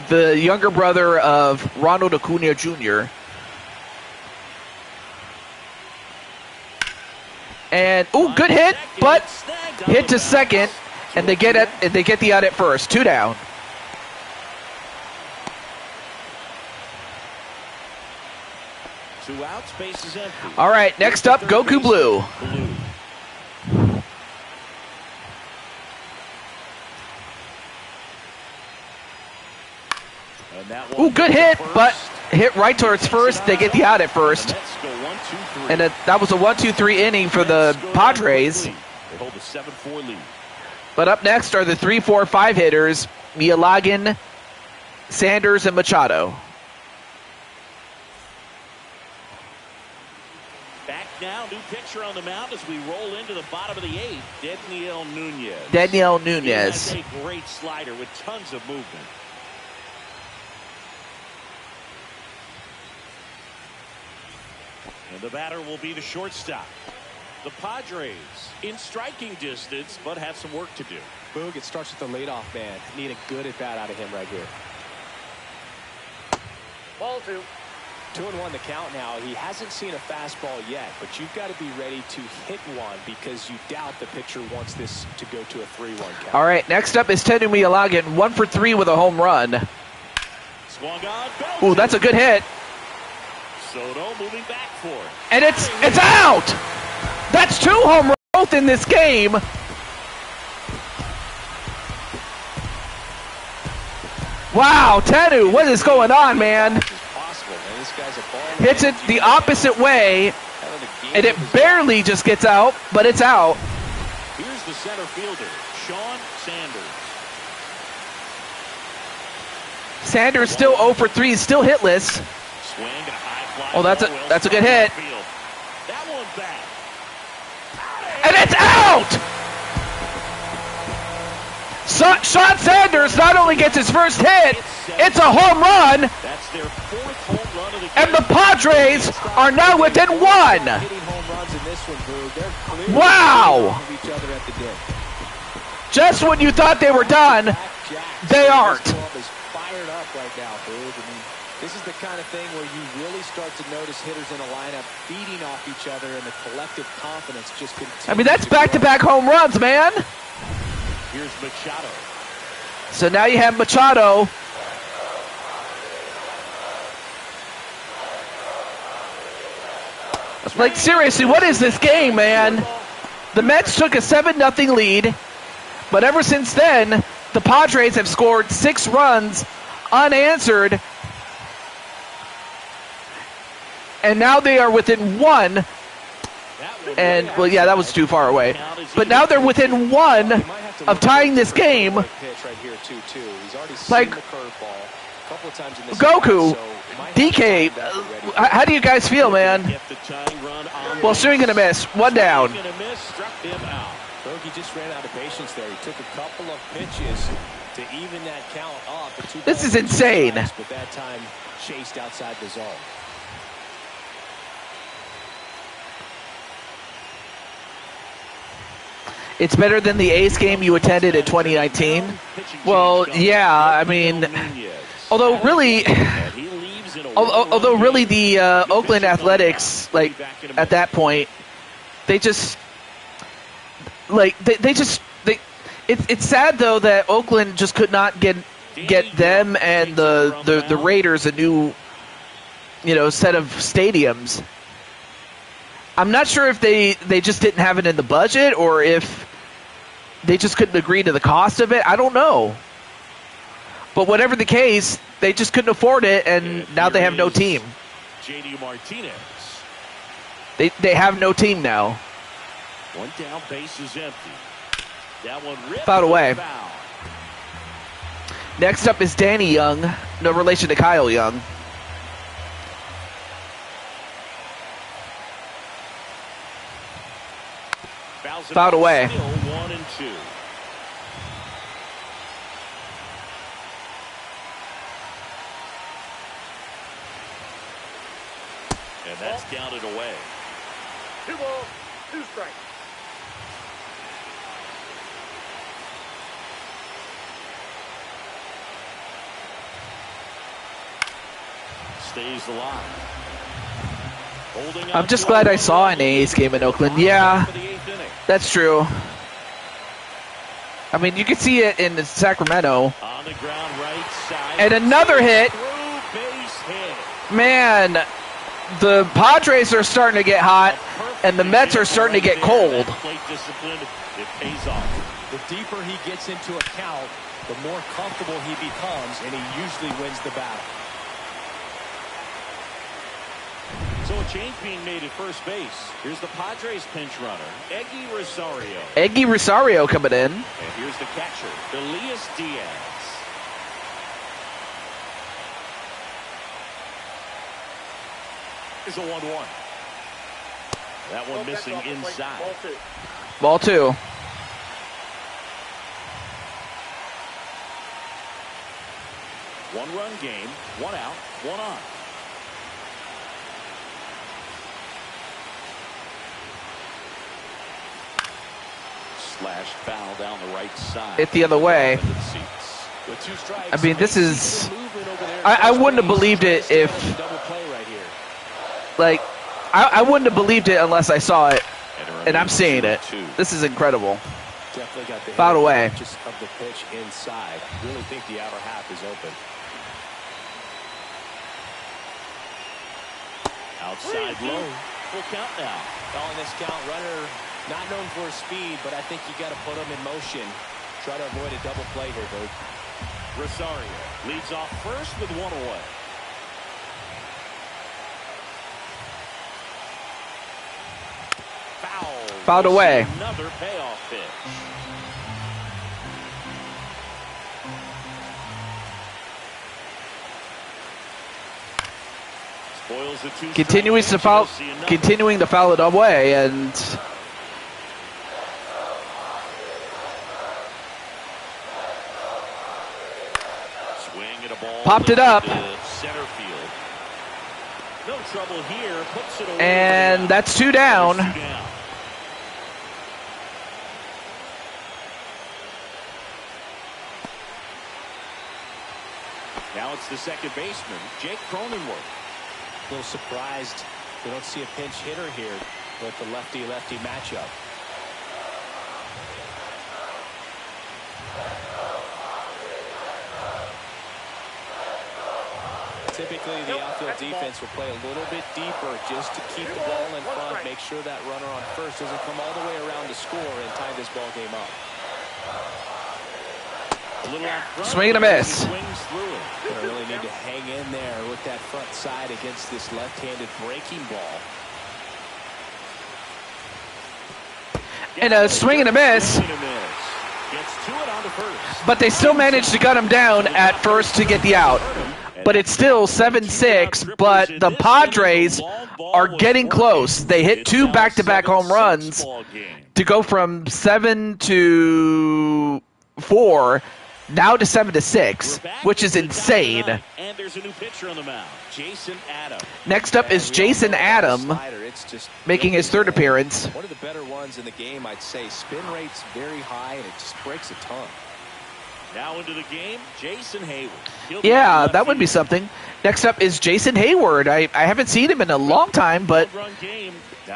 the younger brother of Ronald Acuna Jr. And good hit, but hit to second, and they get it. And they get the out at first. 2 down. Two outs, base is empty. All right, next up, Goku Blue. Ooh, good hit, but hit right towards first. They get the out at first. And that was a 1-2-3 inning for the Padres. They hold a 7-4 lead. But up next are the 3, 4, 5 hitters, Mialagan, Sanders, and Machado. Back now, new pitcher on the mound as we roll into the bottom of the 8th. Daniel Nunez. Daniel He Nunez. has a great slider with tons of movement. And the batter will be the shortstop. The Padres in striking distance, but have some work to do. Boog, it starts with the leadoff man. Need a good at bat out of him right here. Ball 2. 2-1 the count now. He hasn't seen a fastball yet, but you've got to be ready to hit one because you doubt the pitcher wants this to go to a 3-1 count. All right, next up is Tenu Mialagan, 1 for 3 with a home run. Swung on. Ooh, that's a good hit. Soto moving back for it. And it's out! That's 2 home runs both in this game. Wow, Tenu, what is going on, man? Hits it the opposite way, and it barely just gets out, but it's out. Here's the center fielder, Sean Sanders. Sanders still 0 for 3, still hitless. Swing and a high fly. Oh, that's a good hit. That one back. And it's out! Sean Sanders not only gets his first hit, it's a home run, That's their 4th home run of the game. and the Padres are now within 1. Hitting home runs in this one, Boog. They're clearly Wow! of each other at the dip. Just when you thought they were done, they aren't. This club is fired up right now, Boog. I mean, this is the kind of thing where you really start to notice hitters in a lineup feeding off each other, and the collective confidence just continues. I mean, that's to grow. back-to-back home runs, man. Here's Machado. So now you have Machado. Like, seriously, what is this game, man? The Mets took a 7-0 lead, but ever since then, the Padres have scored 6 runs unanswered, and now they are within 1. And, well, yeah, that was too far away. But now they're within 1 of tying this game. Like, Goku, DK, how do you guys feel, man? Well, swing and a miss. 1 down. Bogey just ran out of patience there. He took a couple of pitches to even that count up. This is insane. But that time chased outside the zone. It's better than the Ace game you attended in 2019. Well, yeah, I mean, although really the Oakland Athletics, like, at that point, they just, like, it's sad though that Oakland just could not get them and the Raiders a new, set of stadiums. I'm not sure if they just didn't have it in the budget or if they just couldn't agree to the cost of it. I don't know. But whatever the case, they just couldn't afford it, and now they have no team. JD Martinez. They have no team now. 1 down, base is empty. That one ripped Fouled away. Foul. Next up is Danny Young, no relation to Kyle Young. Fouled away. Still 1 and 2. And that's counted away. 2 balls, 2 strikes. Stays alive. Holding I'm just glad I saw an A's game in Oakland. Yeah, that's true. I mean, you can see it in Sacramento. On the ground, right side. And another hit. Through base hit. Man, the Padres are starting to get hot, and the Mets are starting to get cold. Plate discipline, it pays off. The deeper he gets into a count, the more comfortable he becomes, and he usually wins the battle. So a change being made at first base. Here's the Padres pinch runner, Eggy Rosario. Eggy Rosario coming in. And here's the catcher, Elias Diaz. Here's a 1-1. That one missing inside. Ball 2. One-run game, 1 out, 1 on. Slash foul down the right side. Hit the other way. With 2 strikes, I mean, this is... I wouldn't have believed it if... Like, I wouldn't have believed it unless I saw it. And I'm seeing it. This is incredible. Definitely got the Fouled away. Just of the pitch inside. Really think the outer half is open. Outside low. Full count now. Calling this count, runner not known for his speed, but I think you got to put him in motion. Try to avoid a double play here, Dave. Rosario leads off first with 1 away. Foul. Fouled away. Another payoff pitch. Spoils the 2 continuing to foul it away, and swing at a ball popped it up. Center field. No trouble here. Puts it away. And that's 2 down. Now it's the second baseman, Jake Cronenworth. A little surprised we don't see a pinch hitter here with the lefty-lefty matchup. Typically, the outfield defense will play a little bit deeper just to keep the ball in front, make sure that runner on first doesn't come all the way around to score and tie this ball game up. Swing and a miss. They really need to hang in there with that front side against this left-handed breaking ball. And a swing and a miss. But they still managed to cut him down at first to get the out. But it's still 7-6, but the Padres are getting close. They hit 2 back-to-back home runs to go from 7 to 4. Now to 7-6, which is insane. And there's a new pitcher on the mound, Jason Adam. Next up is Jason Adam, making his 3rd appearance. One of the better ones in the game, I'd say. Spin rate's very high, and it just breaks a ton. Now into the game, Jason Hayward. Yeah, that would be something. Next up is Jason Hayward. I haven't seen him in a long time, but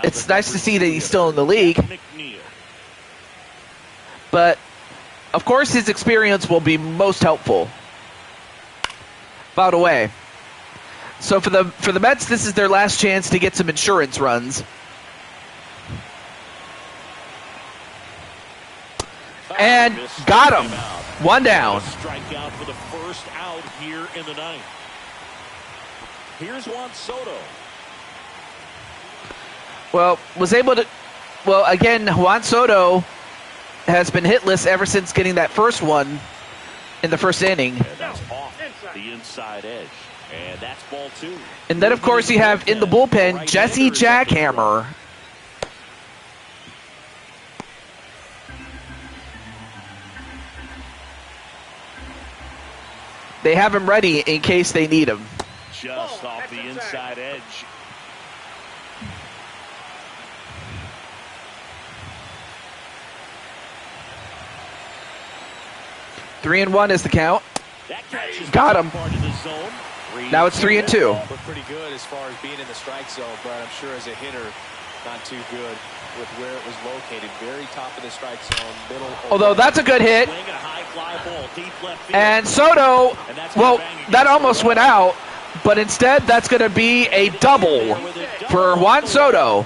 it's nice to see that he's still in the league. But of course, his experience will be most helpful. Fouled away. So for the Mets, this is their last chance to get some insurance runs. And got him. 1 down. Strikeout for the first out here in the 9th. Here's Juan Soto. Well, was able to. Well, again, Juan Soto has been hitless ever since getting that first one in the first inning. And that's off the inside edge. And that's ball 2. And then, of course, you have in the bullpen Jesse Jackhammer. They have him ready in case they need him. Just off the inside edge. Three and one is the count. Got him. Now it's 3-2. But pretty good as far as being in the strike zone, but I'm sure as a hitter, not too good with where it was located. Very top of the strike zone, middle. Although that's a good hit. And Soto, well, that almost went out, but instead that's going to be a double for Juan Soto.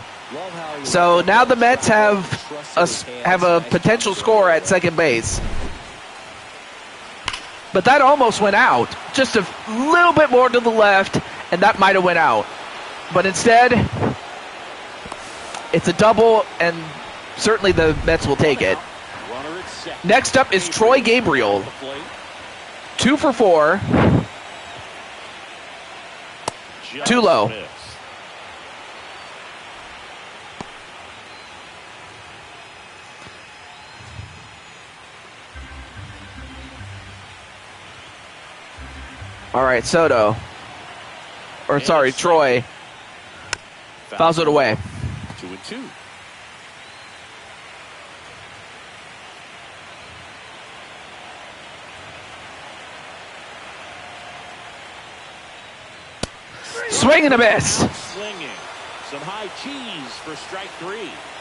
So now the Mets have a potential score at second base. But that almost went out. Just a little bit more to the left, and that might have went out. But instead, it's a double, and certainly the Mets will take it. Next up is Troy Gabriel. 2 for 4. Too low. All right, Soto. Or sorry, Troy. Fouls it away. 2-2. Swing and a miss. Swinging. Some high cheese for strike 3.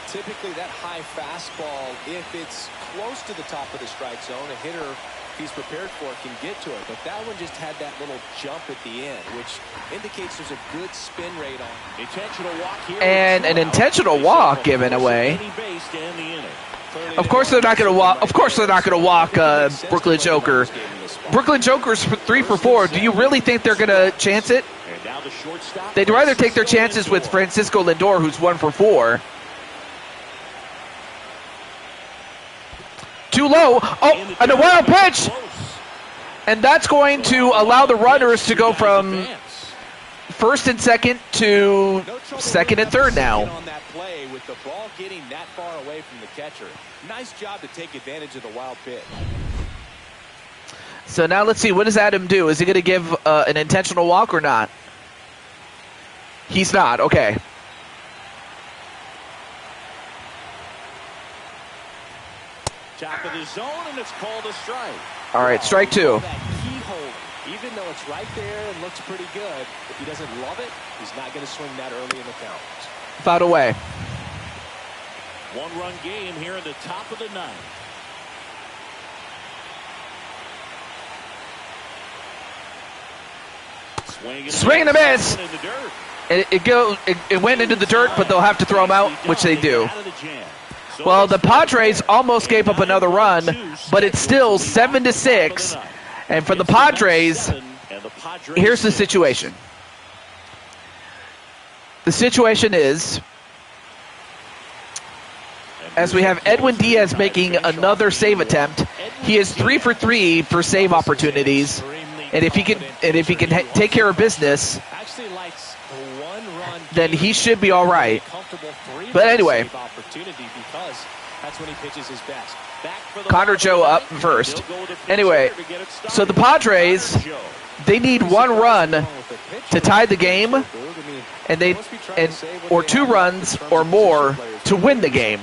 Typically that high fastball, if it's close to the top of the strike zone, a hitter, if he's prepared for it, can get to it. But that one just had that little jump at the end, which indicates there's a good spin rate on. Intentional walk here. And an intentional walk given away. Of course they're not going to walk. Of course they're not going to walk Brooklyn Joker. Brooklyn Joker's 3 for 4. Do you really think they're going to chance it? They'd rather take their chances with Francisco Lindor, who's 1 for 4. Too low. Oh, and a wild pitch. And that's going to allow the runners to go from first and second to second and third now. On that play with the ball getting that far away from the catcher. Nice job to take advantage of the wild pitch. So now let's see. What does Adam do? Is he going to give an intentional walk or not? He's not. Okay. Top of the zone, and it's called a strike. All right, strike 2. Even though it's right there and looks pretty good, if he doesn't love it, he's not going to swing that early in the count. Fouled away. 1-run game here in the top of the 9th. Swing and a miss. It went into the dirt, but they'll have to throw him out, which they do. Well, the Padres almost gave up another run, but it's still 7-6. And for the Padres, here's the situation. The situation is, as we have Edwin Diaz making another save attempt, he is 3 for 3 for save opportunities. And if he can take care of business, then he should be all right. But anyway, Connor Joe up first. Anyway, so the Padres, they need 1 run to tie the game, or 2 runs or more to win the game.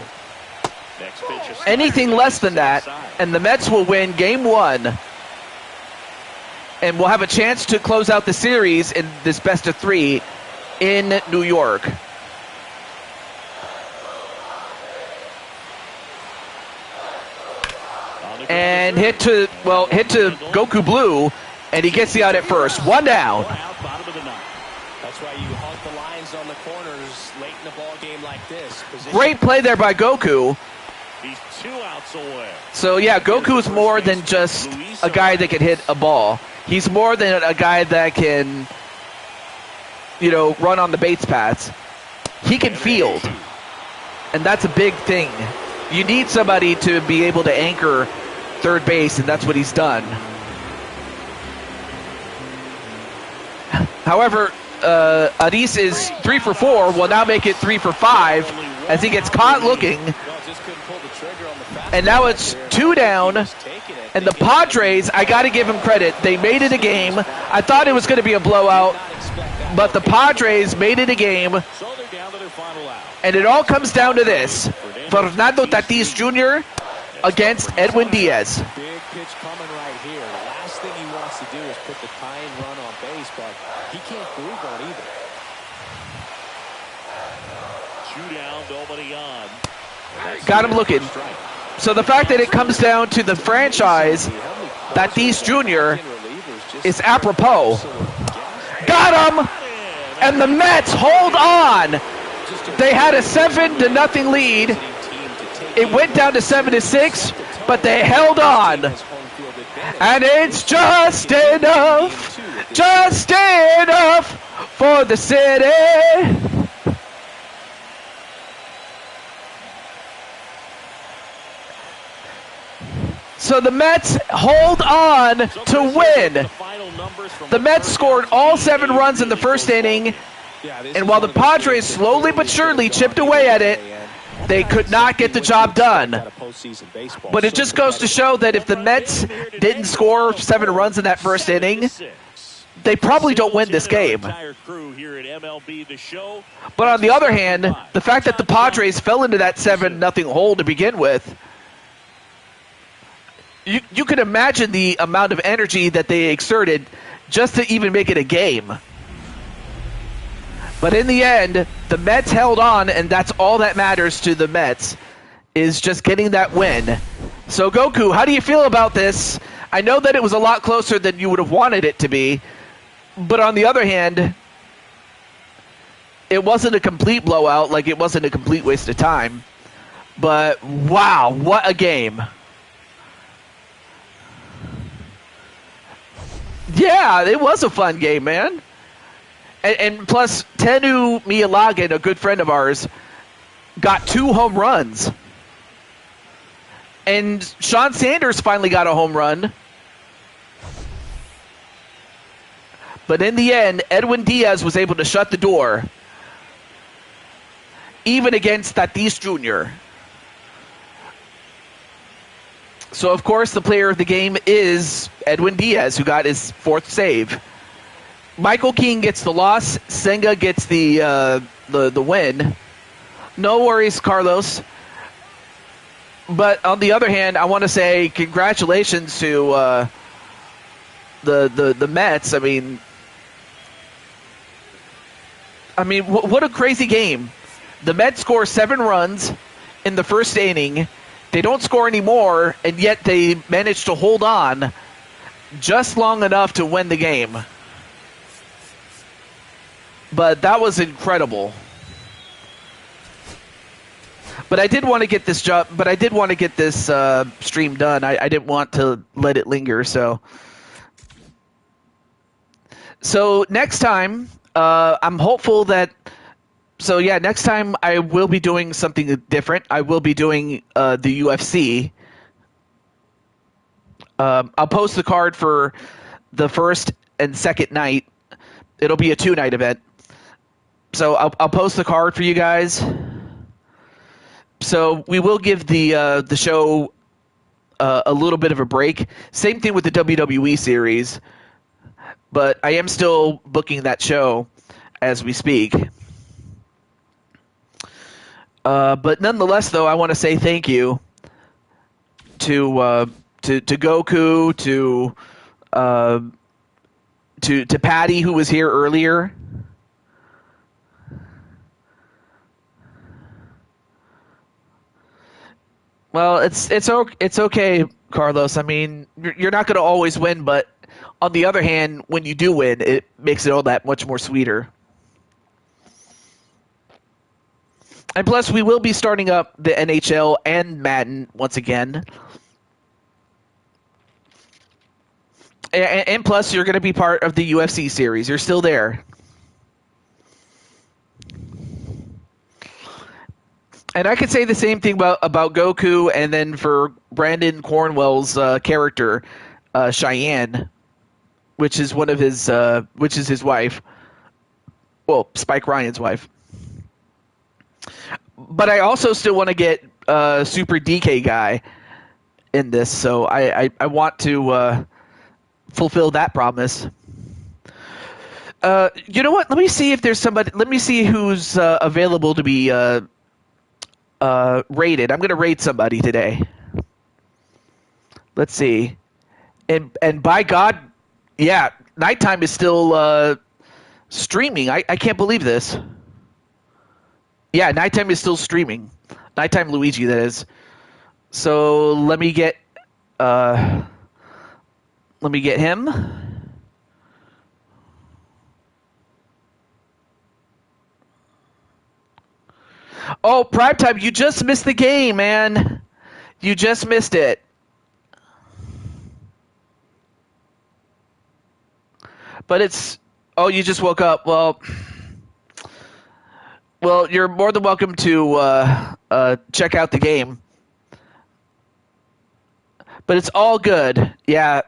Anything less than that, and the Mets will win Game 1. And we'll have a chance to close out the series in this best of 3 in New York. And hit to Goku Blue, and he gets the out at first. 1 down. That's why you hug the lines on the corners late in the ball game like this. Great play there by Goku. He's 2 outs away. So yeah, Goku's more than just a guy that can hit a ball. He's more than a guy that can, run on the base paths. He can field, and that's a big thing You need somebody to be able to anchor third base, and that's what he's done. However, Adis is 3 for 4, will now make it 3 for 5 as he gets caught looking. And now it's 2 down. And the Padres, I got to give them credit. They made it a game. I thought it was going to be a blowout, but the Padres made it a game. And it all comes down to this. Fernando Tatis Jr. against Edwin Diaz. Big pitch coming right here. The last thing he wants to do is put the tying run on base, but he can't groove on either. 2 down, nobody on. Got him looking. So the fact that it comes down to the franchise, Tatis Jr. is apropos. Got him! And the Mets hold on. They had a 7-0 lead. It went down to 7-6, but they held on. And it's just enough for the city. So the Mets hold on to win. The Mets scored all 7 runs in the first inning, and while the Padres slowly but surely chipped away at it, they could not get the job done. But it just goes to show that if the Mets didn't score 7 runs in that first inning, they probably don't win this game. But on the other hand, the fact that the Padres fell into that 7-0 hole to begin with, you can imagine the amount of energy that they exerted just to even make it a game. But in the end, the Mets held on, and that's all that matters to the Mets, is just getting that win. So, Goku, how do you feel about this? I know that it was a lot closer than you would have wanted it to be, but on the other hand, it wasn't a complete blowout, like it wasn't a complete waste of time. But, wow, what a game. Yeah, it was a fun game, man. And plus, Tenu Miyalagan, a good friend of ours, got 2 home runs. And Sean Sanders finally got a home run. But in the end, Edwin Diaz was able to shut the door, even against Tatis Jr. So, of course, the player of the game is Edwin Diaz, who got his 4th save. Michael King gets the loss. Senga gets the win. No worries, Carlos. But on the other hand, I want to say congratulations to the Mets. I mean, what a crazy game. The Mets score 7 runs in the first inning. They don't score any more, and yet they managed to hold on just long enough to win the game. But that was incredible. But I did want to get this stream done. I didn't want to let it linger. So next time, I'm hopeful that. So yeah, next time I will be doing something different. I will be doing the UFC. I'll post the card for the first and second night. It'll be a 2-night event. So I'll post the card for you guys. So we will give the show a little bit of a break. Same thing with the WWE series, but I am still booking that show as we speak. But nonetheless, though, I want to say thank you to Goku, to Patty, who was here earlier. Well, it's okay, Carlos. I mean, you're not going to always win, but on the other hand, when you do win, it makes it all that much more sweeter. And plus, we will be starting up the NHL and Madden once again. And plus, you're going to be part of the UFC series. You're still there. And I could say the same thing about Goku, and then for Brandon Cornwell's character, Cheyenne, which is which is his wife. Well, Spike Ryan's wife. But I also still want to get Super DK guy in this, so I want to fulfill that promise. You know what? Let me see if there's somebody. Let me see who's available to be rated. I'm going to rate somebody today. Let's see. And by God, yeah, Nighttime is still streaming. I can't believe this. Yeah, Nighttime is still streaming. Nighttime Luigi, that is. So let me get him. Oh, Primetime, you just missed the game, man. You just missed it. But it's... Oh, you just woke up. Well, you're more than welcome to check out the game. But it's all good. Yeah.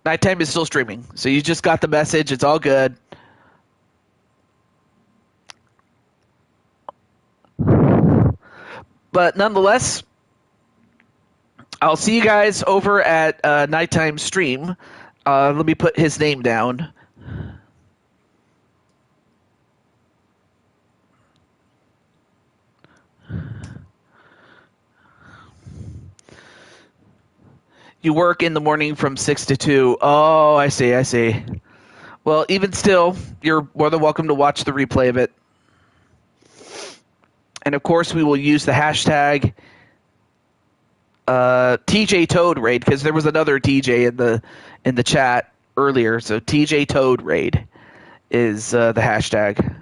Nighttime is still streaming. So you just got the message. It's all good. But nonetheless, I'll see you guys over at Nighttime Stream. Let me put his name down. You work in the morning from 6 to 2. Oh, I see. Well, even still, you're more than welcome to watch the replay of it. And of course, we will use the hashtag TJ Toad Raid, because there was another TJ in the chat earlier. So TJ Toad Raid is the hashtag.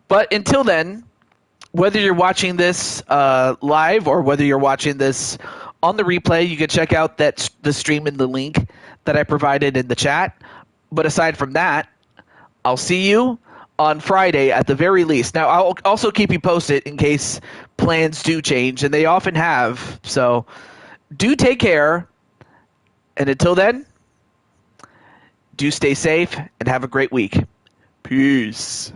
But until then, whether you're watching this live or whether you're watching this on the replay, you can check out the stream in the link that I provided in the chat. But aside from that, I'll see you on Friday at the very least. Now, I'll also keep you posted in case plans do change, and they often have. So do take care. And until then, do stay safe and have a great week. Peace.